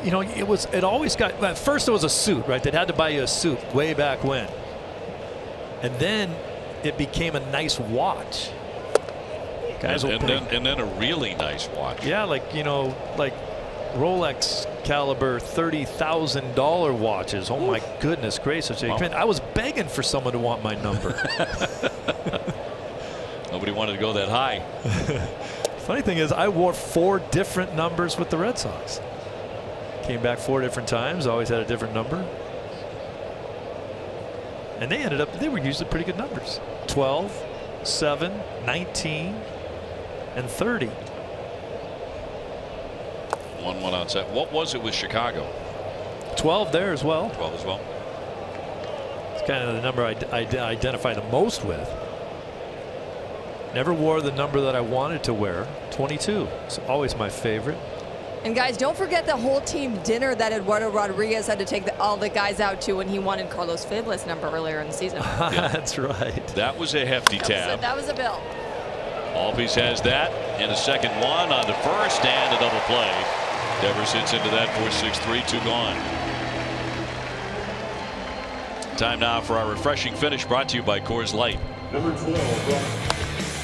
You know, it always got, at first it was a suit, right? They'd had to buy you a suit way back when. And then it became a nice watch. Guys and then a really nice watch. Yeah, like, you know, like Rolex caliber $30,000 watches. Oh my goodness gracious. Wow. I was begging for someone to want my number. Nobody wanted to go that high. Funny thing is, I wore 4 different numbers with the Red Sox. Came back 4 different times, always had a different number. And they were usually pretty good numbers. 12, 7, 19, and 30. 1-1 outside. What was it with Chicago? 12 there as well. 12 as well. It's kind of the number I identify the most with. Never wore the number that I wanted to wear. 22. It's always my favorite. And guys, don't forget the whole team dinner that Eduardo Rodriguez had to take all the guys out to when he wanted Carlos Fable's number earlier in the season. Yeah. That's right. That was a hefty tab. That was a bill. Albies has that, and a second one on the first, and a double play. Devers hits into that for 6-3, 2 gone. Time now for our refreshing finish, brought to you by Coors Light. Number 12.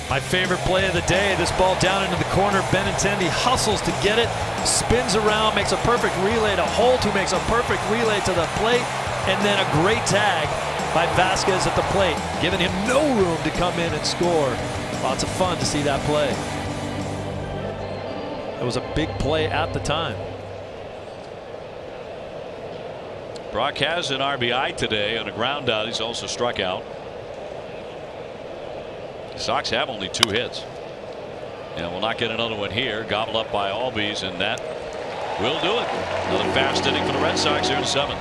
My favorite play of the day, this ball down into the corner. Attendee hustles to get it, spins around, makes a perfect relay to Holt, who makes a perfect relay to the plate, and then a great tag by Velasquez at the plate, giving him no room to come in and score. Lots of fun to see that play. It was a big play at the time. Brock has an RBI today on a ground out. He's also struck out. The Sox have only 2 hits. And we'll not get another one here. Gobbled up by Albies, and that will do it. Another fast inning for the Red Sox here in the 7th.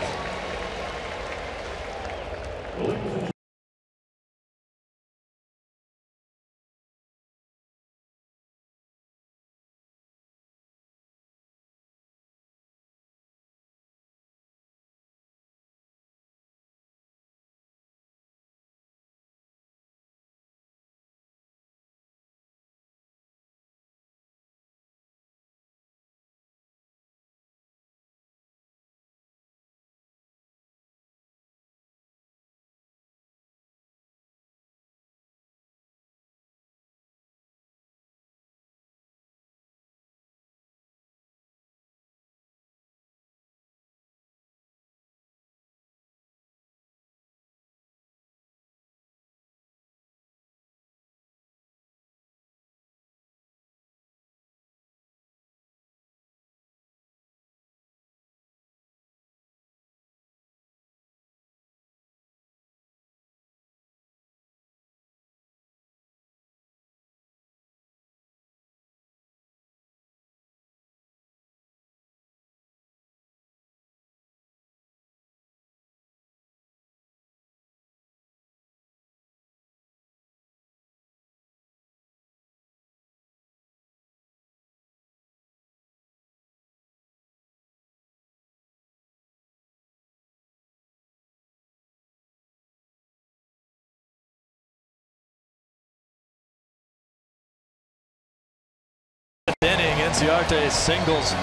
Inning, Enciarte singles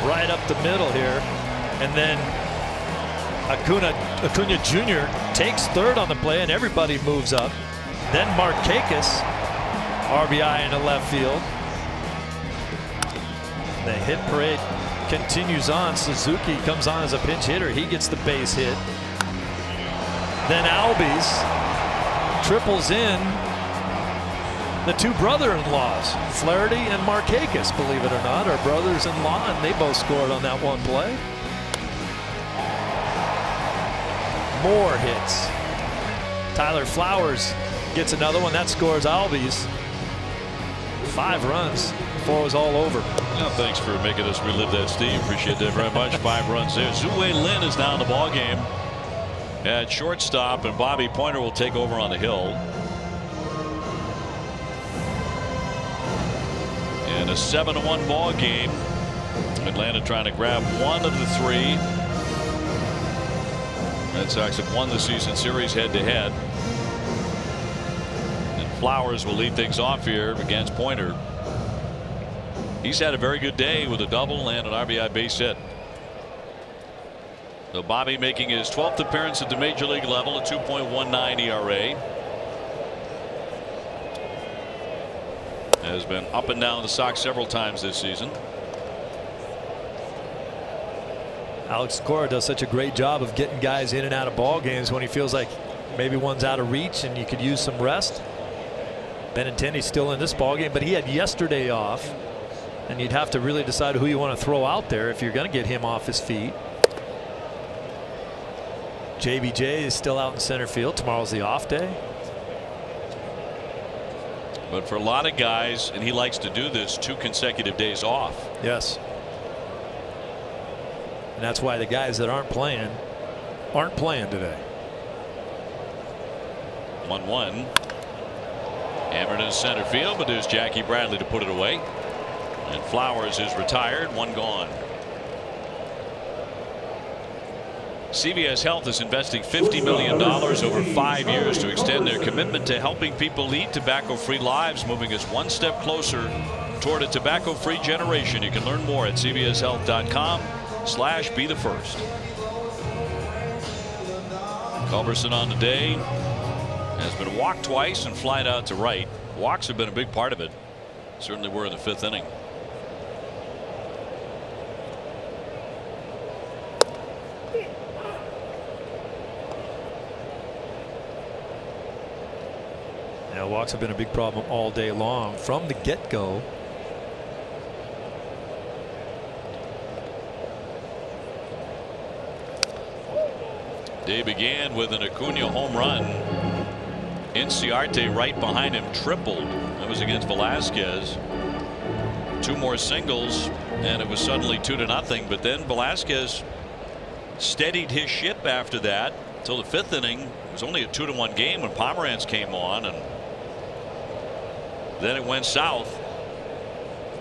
right up the middle here, and then Cunha Jr. takes third on the play, and everybody moves up. Then Markakis, RBI into left field. The hit parade continues on. Suzuki comes on as a pinch hitter. He gets the base hit. Then Albies triples in. The two brother-in-laws, Flaherty and Markakis, believe it or not, are brothers-in-law, and they both scored on that one play. More hits. Tyler Flowers gets another one. That scores Albies. 5 runs before it was all over. Well, thanks for making us relive that, Steve. Appreciate that very much. 5 runs there. Zue Lin is now in the ballgame at shortstop, and Bobby Pointer will take over on the hill. In a 7-1 ball game. Atlanta trying to grab one of the 3. Red Sox have won the season series head-to-head. And Flowers will lead things off here against Pointer. He's had a very good day with a double and an RBI base hit. So Bobby making his 12th appearance at the major league level, a 2.19 ERA. Has been up and down the Sox several times this season. Alex Cora does such a great job of getting guys in and out of ball games when he feels like maybe one's out of reach and you could use some rest. Benintendi's still in this ball game, but he had yesterday off, and you'd have to really decide who you want to throw out there if you're going to get him off his feet. JBJ is still out in center field. Tomorrow's the off day. But for a lot of guys, and he likes to do this, 2 consecutive days off. Yes. And that's why the guys that aren't playing today. 1-1. Hammered in center field, but there's Jackie Bradley to put it away. And Flowers is retired. 1 gone. CVS Health is investing $50 million over 5 years to extend their commitment to helping people lead tobacco-free lives, moving us one step closer toward a tobacco-free generation. You can learn more at cvshealth.com/be the first. Culberson on the day has been walked twice and flied out to right. Walks have been a big part of it. Certainly were in the 5th inning. Walks have been a big problem all day long from the get-go. Day began with an Cunha home run. Enciarte right behind him tripled. That was against Velasquez. 2 more singles, and it was suddenly 2-0. But then Velasquez steadied his ship after that until the 5th inning. It was only a 2-1 game when Pomeranz came on, and then it went south.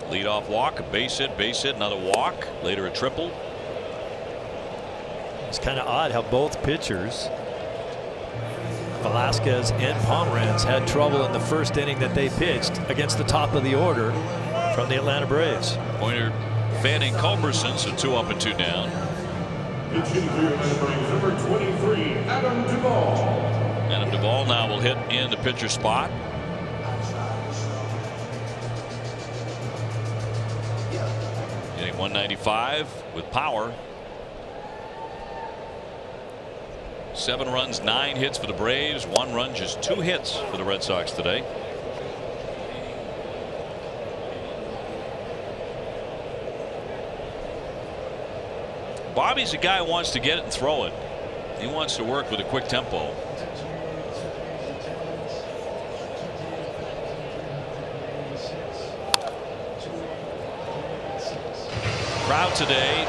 Leadoff walk, a base hit, another walk, later a triple. It's kind of odd how both pitchers, Velasquez and Pomeranz, had trouble in the first inning that they pitched against the top of the order from the Atlanta Braves. Pointer fanning Culberson, so 2 up and 2 down. Number 23, Adam Duvall. Adam Duvall now will hit in the pitcher spot. Hitting 195 with power. 7 runs, 9 hits for the Braves. 1 run, just 2 hits for the Red Sox today. Bobby's a guy who wants to get it and throw it. He wants to work with a quick tempo. Crowd today,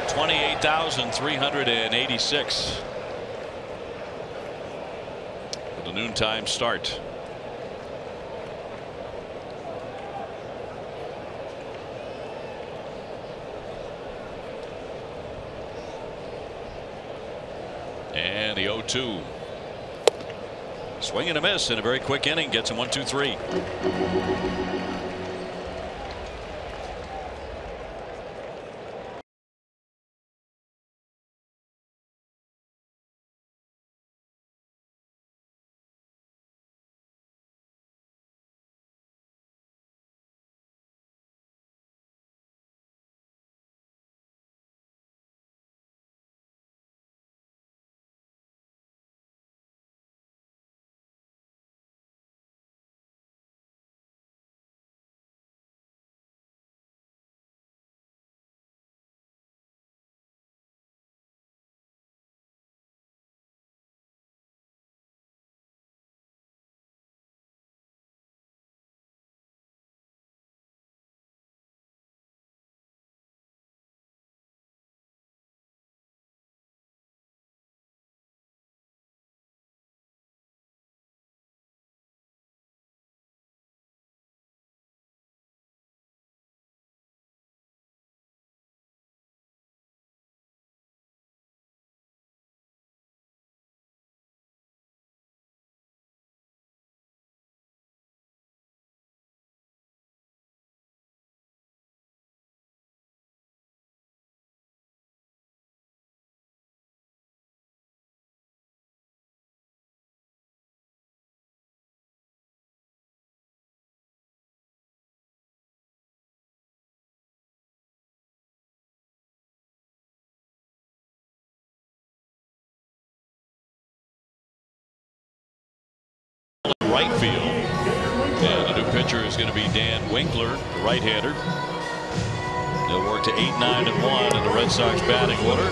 28,386. For the noontime start. And the 0-2. Swing and a miss in a very quick inning. Gets him 1-2-3. Right field, and the new pitcher is going to be Dan Winkler, the right-hander. They'll work to 8-9-1 in the Red Sox batting order.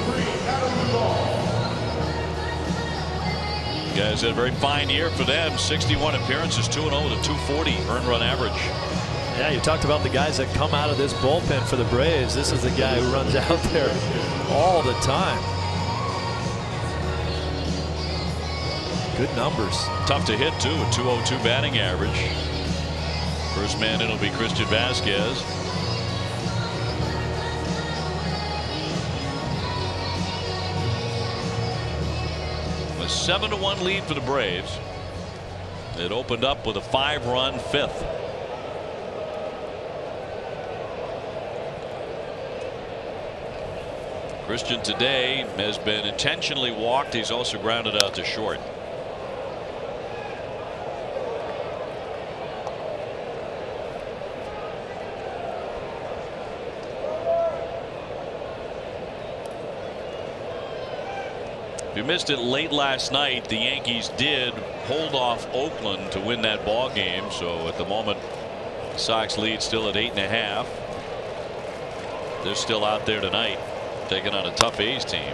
Guys had a very fine year for them. 61 appearances, 2-0 with a 240 earned run average. Yeah, you talked about the guys that come out of this bullpen for the Braves. This is the guy who runs out there all the time. Good numbers. Tough to hit too, a 202 batting average. First man in will be Christian Velasquez. A 7-1 lead for the Braves. It opened up with a 5-run 5th. Christian today has been intentionally walked. He's also grounded out to short. If you missed it late last night, the Yankees did hold off Oakland to win that ball game. So at the moment, the Sox lead still at 8.5. They're still out there tonight, taking on a tough A's team.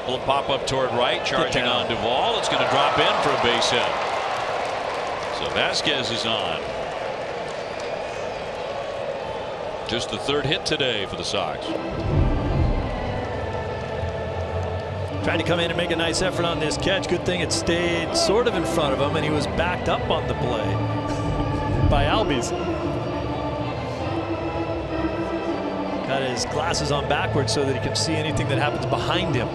Will pop up toward right, charging on Duvall. It's going to drop in for a base hit. So Vasquez is on. Just the third hit today for the Sox. Tried to come in and make a nice effort on this catch. Good thing it stayed sort of in front of him, and he was backed up on the play by Albies. Got his glasses on backwards so that he can see anything that happens behind him.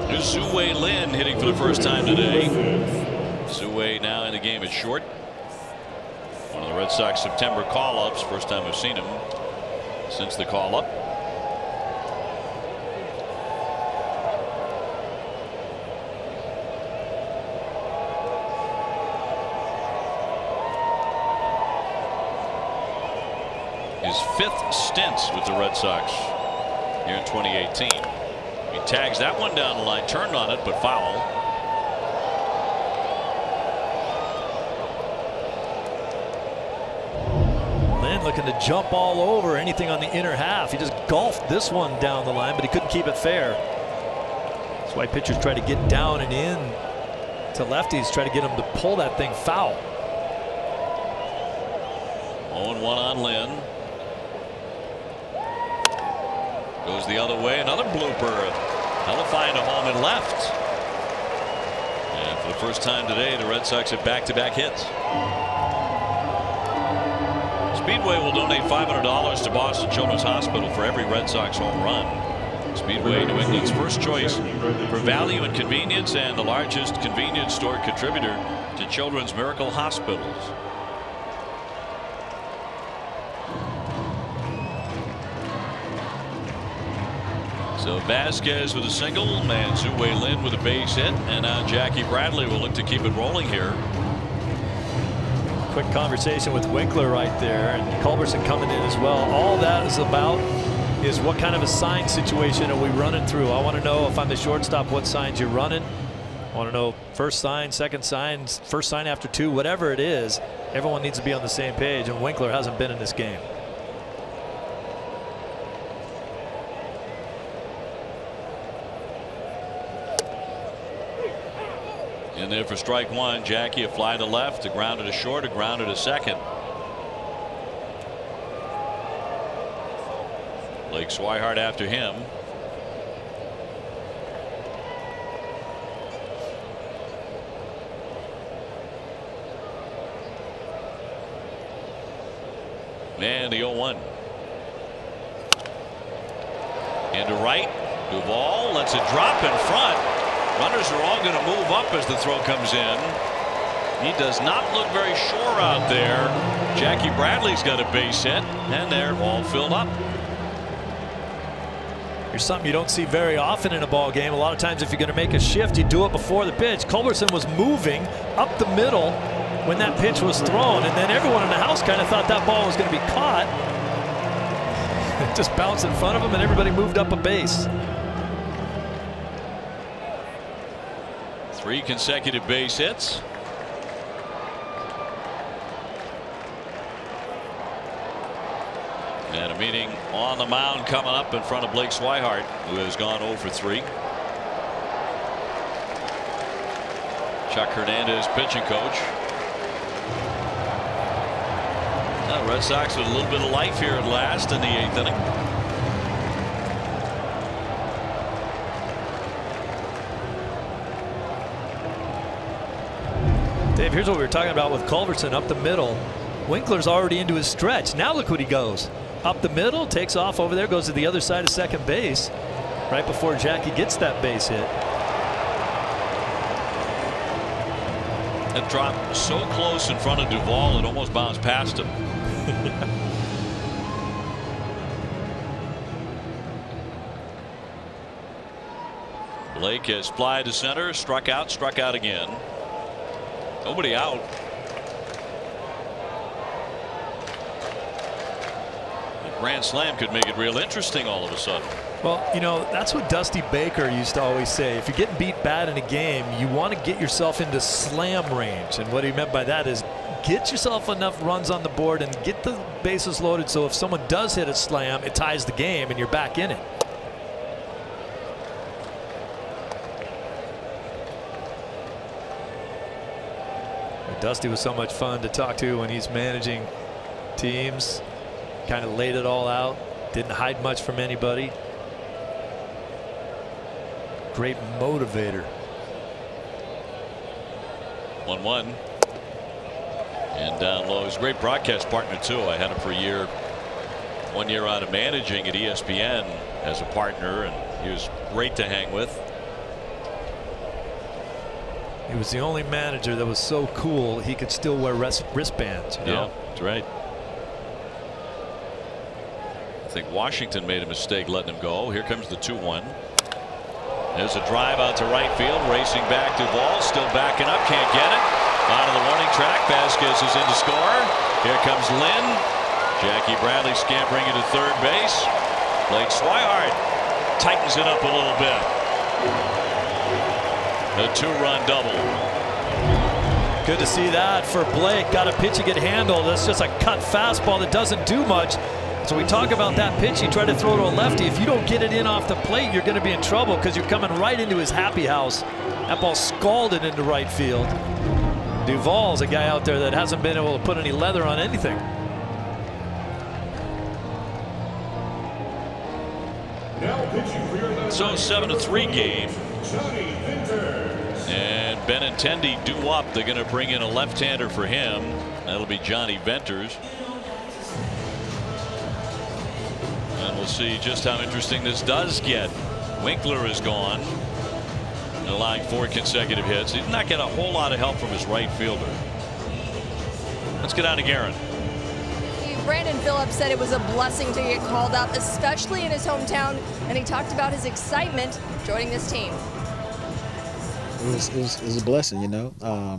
Here's Zue Lin hitting for the first time today. Zue now in the game at short. One of the Red Sox September call-ups. First time we've seen him since the call-up. His 5th stint with the Red Sox here in 2018. He tags that one down the line, turned on it, but foul. Lynn looking to jump all over anything on the inner half. He just golfed this one down the line, but he couldn't keep it fair. That's why pitchers try to get down and in to lefties, try to get them to pull that thing foul. 0-1 on Lynn. Goes the other way, another blooper. He'll find a home and left. And for the first time today, the Red Sox have back-to-back hits. Speedway will donate $500 to Boston Children's Hospital for every Red Sox home run. Speedway, New England's first choice for value and convenience, and the largest convenience store contributor to Children's Miracle Hospitals. So Velasquez with a single, and Zue Lin with a base hit, and now Jackie Bradley will look to keep it rolling here. Quick conversation with Winkler right there, and Culberson coming in as well. All that is about is what kind of a sign situation are we running through. I want to know, if I'm the shortstop, what signs you're running. I want to know first sign, second sign, first sign after 2, whatever it is. Everyone needs to be on the same page, and Winkler hasn't been in this game. In there for strike one. Jackie, a fly to left, a grounder to short, a grounder to second. Blake Swihart after him. And the 0-1. Into right. Duvall lets it drop in front. Runners are all going to move up as the throw comes in. He does not look very sure out there. Jackie Bradley's got a base hit, and they're all filled up. Here's something you don't see very often in a ball game. A lot of times if you're going to make a shift, you do it before the pitch. Culberson was moving up the middle when that pitch was thrown, and then everyone in the house kind of thought that ball was going to be caught. It just bounced in front of him, and everybody moved up a base. 3 consecutive base hits. And a meeting on the mound coming up in front of Blake Swihart, who has gone 0 for 3. Chuck Hernandez, pitching coach. Now, Red Sox with a little bit of life here at last in the 8th inning. Dave, here's what we were talking about with Culberson up the middle. Winkler's already into his stretch. Now look what he goes. Up the middle, takes off over there, goes to the other side of second base right before Jackie gets that base hit. It dropped so close in front of Duvall it almost bounced past him. Blake has fly to center, struck out again. Nobody out. A grand slam could make it real interesting all of a sudden. Well, you know, that's what Dusty Baker used to always say. If you're getting beat bad in a game, you want to get yourself into slam range. And what he meant by that is get yourself enough runs on the board and get the bases loaded so if someone does hit a slam, it ties the game and you're back in it. Dusty was so much fun to talk to when he's managing teams. Kind of laid it all out. Didn't hide much from anybody. Great motivator. 1-1. And down low. He's a great broadcast partner, too. I had him for a year. 1 year out of managing at ESPN as a partner, and he was great to hang with. He was the only manager that was so cool he could still wear wristbands. You know? Yeah, that's right. I think Washington made a mistake letting him go. Here comes the 2-1. There's a drive out to right field. Racing back to ball. Still backing up. Can't get it. Out of the warning track. Velasquez is in to score. Here comes Lynn. Jackie Bradley scampering into third base. Blake Swihart tightens it up a little bit. A 2-run double. Good to see that for Blake. Got a pitch he could handle. That's just a cut fastball that doesn't do much. So we talk about that pitch. You try to throw to a lefty. If you don't get it in off the plate, you're going to be in trouble because you're coming right into his happy house. That ball scalded into right field. Duvall's a guy out there that hasn't been able to put any leather on anything. So 7-3 game. And Benintendi due up. They're going to bring in a left-hander for him. That'll be Johnny Venters. And we'll see just how interesting this does get. Winkler is gone, allowing 4 consecutive hits. He's not getting a whole lot of help from his right fielder. Let's get on to Guerin. Brandon Phillips said it was a blessing to get called up, especially in his hometown, and he talked about his excitement joining this team. It was a blessing, you know.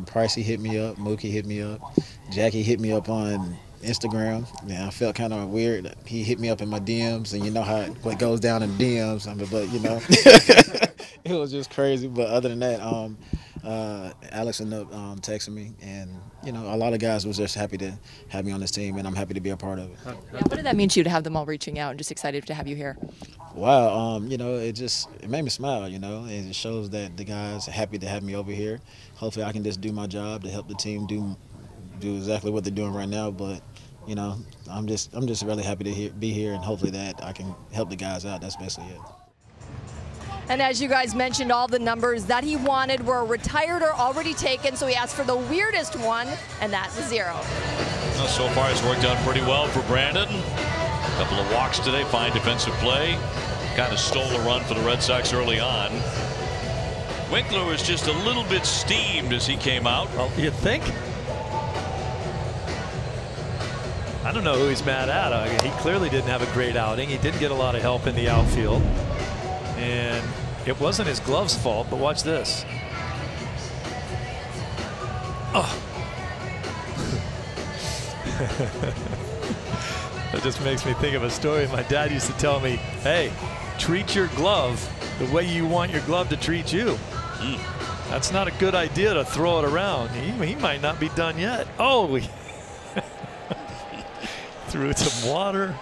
Pricey hit me up, Mookie hit me up, Jackie hit me up on Instagram. Yeah, I felt kind of weird. He hit me up in my DMs, and you know how what goes down in DMs. But you know, it was just crazy. But other than that, Alex ended up texting me, and you know, a lot of guys was just happy to have me on this team, and I'm happy to be a part of it. Yeah, what did that mean to you to have them all reaching out and just excited to have you here? Wow, you know, it made me smile, you know, and it shows that the guys are happy to have me over here. Hopefully I can just do my job to help the team do exactly what they're doing right now. But you know, I'm just really happy to be here, and hopefully that I can help the guys out. That's basically it. And as you guys mentioned, all the numbers that he wanted were retired or already taken, so he asked for the weirdest one, and that's a 0. Well, so far it's worked out pretty well for Brandon. A couple of walks today, fine defensive play. Kind of stole a run for the Red Sox early on. Winkler was just a little bit steamed as he came out. Well, you'd think. I don't know who he's mad at. He clearly didn't have a great outing. He didn't get a lot of help in the outfield. And it wasn't his glove's fault, but watch this. Oh. That just makes me think of a story my dad used to tell me. Hey, treat your glove the way you want your glove to treat you. That's not a good idea to throw it around. He might not be done yet. Oh, we threw some water.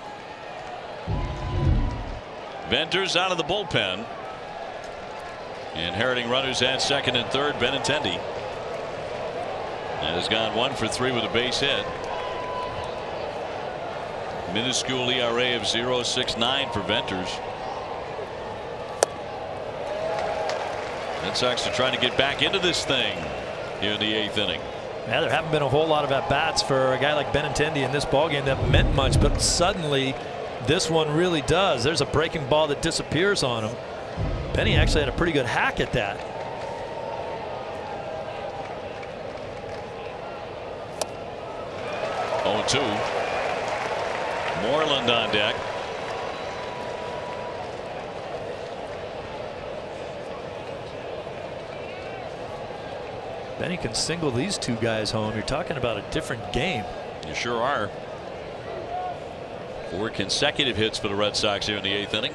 Venters out of the bullpen. Inheriting runners at second and third, Benintendi. Has gone 1 for 3 with a base hit. Minuscule ERA of 0.69 for Venters. Red Sox are trying to get back into this thing here in the 8th inning. Yeah, there haven't been a whole lot of at-bats for a guy like Benintendi in this ballgame that meant much, but suddenly this one really does. There's a breaking ball that disappears on him. Benny actually had a pretty good hack at that. Oh, 2. Moreland on deck. Benny can single these 2 guys home. You're talking about a different game. You sure are. 4 consecutive hits for the Red Sox here in the 8th inning.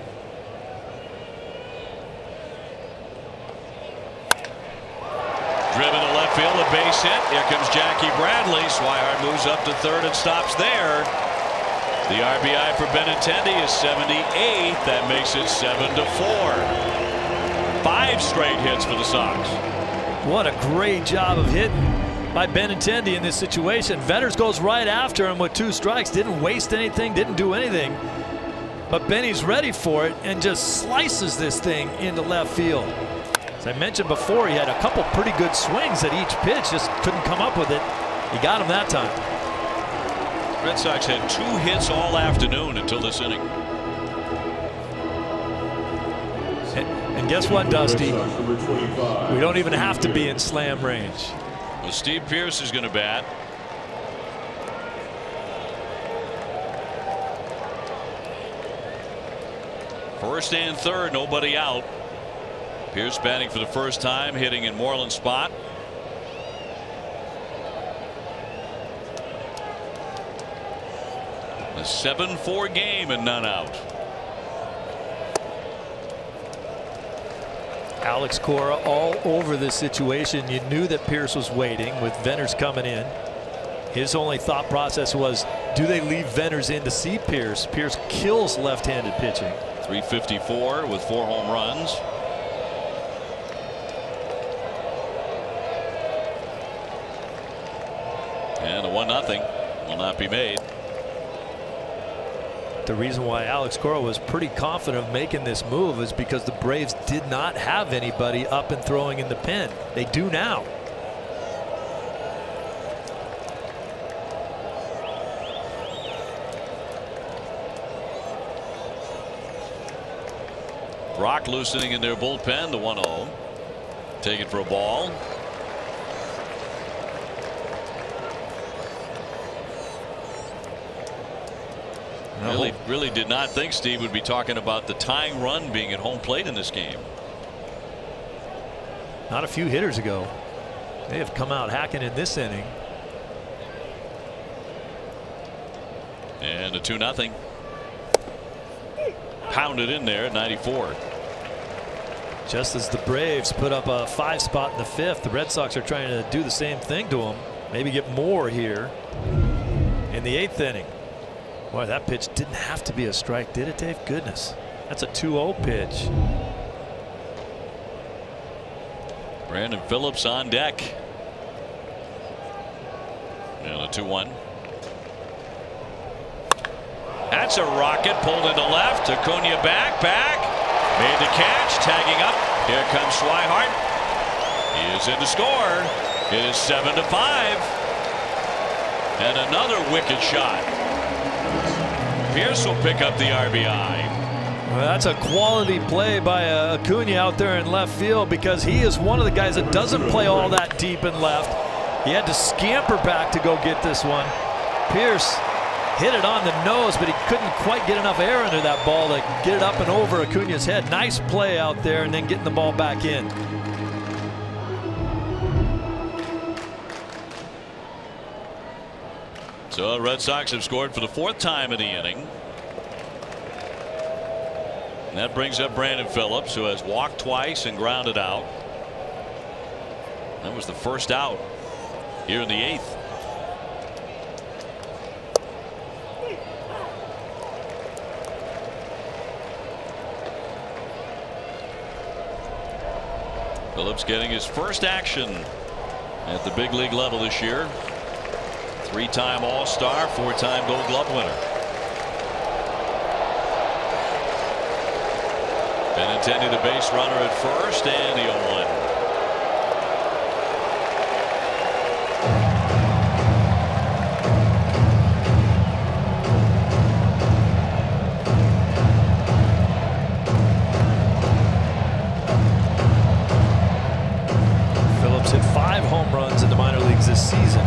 Driven to left field, a base hit. Here comes Jackie Bradley. Swihart moves up to third and stops there. The RBI for Benintendi is 78. That makes it 7-4. 5 straight hits for the Sox. What a great job of hitting. by Attendee in this situation. Vetters goes right after him with 2 strikes. Didn't waste anything, didn't do anything. But Benny's ready for it and just slices this thing into left field. As I mentioned before, he had a couple pretty good swings at each pitch, just couldn't come up with it. He got him that time. Red Sox had 2 hits all afternoon until this inning. And guess what, Dusty? We don't even have to be in slam range. Well, Steve Pearce is going to bat. First and third, nobody out. Pearce batting for the first time, hitting in Moreland's spot. A 7-4 game and none out. Alex Cora all over this situation. You knew that Pearce was waiting with Venters coming in. His only thought process was, do they leave Venters in to see Pearce? Pearce kills left-handed pitching. 354 with 4 home runs. And the 1-0 will not be made. The reason why Alex Cora was pretty confident of making this move is because the Braves did not have anybody up and throwing in the pen. They do now. Brock loosening in their bullpen. The 1-0. Taken for a ball. Really did not think Steve would be talking about the tying run being at home plate in this game. Not a few hitters ago. They have come out hacking in this inning. And a 2-0. Pounded in there at 94. Just as the Braves put up a 5 spot in the 5th, the Red Sox are trying to do the same thing to them. Maybe get more here in the 8th inning. Boy, that pitch didn't have to be a strike, did it, Dave? Goodness. That's a 2-0 pitch. Brandon Phillips on deck. And a 2-1. That's a rocket pulled into left. Cunha back. Made the catch. Tagging up. Here comes Swihart. He is in to score. It is 7-5. And another wicked shot. Pearce will pick up the RBI. Well, that's a quality play by Cunha out there in left field, because he is one of the guys that doesn't play all that deep in left. He had to scamper back to go get this one. Pearce hit it on the nose, but he couldn't quite get enough air under that ball to get it up and over Acuna's head. Nice play out there, and then getting the ball back in. So the Red Sox have scored for the 4th time in the inning. And that brings up Brandon Phillips, who has walked twice and grounded out. That was the first out here in the 8th. Phillips getting his first action at the big league level this year. 3-time All-Star, 4-time Gold Glove winner. Benintendi the base runner at first, and the 0-1. Phillips hit 5 home runs in the minor leagues this season.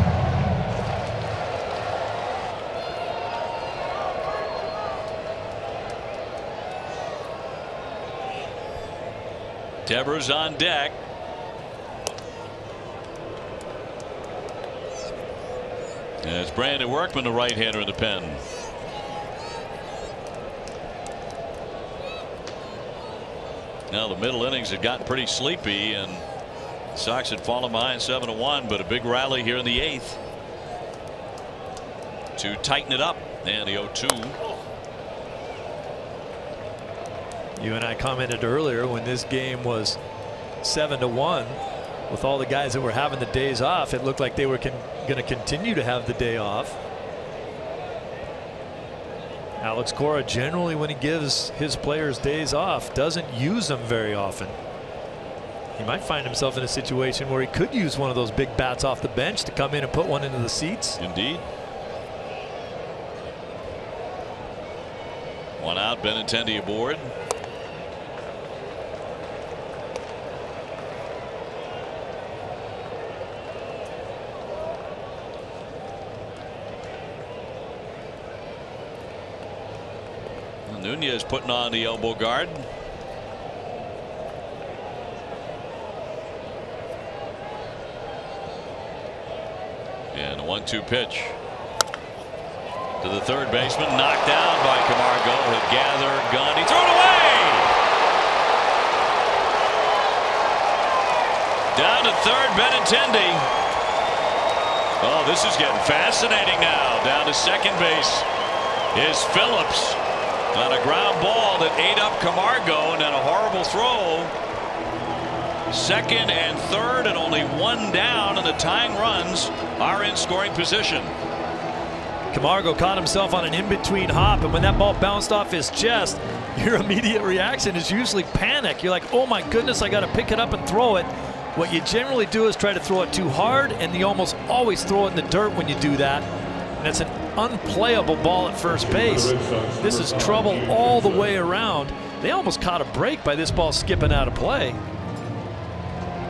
Devers on deck. And it's Brandon Workman, the right-hander in the pen. Now the middle innings had gotten pretty sleepy, and the Sox had fallen behind 7-1, but a big rally here in the 8th to tighten it up. And the 0-2. You and I commented earlier when this game was 7-1 with all the guys that were having the days off, it looked like they were going to continue to have the day off. Alex Cora, generally when he gives his players days off, doesn't use them very often. He might find himself in a situation where he could use one of those big bats off the bench to come in and put one into the seats. Indeed. One out, Attendee aboard. Nunez putting on the elbow guard. And a 1-2 pitch to the third baseman, knocked down by Camargo. He'll gather, gun, he threw it away. Down to third, Attendee. Oh, this is getting fascinating now. Down to second base is Phillips on a ground ball that ate up Camargo, and then a horrible throw. Second and third, and only one down, and the tying runs are in scoring position. Camargo caught himself on an in-between hop, and when that ball bounced off his chest, your immediate reaction is usually panic. You're like, oh my goodness, I got to pick it up and throw it. What you generally do is try to throw it too hard, and you almost always throw it in the dirt when you do that. And it's an unplayable ball at first base. This is trouble all the way around. They almost caught a break by this ball skipping out of play.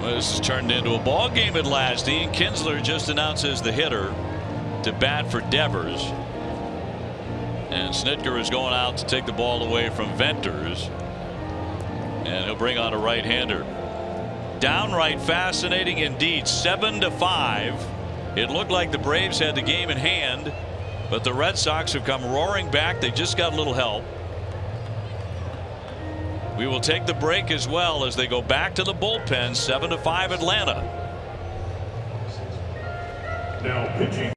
Well, this has turned into a ball game at last. Ian Kinsler just announces the hitter to bat for Devers. And Snitker is going out to take the ball away from Venters. And he'll bring on a right-hander. Downright fascinating indeed. 7-5. It looked like the Braves had the game in hand, but the Red Sox have come roaring back. They just got a little help. We will take the break as well as they go back to the bullpen. 7-5 Atlanta. Now pitching.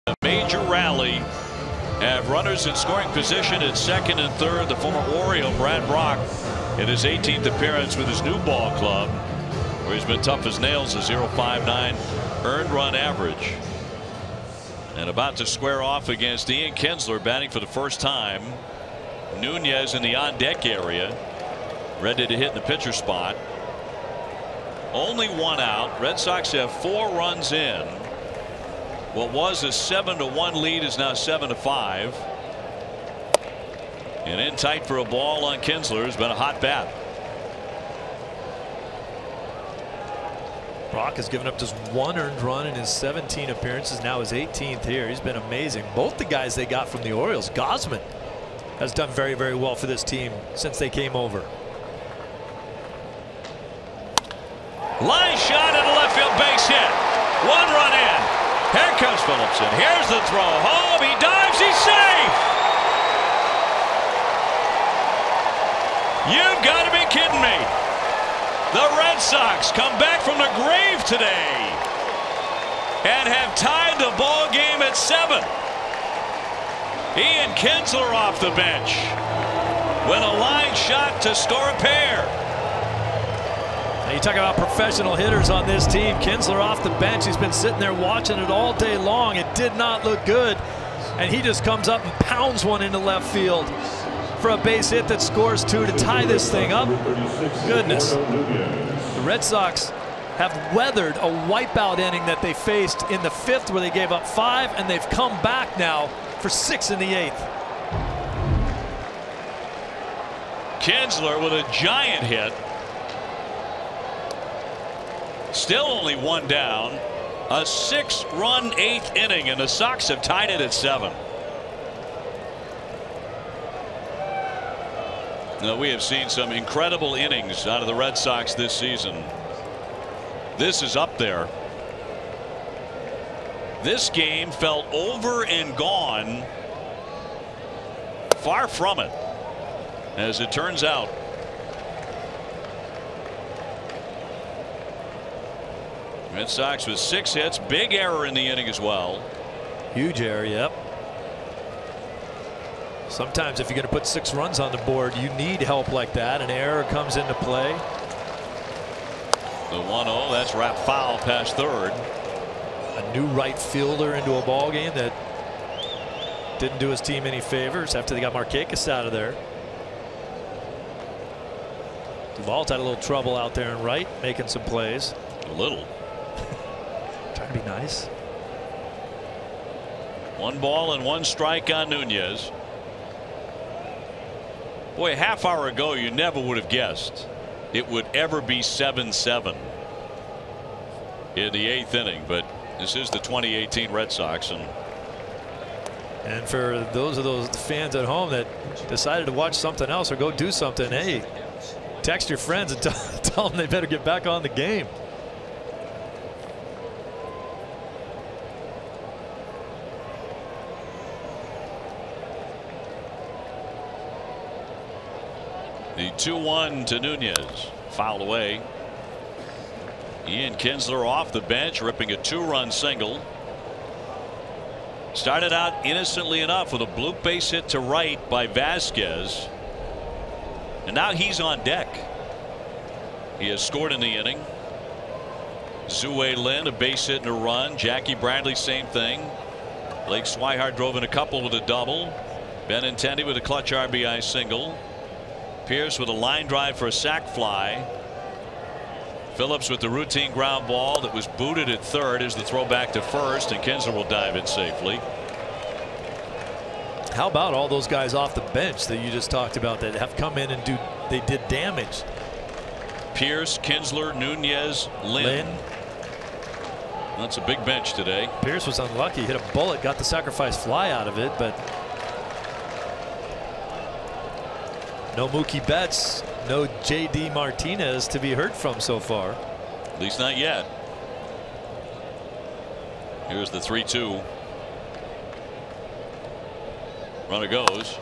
A major rally. Have runners in scoring position at second and third. The former Oriole Brad Brock in his 18th appearance with his new ball club, where he's been tough as nails, a 0.59 earned run average. And about to square off against Ian Kinsler, batting for the first time. Nunez in the on deck area, ready to hit in the pitcher spot. Only one out. Red Sox have 4 runs in. What was a 7-1 lead is now 7-5. And in tight for a ball on Kinsler. Has been a hot bat. Brock has given up just 1 earned run in his 17 appearances, now his 18th here. He's been amazing. Both the guys they got from the Orioles, Gausman has done very, very well for this team since they came over. Line shot at a left field base hit. 1 run in. Here comes Phillips, and here's the throw home. He dives, he's safe. You've got to be kidding me. The Red Sox come back from the grave today and have tied the ball game at 7. Ian Kinsler off the bench with a line shot to score a pair. Now you talk about professional hitters on this team. Kinsler off the bench. He's been sitting there watching it all day long. It did not look good, and he just comes up and pounds one into left field for a base hit that scores 2 to tie this thing up. Goodness. The Red Sox have weathered a wipeout inning that they faced in the 5th where they gave up 5, and they've come back now for 6 in the 8th. Kinsler with a giant hit. Still only 1 down. A 6-run 8th inning, and the Sox have tied it at 7. Now, we have seen some incredible innings out of the Red Sox this season. This is up there. This game felt over and gone. Far from it, as it turns out. Red Sox with 6 hits. Big error in the inning as well. Huge error, yep. Sometimes if you're going to put 6 runs on the board, you need help like that. An error comes into play. The 1-0, that's wrapped foul past third. A new right fielder into a ball game that didn't do his team any favors after they got Markakis out of there. Duvall's had a little trouble out there in right, making some plays. A little. Trying to be nice. 1 ball and 1 strike on Nunez. Boy, a half hour ago, you never would have guessed it would ever be 7-7 in the 8th inning. But this is the 2018 Red Sox. And for those of those fans at home that decided to watch something else or go do something, hey, text your friends and tell them they better get back on the game. The 2-1 to Nunez. Fouled away. Ian Kinsler off the bench, ripping a 2-run single. Started out innocently enough with a bloop base hit to right by Velasquez. And now he's on deck. He has scored in the inning. Zue Lin, a base hit and a run. Jackie Bradley, same thing. Blake Swihart drove in a couple with a double. Benintendi with a clutch RBI single. Pierce with a line drive for a sac fly. Phillips with the routine ground ball that was booted at third as the throw back to first, and Kinsler will dive in safely. How about all those guys off the bench that you just talked about that have come in and they did damage? Pierce, Kinsler, Nunez, Lin. That's a big bench today. Pierce was unlucky, hit a bullet, got the sacrifice fly out of it, but no Mookie Betts, no J.D. Martinez to be heard from so far. At least not yet. Here's the 3-2. Runner goes.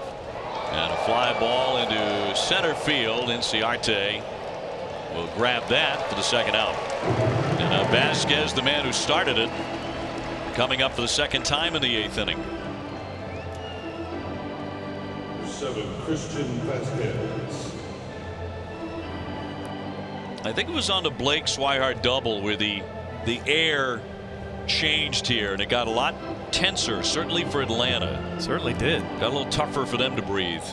And a fly ball into center field. Inciarte will grab that for the second out. And Velasquez, the man who started it, coming up for the second time in the 8th inning. 7, Christian Velasquez. I think it was on the Blake Swihart double where the air changed here, and it got a lot tenser, certainly for Atlanta. Certainly did. Got a little tougher for them to breathe.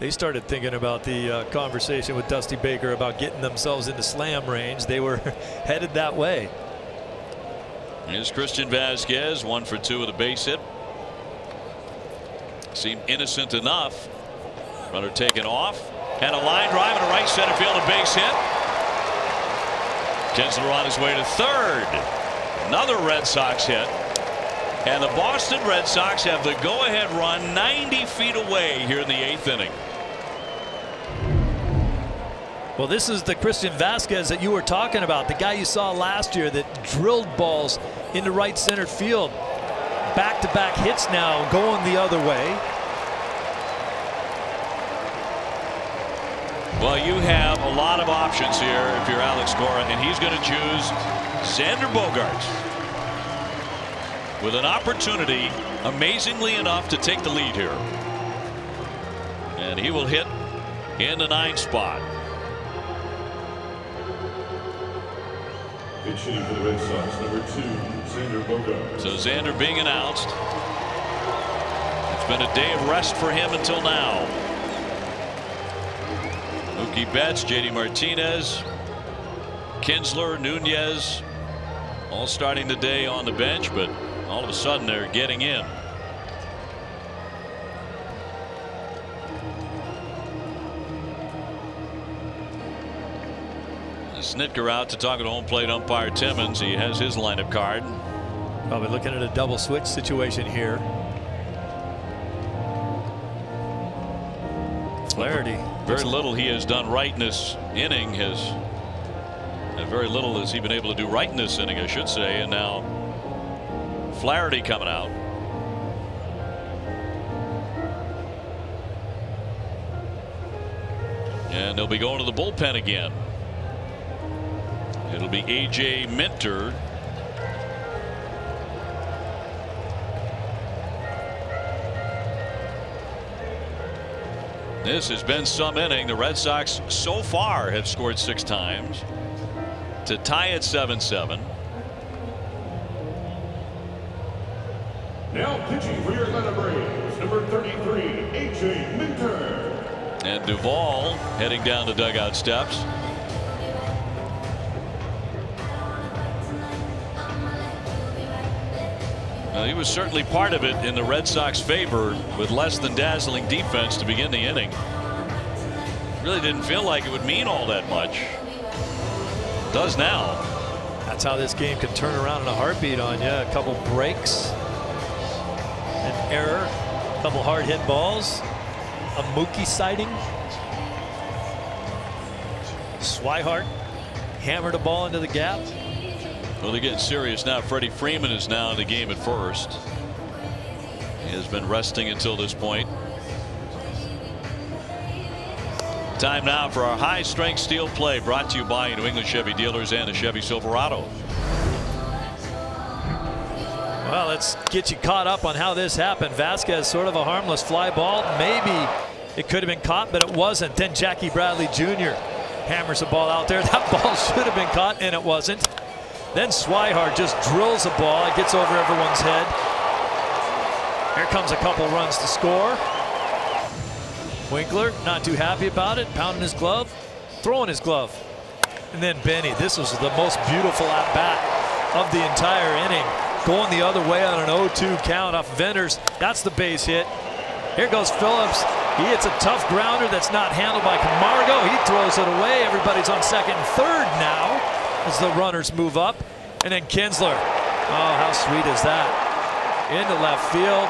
They started thinking about the conversation with Dusty Baker about getting themselves into slam range. They were headed that way. Here's Christian Velasquez, 1 for 2 with a base hit. Seemed innocent enough. Runner taken off, and a line drive and a right center field, a base hit. Kinsler on his way to third. Another Red Sox hit. And the Boston Red Sox have the go-ahead run 90 feet away here in the 8th inning. Well, this is the Christian Velasquez that you were talking about, the guy you saw last year that drilled balls into right center field. Back-to-back hits now going the other way. Well, you have a lot of options here if you're Alex Cora, and he's going to choose Xander Bogaerts with an opportunity, amazingly enough, to take the lead here. And he will hit in the 9th spot. Pitching for the Red Sox, number 2, Xander Bogaerts. So Xander being announced. It's been a day of rest for him until now. Mookie Betts, JD Martinez, Kinsler, Nunez, all starting the day on the bench, but all of a sudden they're getting in. Snitker out to talk to home plate umpire Timmons. He has his lineup card. Probably looking at a double switch situation here. Flaherty. Very little he has done right in this inning. And very little has he been able to do right in this inning, I should say. And now Flaherty coming out. And they'll be going to the bullpen again. It'll be A.J. Minter. This has been some inning. The Red Sox so far have scored 6 times to tie at 7-7. Now pitching for your Atlanta Braves, number 33, A.J. Minter. And Duvall heading down the dugout steps. He was certainly part of it in the Red Sox favor with less than dazzling defense to begin the inning. Really didn't feel like it would mean all that much. It does now. That's how this game can turn around in a heartbeat on you. A couple breaks, an error, a couple hard hit balls, a Mookie sighting. Swihart hammered a ball into the gap. Well, they're getting serious now. Freddie Freeman is now in the game at first. He has been resting until this point. Time now for our high strength steel play, brought to you by New England Chevy dealers and the Chevy Silverado. Well, let's get you caught up on how this happened. Velasquez, sort of a harmless fly ball. Maybe it could have been caught, but it wasn't. Then Jackie Bradley Jr. hammers the ball out there. That ball should have been caught, and it wasn't. Then Swihart just drills a ball. It gets over everyone's head. Here comes a couple runs to score. Winkler not too happy about it, pounding his glove, throwing his glove. And then Benny, this was the most beautiful at-bat of the entire inning. Going the other way on an 0-2 count off Vendors. That's the base hit. Here goes Phillips. He hits a tough grounder that's not handled by Camargo. He throws it away. Everybody's on second and third now as the runners move up. And then Kinsler. Oh, how sweet is that? Into left field.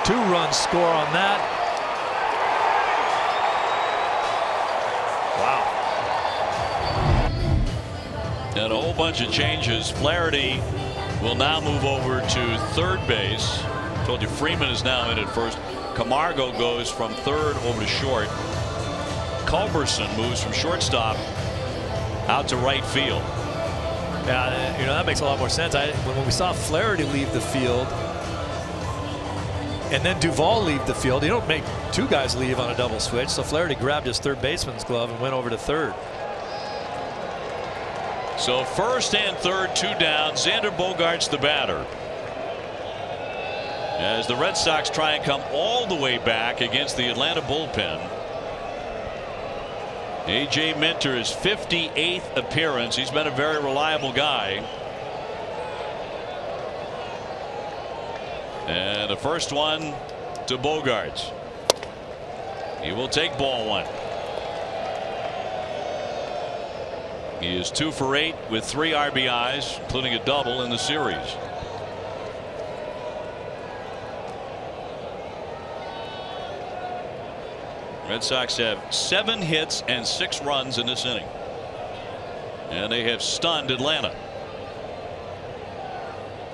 2-run score on that. Wow. And a whole bunch of changes. Flaherty will now move over to third base. Told you Freeman is now in at first. Camargo goes from third over to short. Culberson moves from shortstop out to right field. Yeah, you know, that makes a lot more sense. When we saw Flaherty leave the field and then Duvall leave the field, you don't make 2 guys leave on a double switch. So Flaherty grabbed his third baseman's glove and went over to third. So first and third, 2 down. Xander Bogaerts the batter, as the Red Sox try and come all the way back against the Atlanta bullpen. A.J. Minter, his 58th appearance. He's been a very reliable guy. And the first one to Bogaerts. He will take ball 1. He is 2 for 8 with 3 RBIs, including a double in the series. Red Sox have 7 hits and 6 runs in this inning. And they have stunned Atlanta.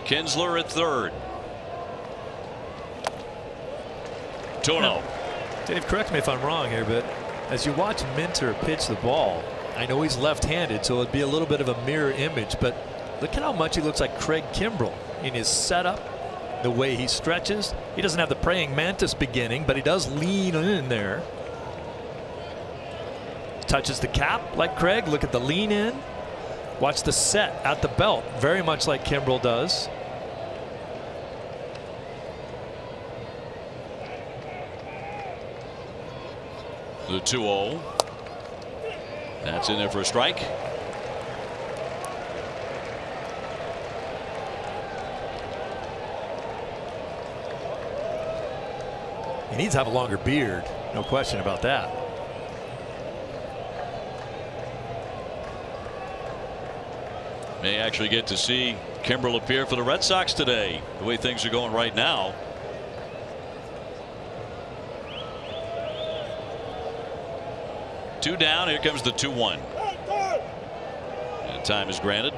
Kinsler at third. 2-0. Dave, correct me if I'm wrong here, but as you watch Minter pitch the ball, I know he's left-handed, so it'd be a little bit of a mirror image, but look at how much he looks like Craig Kimbrell in his setup, the way he stretches. He doesn't have the praying mantis beginning, but he does lean in there. Touches the cap like Craig. Look at the lean in. Watch the set at the belt, very much like Kimbrell does. The 2-0. That's in there for a strike. He needs to have a longer beard, no question about that. May actually get to see Kimbrell appear for the Red Sox today, the way things are going right now. Two down. Here comes the 2-1. And time is granted.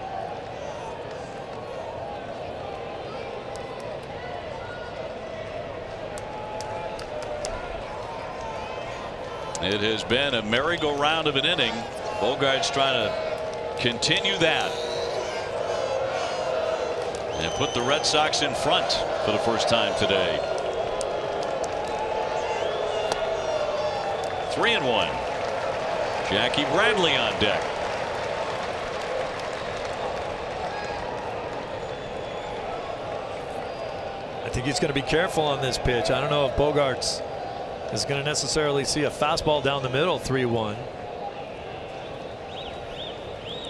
It has been a merry-go-round of an inning. Bogaerts trying to continue that and put the Red Sox in front for the first time today. 3-1. Jackie Bradley on deck. I think he's going to be careful on this pitch. I don't know if Bogaerts is going to necessarily see a fastball down the middle. 3-1.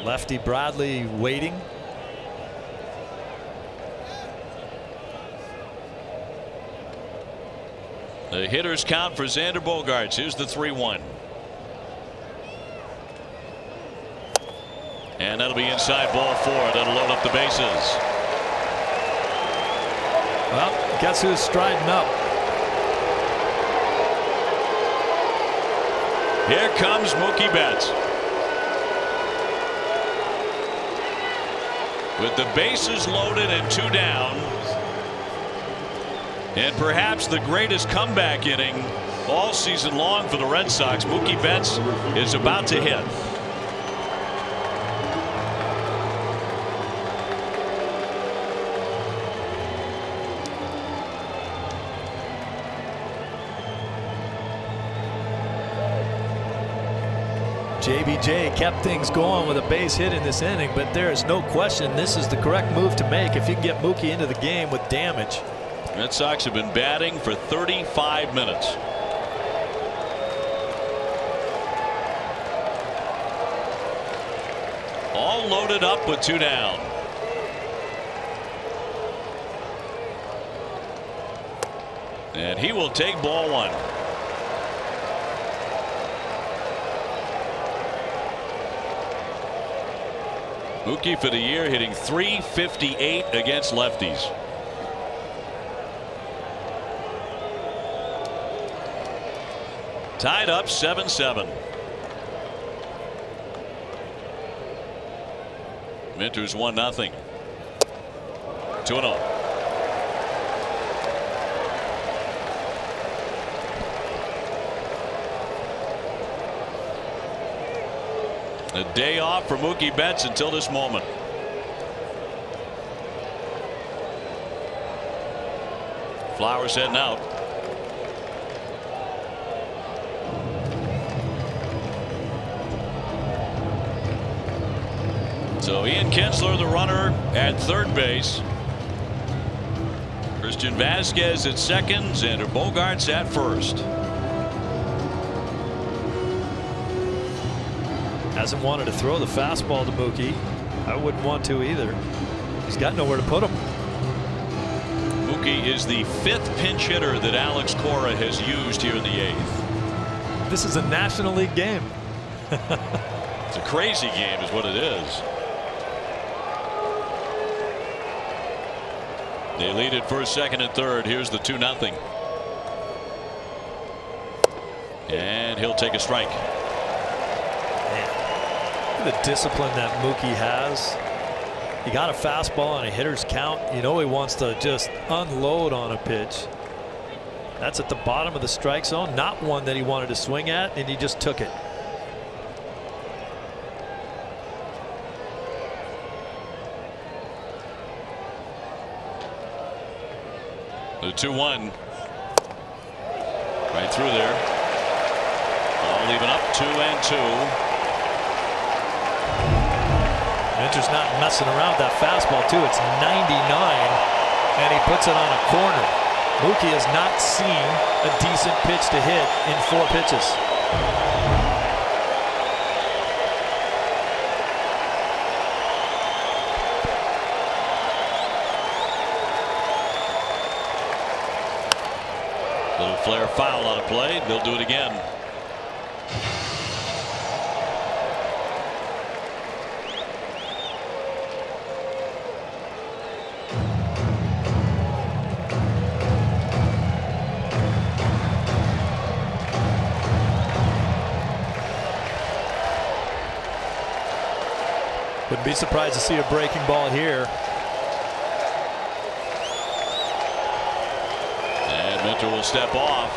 Lefty Bradley waiting. The hitters count for Xander Bogaerts. Here's the 3-1. And that'll be inside ball 4. That'll load up the bases. Well, guess who's striding up? Here comes Mookie Betts. With the bases loaded and 2 down. And perhaps the greatest comeback inning all season long for the Red Sox. Mookie Betts is about to hit. JBJ kept things going with a base hit in this inning, but there is no question this is the correct move to make if you can get Mookie into the game with damage. Red Sox have been batting for 35 minutes. All loaded up with 2 down. And he will take ball 1. Mookie for the year hitting .358 against lefties. Tied up 7-7. Minter's 1-0. 2-0. A day off for Mookie Betts until this moment. Flowers heading out. So Ian Kinsler, the runner, at third base. Christian Velasquez at second. Xander Bogaerts at first. Hasn't wanted to throw the fastball to Mookie. I wouldn't want to either. He's got nowhere to put him. Mookie is the 5th pinch hitter that Alex Cora has used here in the 8th. This is a National League game. It's a crazy game is what it is. They lead it first, second, and third. Here's the 2-0. And he'll take a strike. Man, the discipline that Mookie has. He got a fastball on a hitter's count. You know he wants to just unload on a pitch. That's at the bottom of the strike zone, not one that he wanted to swing at, and he just took it. The 2-1. Right through there. All even up 2-2. Minter's not messing around with that fastball too. It's 99 and he puts it on a corner. Mookie has not seen a decent pitch to hit in 4 pitches. Little flare foul on a play. They'll do it again. Wouldn't be surprised to see a breaking ball here. And Minter will step off.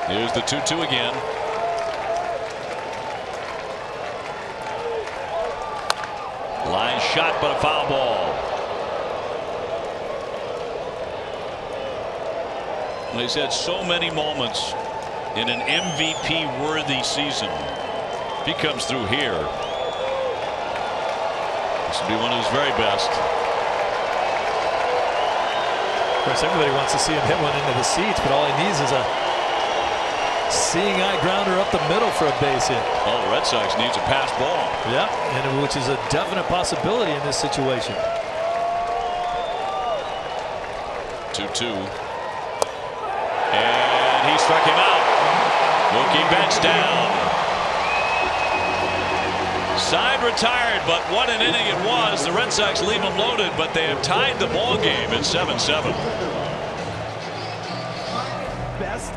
Here's the 2-2 again. Line shot, but a foul ball. He's had so many moments in an MVP-worthy season. If he comes through here, this will be one of his very best. Of course, everybody wants to see him hit one into the seats, but all he needs is a seeing eye grounder up the middle for a base hit. Oh, the Red Sox needs a pass ball. Yeah, and which is a definite possibility in this situation. 2-2. And he struck him out. Mookie Betts down. Side retired, but what an inning it was. The Red Sox leave him loaded, but they have tied the ball game at 7-7. Best.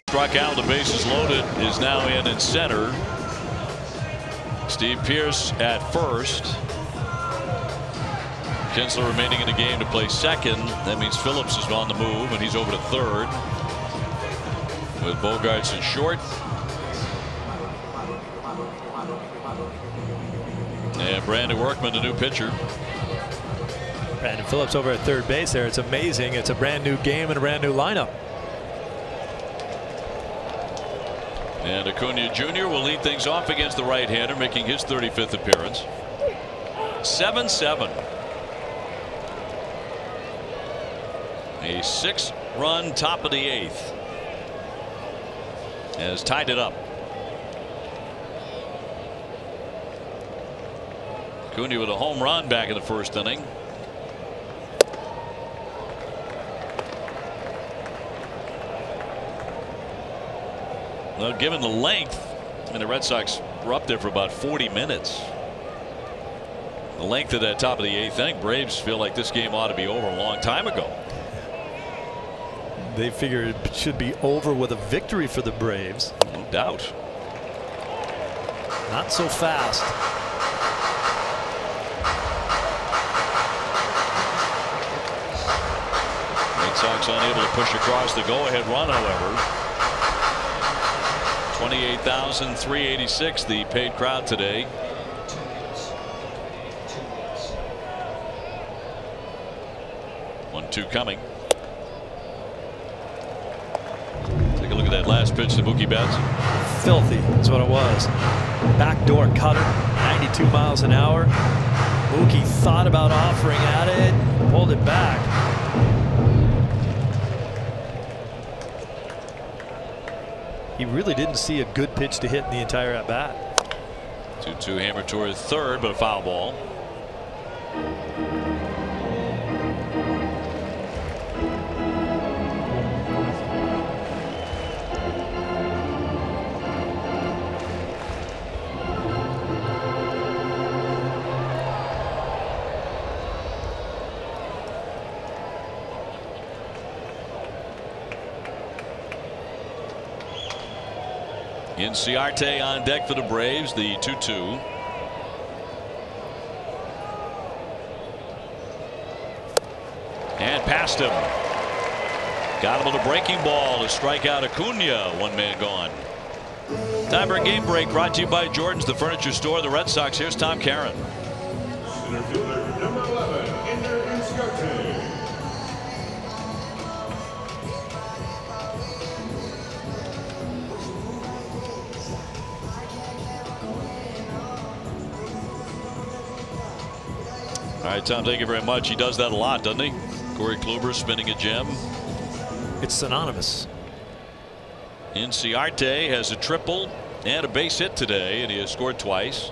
Struck out, the bases loaded, is now in center. Steve Pearce at first. Kinsler remaining in the game to play second. That means Phillips is on the move, and he's over to third with Bogaerts in short. And Brandon Workman, the new pitcher. Brandon Phillips over at third base there. It's amazing. It's a brand new game and a brand new lineup. And Cunha Jr. will lead things off against the right-hander, making his 35th appearance. 7-7. A 6-run top of the 8th has tied it up. Cunha with a home run back in the first inning. Well, given the length, and the Red Sox were up there for about 40 minutes. The length of that top of the 8th, I think Braves feel like this game ought to be over a long time ago. They figure it should be over with a victory for the Braves. No doubt. Not so fast. Red Sox unable to push across the go-ahead run, however. 28,386 the paid crowd today. One-two coming. Take a look at that last pitch to Mookie Betts. Filthy is what it was. Backdoor cutter, 92 miles an hour. Mookie thought about offering at it, pulled it back. He really didn't see a good pitch to hit in the entire at bat. 2-2 hammer toward third, but a foul ball. Inciarte on deck for the Braves, the 2-2. And past him. Got him with a breaking ball to strike out Cunha. One man gone. Time for a game break brought to you by Jordan's, the furniture store, the Red Sox. Here's Tom Caron. Center fielder number 11, Ender Inciarte. All right, Tom, thank you very much. He does that a lot, doesn't he? Corey Kluber spinning a gem. It's synonymous. Inciarte has a triple and a base hit today, and he has scored twice.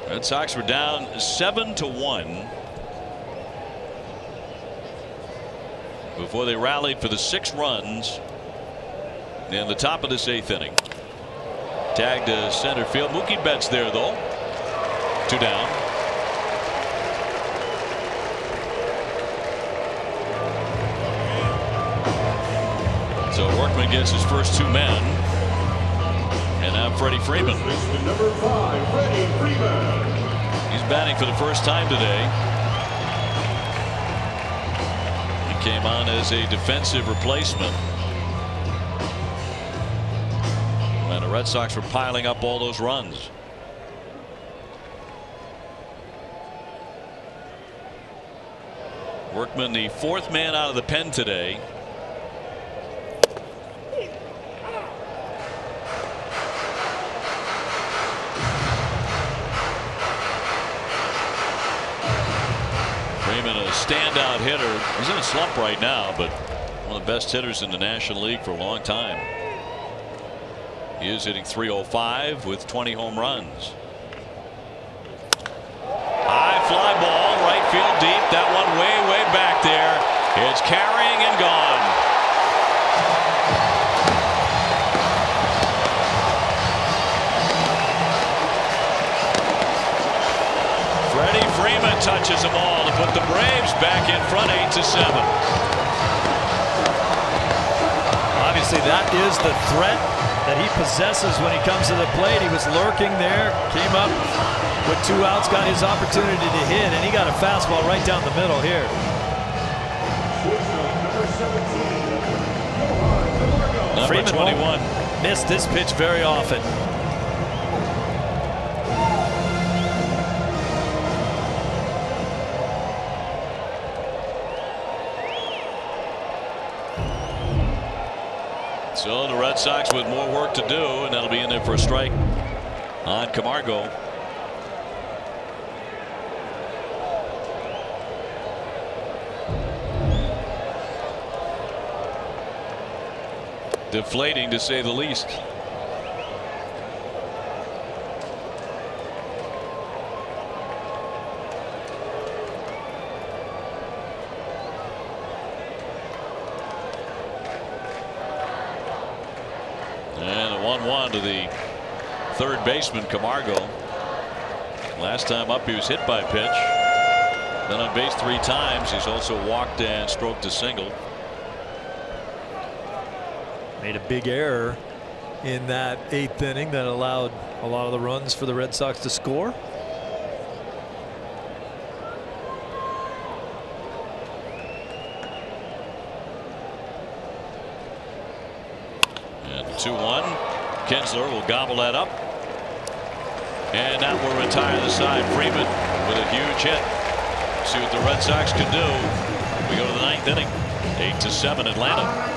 Red Sox were down 7-1 before they rallied for the 6 runs in the top of this 8th inning. Tagged to center field. Mookie Betts there, though. 2 down. So Workman gets his first 2 men. And now Freddie Freeman. Number 5, Freddie Freeman. He's batting for the first time today. He came on as a defensive replacement. And the Red Sox were piling up all those runs. Workman, the 4th man out of the pen today. Freeman, a standout hitter. He's in a slump right now, but one of the best hitters in the National League for a long time. He is hitting .305 with 20 home runs. High fly ball, right field deep. That one way back there. It's carrying and gone. Freddie Freeman touches them all to put the Braves back in front 8-7. obviously that is the threat that he possesses when he comes to the plate. He was lurking there, came up with 2 outs, got his opportunity to hit, and he got a fastball right down the middle here. Number 21. Missed this pitch very often. So the Red Sox with more work to do, and that'll be in there for a strike on Camargo. Deflating, to say the least. And a 1-1 to the third baseman, Camargo. Last time up, he was hit by a pitch. Been on base 3 times. He's also walked and stroked a single. Made a big error in that 8th inning that allowed a lot of the runs for the Red Sox to score. And 2-1. Kinsler will gobble that up. And that will retire the side. Freeman with a huge hit. See what the Red Sox can do. We go to the 9th inning. 8-7 Atlanta.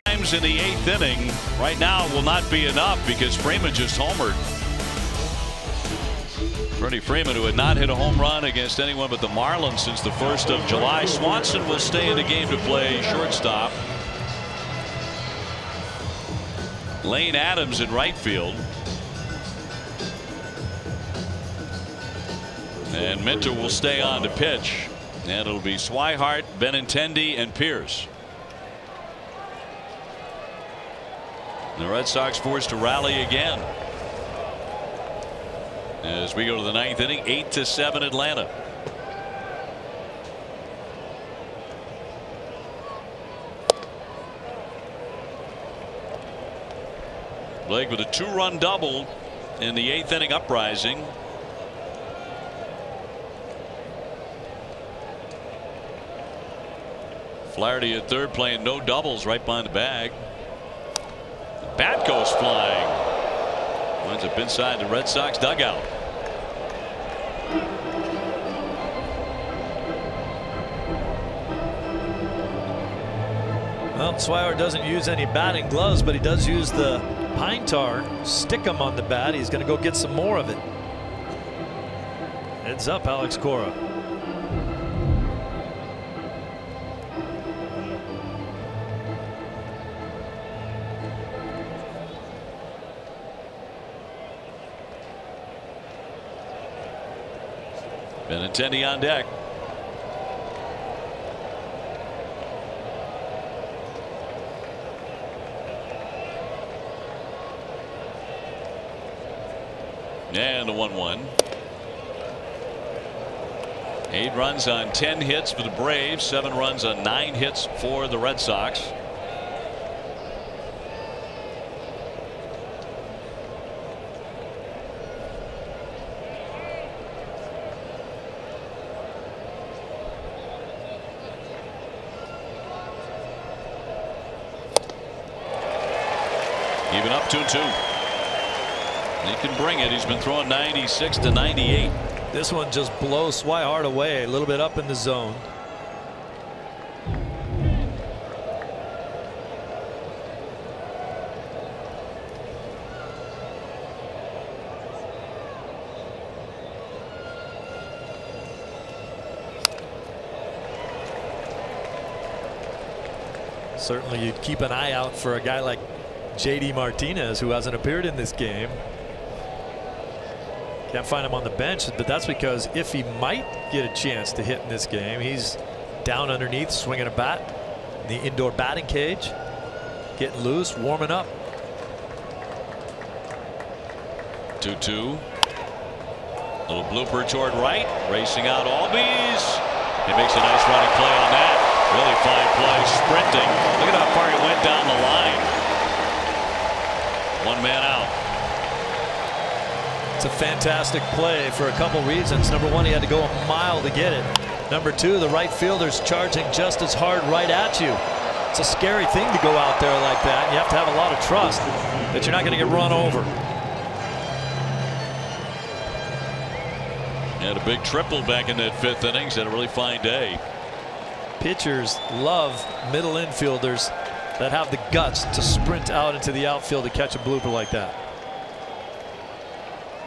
Times in the 8th inning right now will not be enough because Freeman just homered. Freddie Freeman, who had not hit a home run against anyone but the Marlins since the 1st of July. Swanson will stay in the game to play shortstop. Lane Adams in right field. And Minter will stay on to pitch. And it'll be Swihart, Benintendi, and Pierce. The Red Sox forced to rally again as we go to the 9th inning. 8-7 Atlanta. Blake with a 2-run double in the 8th inning uprising. Flaherty at third, playing no doubles right behind the bag. Bat goes flying. Winds up inside the Red Sox dugout. Well, Swihart doesn't use any batting gloves, but he does use the pine tar. Stick him on the bat. He's going to go get some more of it. Heads up, Alex Cora. Benintendi on deck. And the 1-1. 8 runs on 10 hits for the Braves, 7 runs on 9 hits for the Red Sox. Even up 2-2. He can bring it. He's been throwing 96 to 98. This one just blows Swihart away a little bit up in the zone. Certainly you'd keep an eye out for a guy like JD Martinez, who hasn't appeared in this game. Can't find him on the bench, but that's because if he might get a chance to hit in this game, he's down underneath swinging a bat in the indoor batting cage, getting loose, warming up. 2-2. Little blooper toward right, racing out Albies. He makes a nice running play on that. Really fine play, sprinting. Look at how far he went down the line. 1 man out. It's a fantastic play for a couple reasons. Number one, he had to go a mile to get it. Number two, the right fielder's charging just as hard right at you. It's a scary thing to go out there like that. You have to have a lot of trust that you're not going to get run over. He had a big triple back in that 5th inning. He's had a really fine day. Pitchers love middle infielders that have the guts to sprint out into the outfield to catch a blooper like that.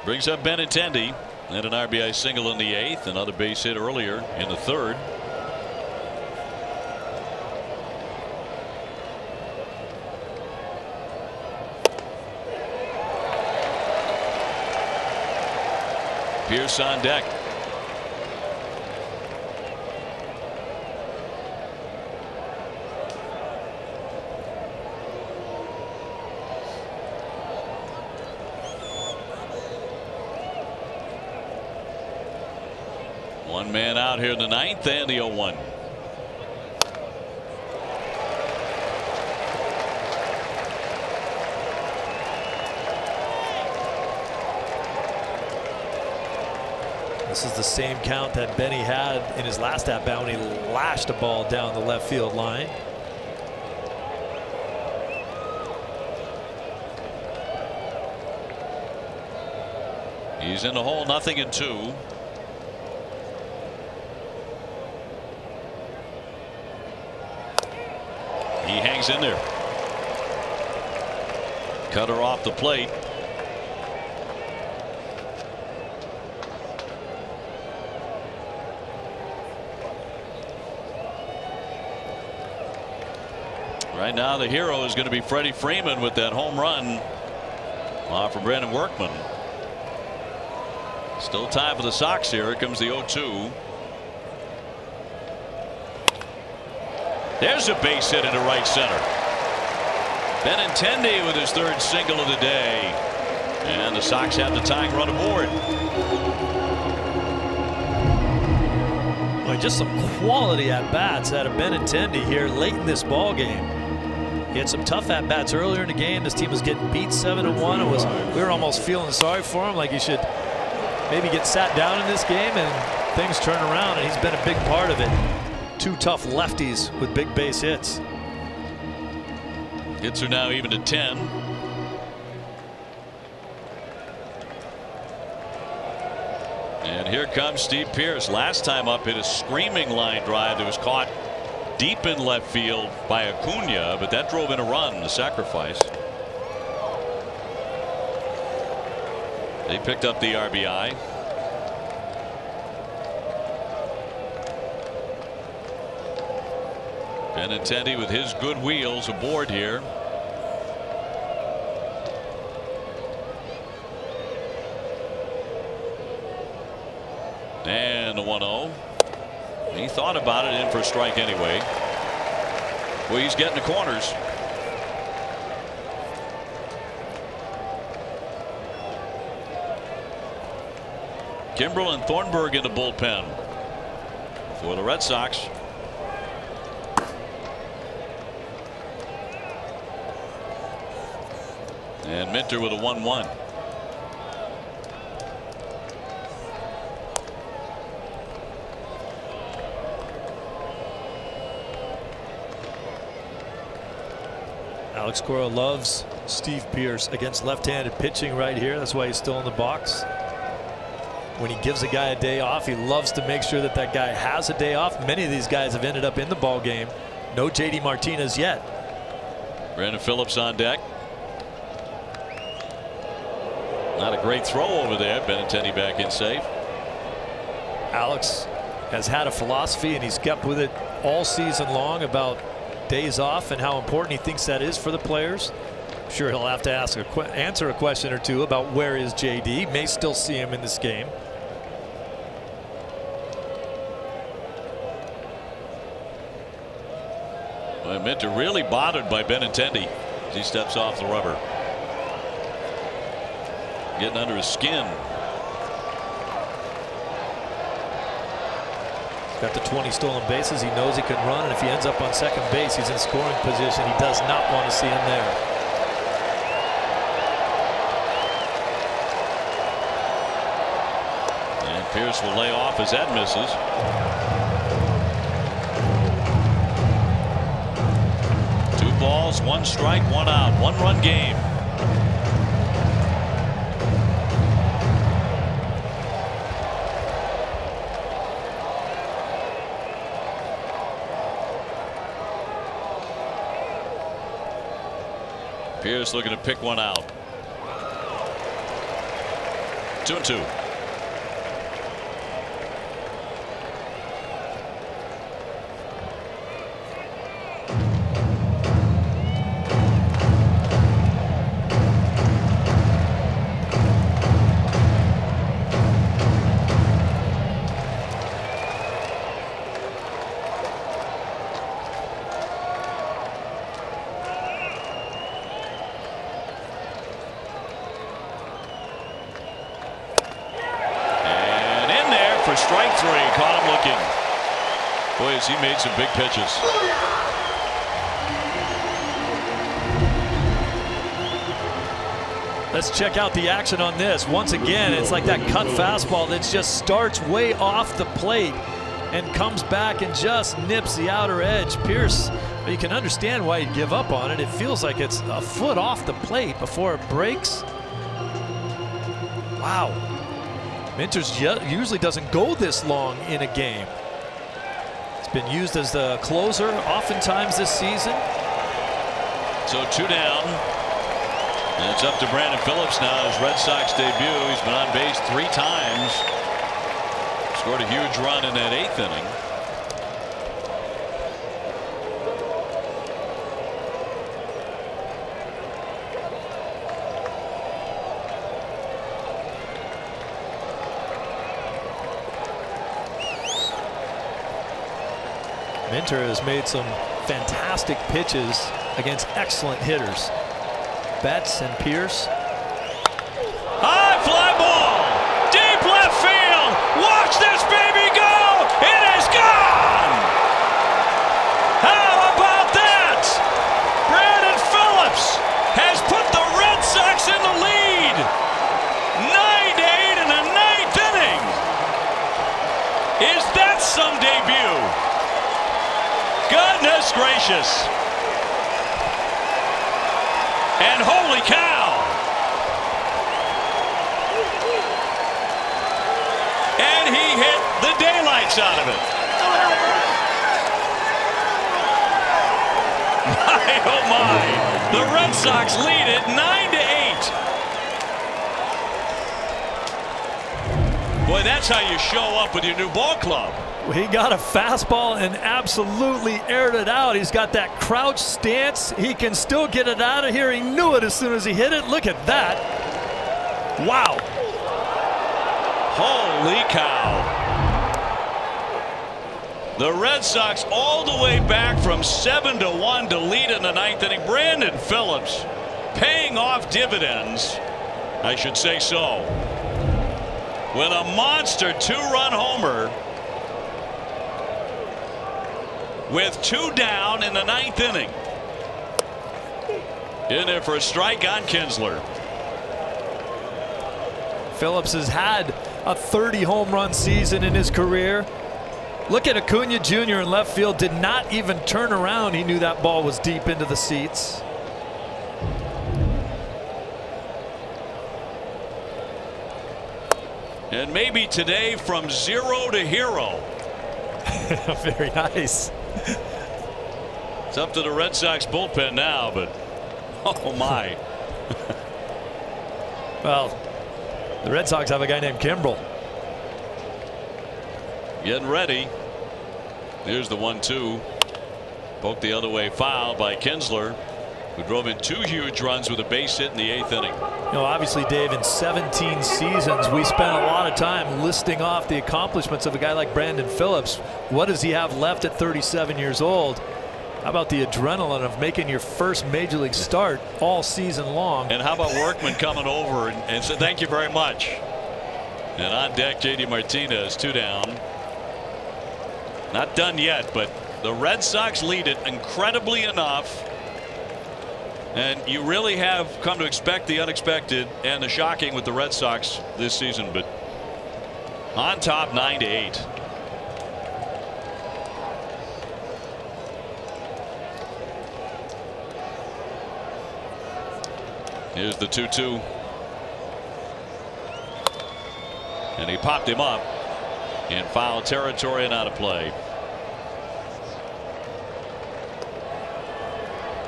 Brings up Benintendi and an RBI single in the 8th. Another base hit earlier in the 3rd. Pierce on deck. One man out here in the 9th and the 0-1. This is the same count that Benny had in his last at bat when he lashed a ball down the left field line. He's in the hole, 0-2. He hangs in there. Cutter off the plate. Right now the hero is going to be Freddie Freeman with that home run for Brandon Workman. Still time for the Sox here. Here comes the 0-2. There's a base hit into right center. Benintendi with his 3rd single of the day. And the Sox have the tying run aboard. Well, just some quality at bats out of Benintendi here late in this ball game. He had some tough at bats earlier in the game. This team was getting beat 7-1. We were almost feeling sorry for him, like he should maybe get sat down in this game, and things turn around, and he's been a big part of it. 2 tough lefties with big base hits. Hits are now even to 10. And here comes Steve Pearce. Last time up, hit a screaming line drive that was caught deep in left field by Cunha, but that drove in a run, the sacrifice. They picked up the RBI. Benintendi with his good wheels aboard here. And the 1-0. He thought about it, in for a strike anyway. Well, he's getting the corners. Kimbrel and Thornburg in the bullpen for the Red Sox. And Minter with a 1-1. Alex Cora loves Steve Pearce against left-handed pitching right here. That's why he's still in the box. When he gives a guy a day off, he loves to make sure that that guy has a day off. Many of these guys have ended up in the ball game. No J.D. Martinez yet. Brandon Phillips on deck. Not a great throw over there. Benintendi back in safe. Alex has had a philosophy, and he's kept with it all season long, about days off and how important he thinks that is for the players. I'm sure he'll have to answer a question or two about where is JD. May still see him in this game. Well, Minter really bothered by Benintendi as he steps off the rubber. Getting under his skin. Got the 20 stolen bases. He knows he can run, and if he ends up on second base, he's in scoring position. He does not want to see him there. And Pearce will lay off as that misses. Two balls, one strike, one out. One-run game. Pearce looking to pick one out. 2-2. Strike three. Caught him looking. Boy, has he made some big pitches. Let's check out the action on this. Once again, it's like that cut fastball that just starts way off the plate and comes back and just nips the outer edge. Pearce, you can understand why he'd give up on it. It feels like it's a foot off the plate before it breaks. Wow. Minter's usually doesn't go this long in a game. It's been used as the closer oftentimes this season. So 2 down. And it's up to Brandon Phillips now, his Red Sox debut. He's been on base 3 times. Scored a huge run in that 8th inning. Minter has made some fantastic pitches against excellent hitters. Betts and Pearce. High fly ball. Deep left field. Watch this baby go. It is gone. How about that? Brandon Phillips has put the Red Sox in the lead. 9-8 in the 9th inning. Is that some debut? Goodness gracious. And holy cow. And he hit the daylights out of it. My, oh my. The Red Sox lead it 9-8. Boy, that's how you show up with your new ball club. He got a fastball and absolutely aired it out. He's got that crouch stance. He can still get it out of here. He knew it as soon as he hit it. Look at that. Wow. Holy cow. The Red Sox all the way back from 7-1 to lead in the ninth inning. Brandon Phillips paying off dividends, I should say so, with a monster 2-run homer with 2 down in the ninth inning. In there for a strike on Kinsler. Phillips has had a 30 home run season in his career. Look at Cunha Jr. in left field, did not even turn around. He knew that ball was deep into the seats. And maybe today from 0 to hero. Very nice. It's up to the Red Sox bullpen now, but oh my. Well, the Red Sox have a guy named Kimbrel. Getting ready. Here's the 1-2. Poked the other way, foul by Kinsler, who drove in 2 huge runs with a base hit in the 8th inning. You know, obviously, Dave, in 17 seasons, we spent a lot of time listing off the accomplishments of a guy like Brandon Phillips. What does he have left at 37 years old? How about the adrenaline of making your first major league start all season long? And how about Workman coming over and said thank you very much. And on deck, JD Martinez, 2 down. Not done yet, but the Red Sox lead it incredibly enough. And you really have come to expect the unexpected and the shocking with the Red Sox this season. But on top, 9-8. Here's the 2-2. And he popped him up in foul territory and out of play.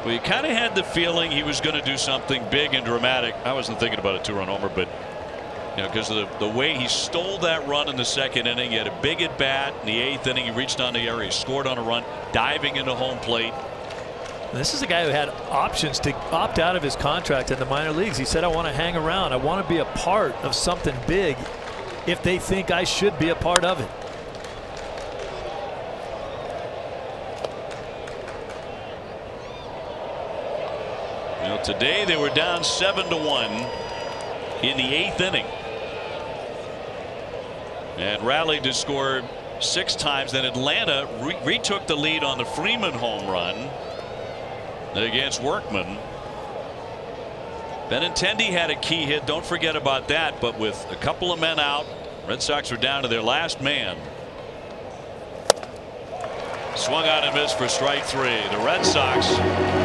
Well, you kind of had the feeling he was going to do something big and dramatic. I wasn't thinking about a 2-run homer, but you know, because of the way he stole that run in the 2nd inning. He had a big at bat in the 8th inning. He reached on the area, he scored on a run, diving into home plate. This is a guy who had options to opt out of his contract in the minor leagues. He said, I want to hang around. I want to be a part of something big if they think I should be a part of it. Well, today they were down 7-1 in the 8th inning and rallied to score 6 times. Then Atlanta retook the lead on the Freeman home run against Workman. Attendee had a key hit, don't forget about that, but with a couple of men out, Red Sox were down to their last man. Swung out and missed for strike 3. The Red Sox,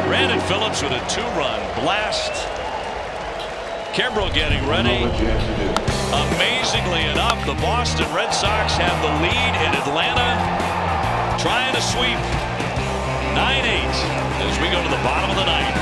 Brandon Phillips with a 2-run blast. Kimbrel getting ready. Amazingly enough, the Boston Red Sox have the lead in Atlanta, trying to sweep 9-8 as we go to the bottom of the 9th.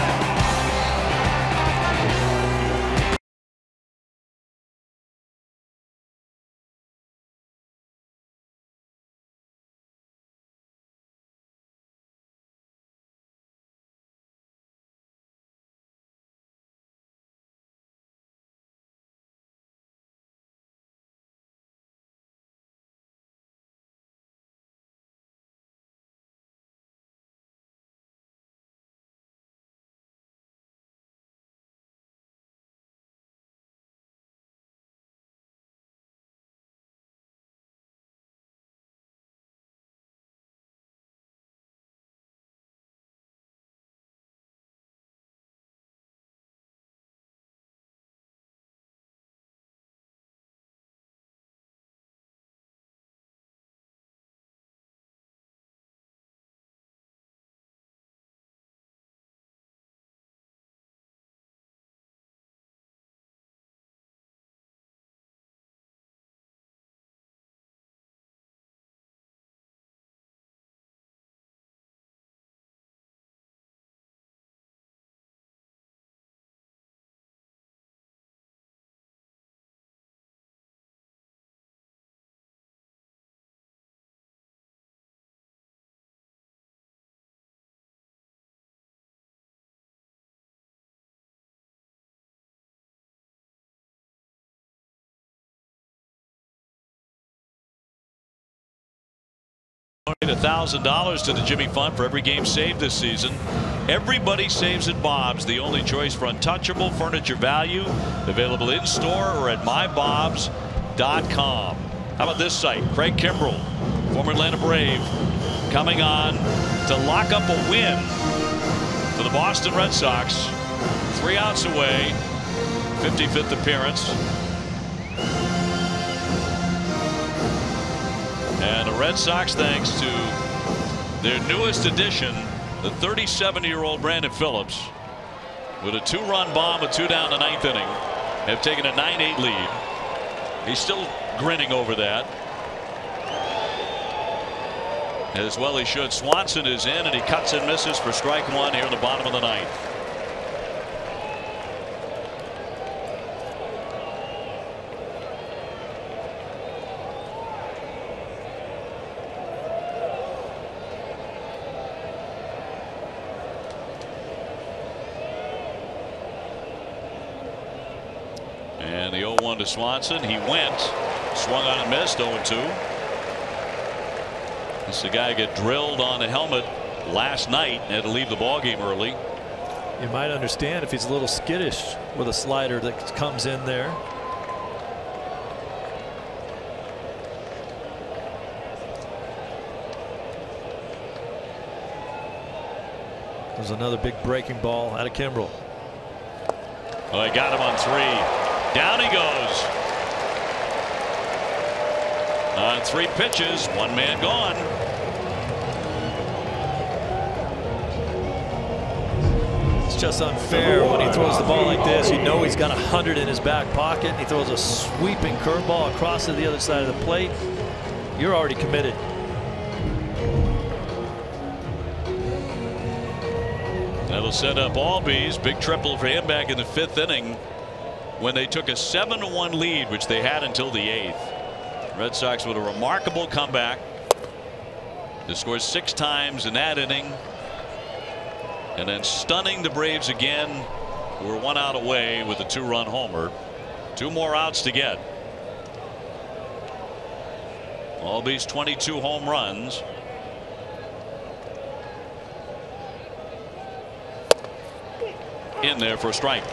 $1,000 to the Jimmy Fund for every game saved this season. Everybody saves at Bob's, the only choice for untouchable furniture value. Available in store or at mybobs.com. How about this site? Craig Kimbrell, former Atlanta Brave, coming on to lock up a win for the Boston Red Sox. 3 outs away, 55th appearance. And the Red Sox, thanks to their newest addition, the 37-year-old Brandon Phillips, with a 2-run bomb with 2 down the 9th inning, have taken a 9-8 lead. He's still grinning over that. As well he should. Swanson is in, and he cuts and misses for strike 1 here in the bottom of the 9th. And the 0-1 to Swanson. He went, swung on and missed, 0-2. This is the guy who got drilled on the helmet last night and had to leave the ball game early. You might understand if he's a little skittish with a slider that comes in there. There's another big breaking ball out of Kimbrell. Well, he got him on 3. Down he goes. On 3 pitches, 1 man gone. It's just unfair when he throws the ball like this. You know he's got 100 in his back pocket. He throws a sweeping curveball across to the other side of the plate. You're already committed. That'll set up Albies. Big triple for him back in the 5th inning when they took a 7-1 lead, which they had until the 8th. Red Sox with a remarkable comeback. They scored 6 times in that inning, and then stunning the Braves again, who were 1 out away with a 2-run homer. 2 more outs to get. Albies 22 home runs. In there for a strike.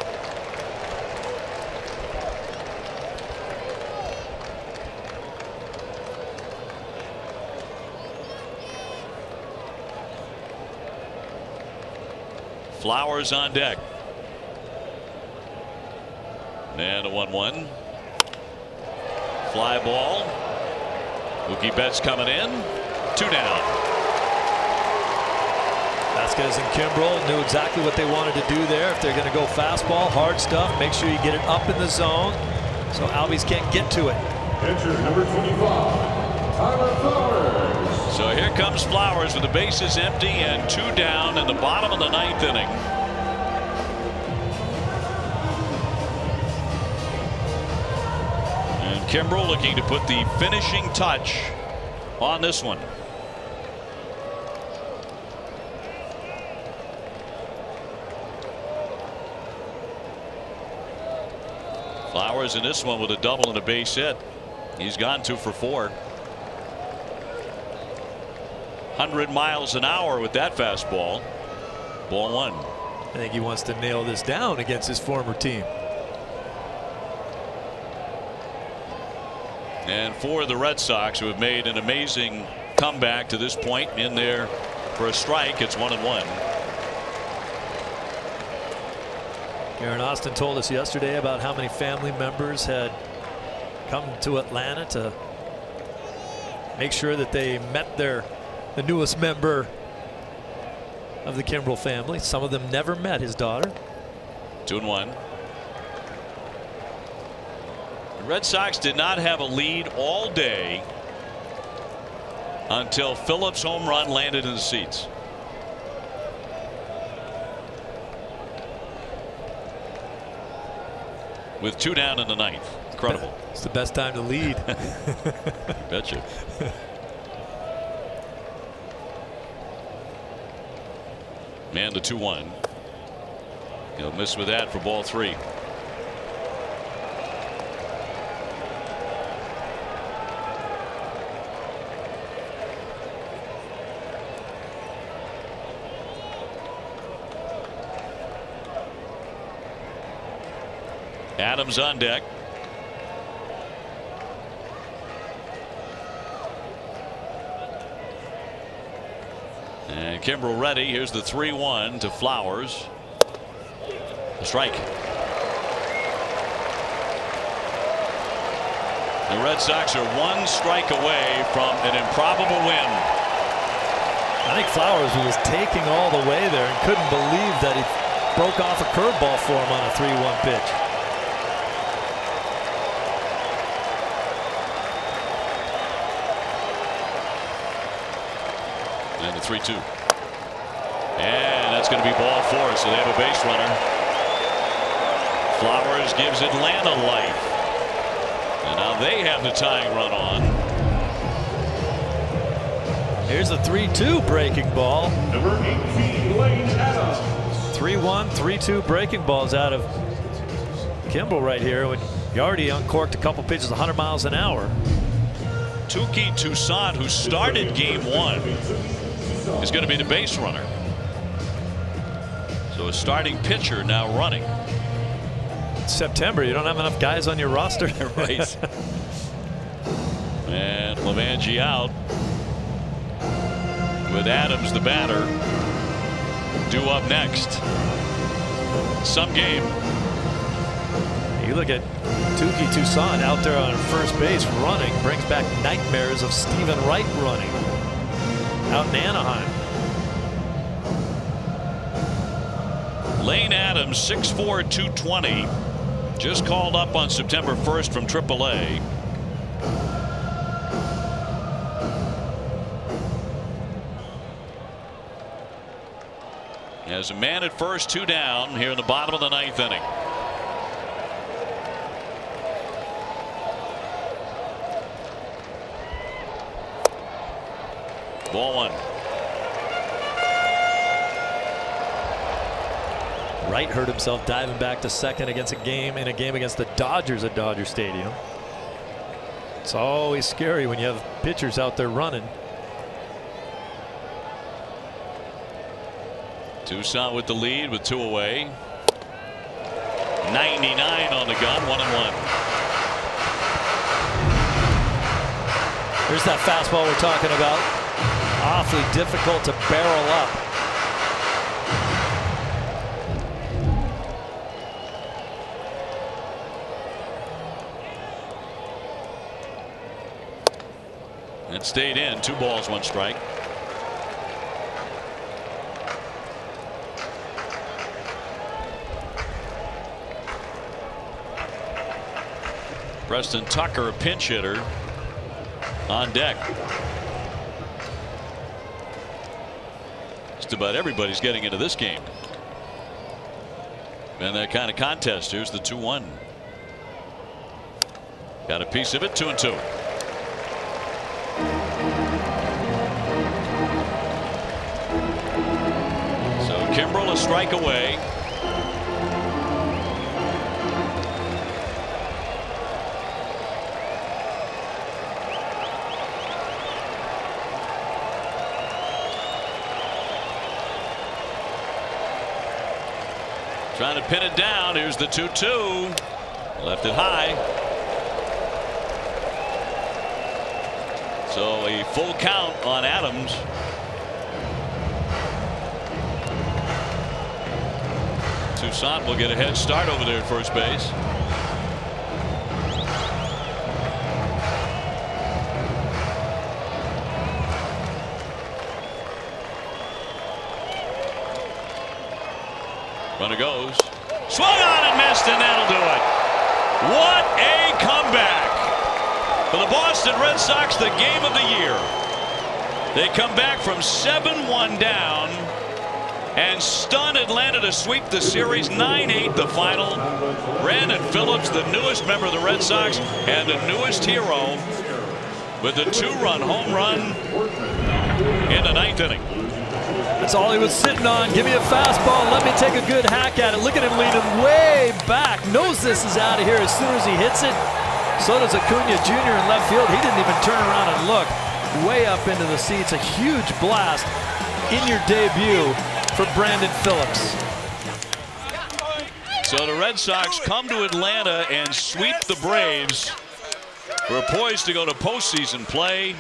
Flowers on deck. And a 1-1. Fly ball. Mookie Betts coming in. 2 down. Velasquez and Kimbrell knew exactly what they wanted to do there. If they're going to go fastball, hard stuff, make sure you get it up in the zone so Albies can't get to it. Pitcher number 25, Tyler Flowers. So here comes Flowers with the bases empty and 2 down in the bottom of the 9th inning. And Kimbrell looking to put the finishing touch on this one. Flowers in this one with a double and a base hit. He's gone 2 for 4. 100 miles an hour with that fastball. Ball 1. I think he wants to nail this down against his former team. And for the Red Sox, who have made an amazing comeback to this point, in there for a strike, it's 1-1. Aaron Austin told us yesterday about how many family members had come to Atlanta to make sure that they met the newest member of the Kimbrell family. Some of them never met his daughter. 2-1. The Red Sox did not have a lead all day until Phillips' home run landed in the seats. With 2 down in the 9th. Incredible. It's the best time to lead. Betcha. Man to 2-1. He'll miss with that for ball 3. Adams on deck. And Kimbrel ready. Here's the 3-1 to Flowers. A strike. The Red Sox are 1 strike away from an improbable win. I think Flowers was taking all the way there and couldn't believe that he broke off a curveball for him on a 3-1 pitch. And the 3-2. And that's going to be ball 4, so they have a base runner. Flowers gives Atlanta life. And now they have the tying run on. Here's a 3-2 breaking ball. Number 18, Lane Adams. 3-1, 3-2 breaking balls out of Kimbrel right here. When he already uncorked a couple pitches 100 miles an hour. Touki Toussaint, who started game 1, is going to be the base runner. So a starting pitcher now running. September, you don't have enough guys on your roster. Right. And Levangie out with Adams the batter due up next. Some game. You look at Touki Toussaint out there on first base running, brings back nightmares of Stephen Wright running out in Anaheim. Lane Adams, 6'4", 220. Just called up on September 1st from AAA. As a man at first, 2 down here in the bottom of the 9th inning. Ball 1. Wright hurt himself diving back to second against a game against the Dodgers at Dodger Stadium. It's always scary when you have pitchers out there running. Toussaint with the lead with 2 away. 99 on the gun, 1-1. There's that fastball we're talking about. Awfully difficult to barrel up. It stayed in. 2 balls, 1 strike. Preston Tucker, a pinch hitter, on deck. Just about everybody's getting into this game. And that kind of contest. Here's the 2-1. Got a piece of it. 2-2. So Kimbrel a strike away. Trying to pin it down. Here's the 2-2. Left it high. So a full count on Adams. Toussaint will get a head start over there at first base. Runner goes. Swung on and missed, and that'll do it. What a comeback for the Boston Red Sox, the game of the year. They come back from 7-1 down and stun Atlanta to sweep the series. 9-8 the final. Brandon Phillips, the newest member of the Red Sox and the newest hero, with a 2-run home run in the 9th inning. That's all he was sitting on. Give me a fastball. Let me take a good hack at it. Look at him leaning way back. Knows this is out of here as soon as he hits it. So does Cunha Jr. in left field. He didn't even turn around and look. Way up into the seats. A huge blast in your debut for Brandon Phillips. So the Red Sox come to Atlanta and sweep the Braves. We're poised to go to postseason play.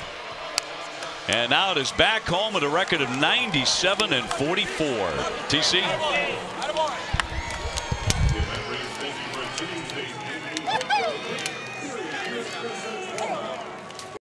And now it is back home with a record of 97-44. TC?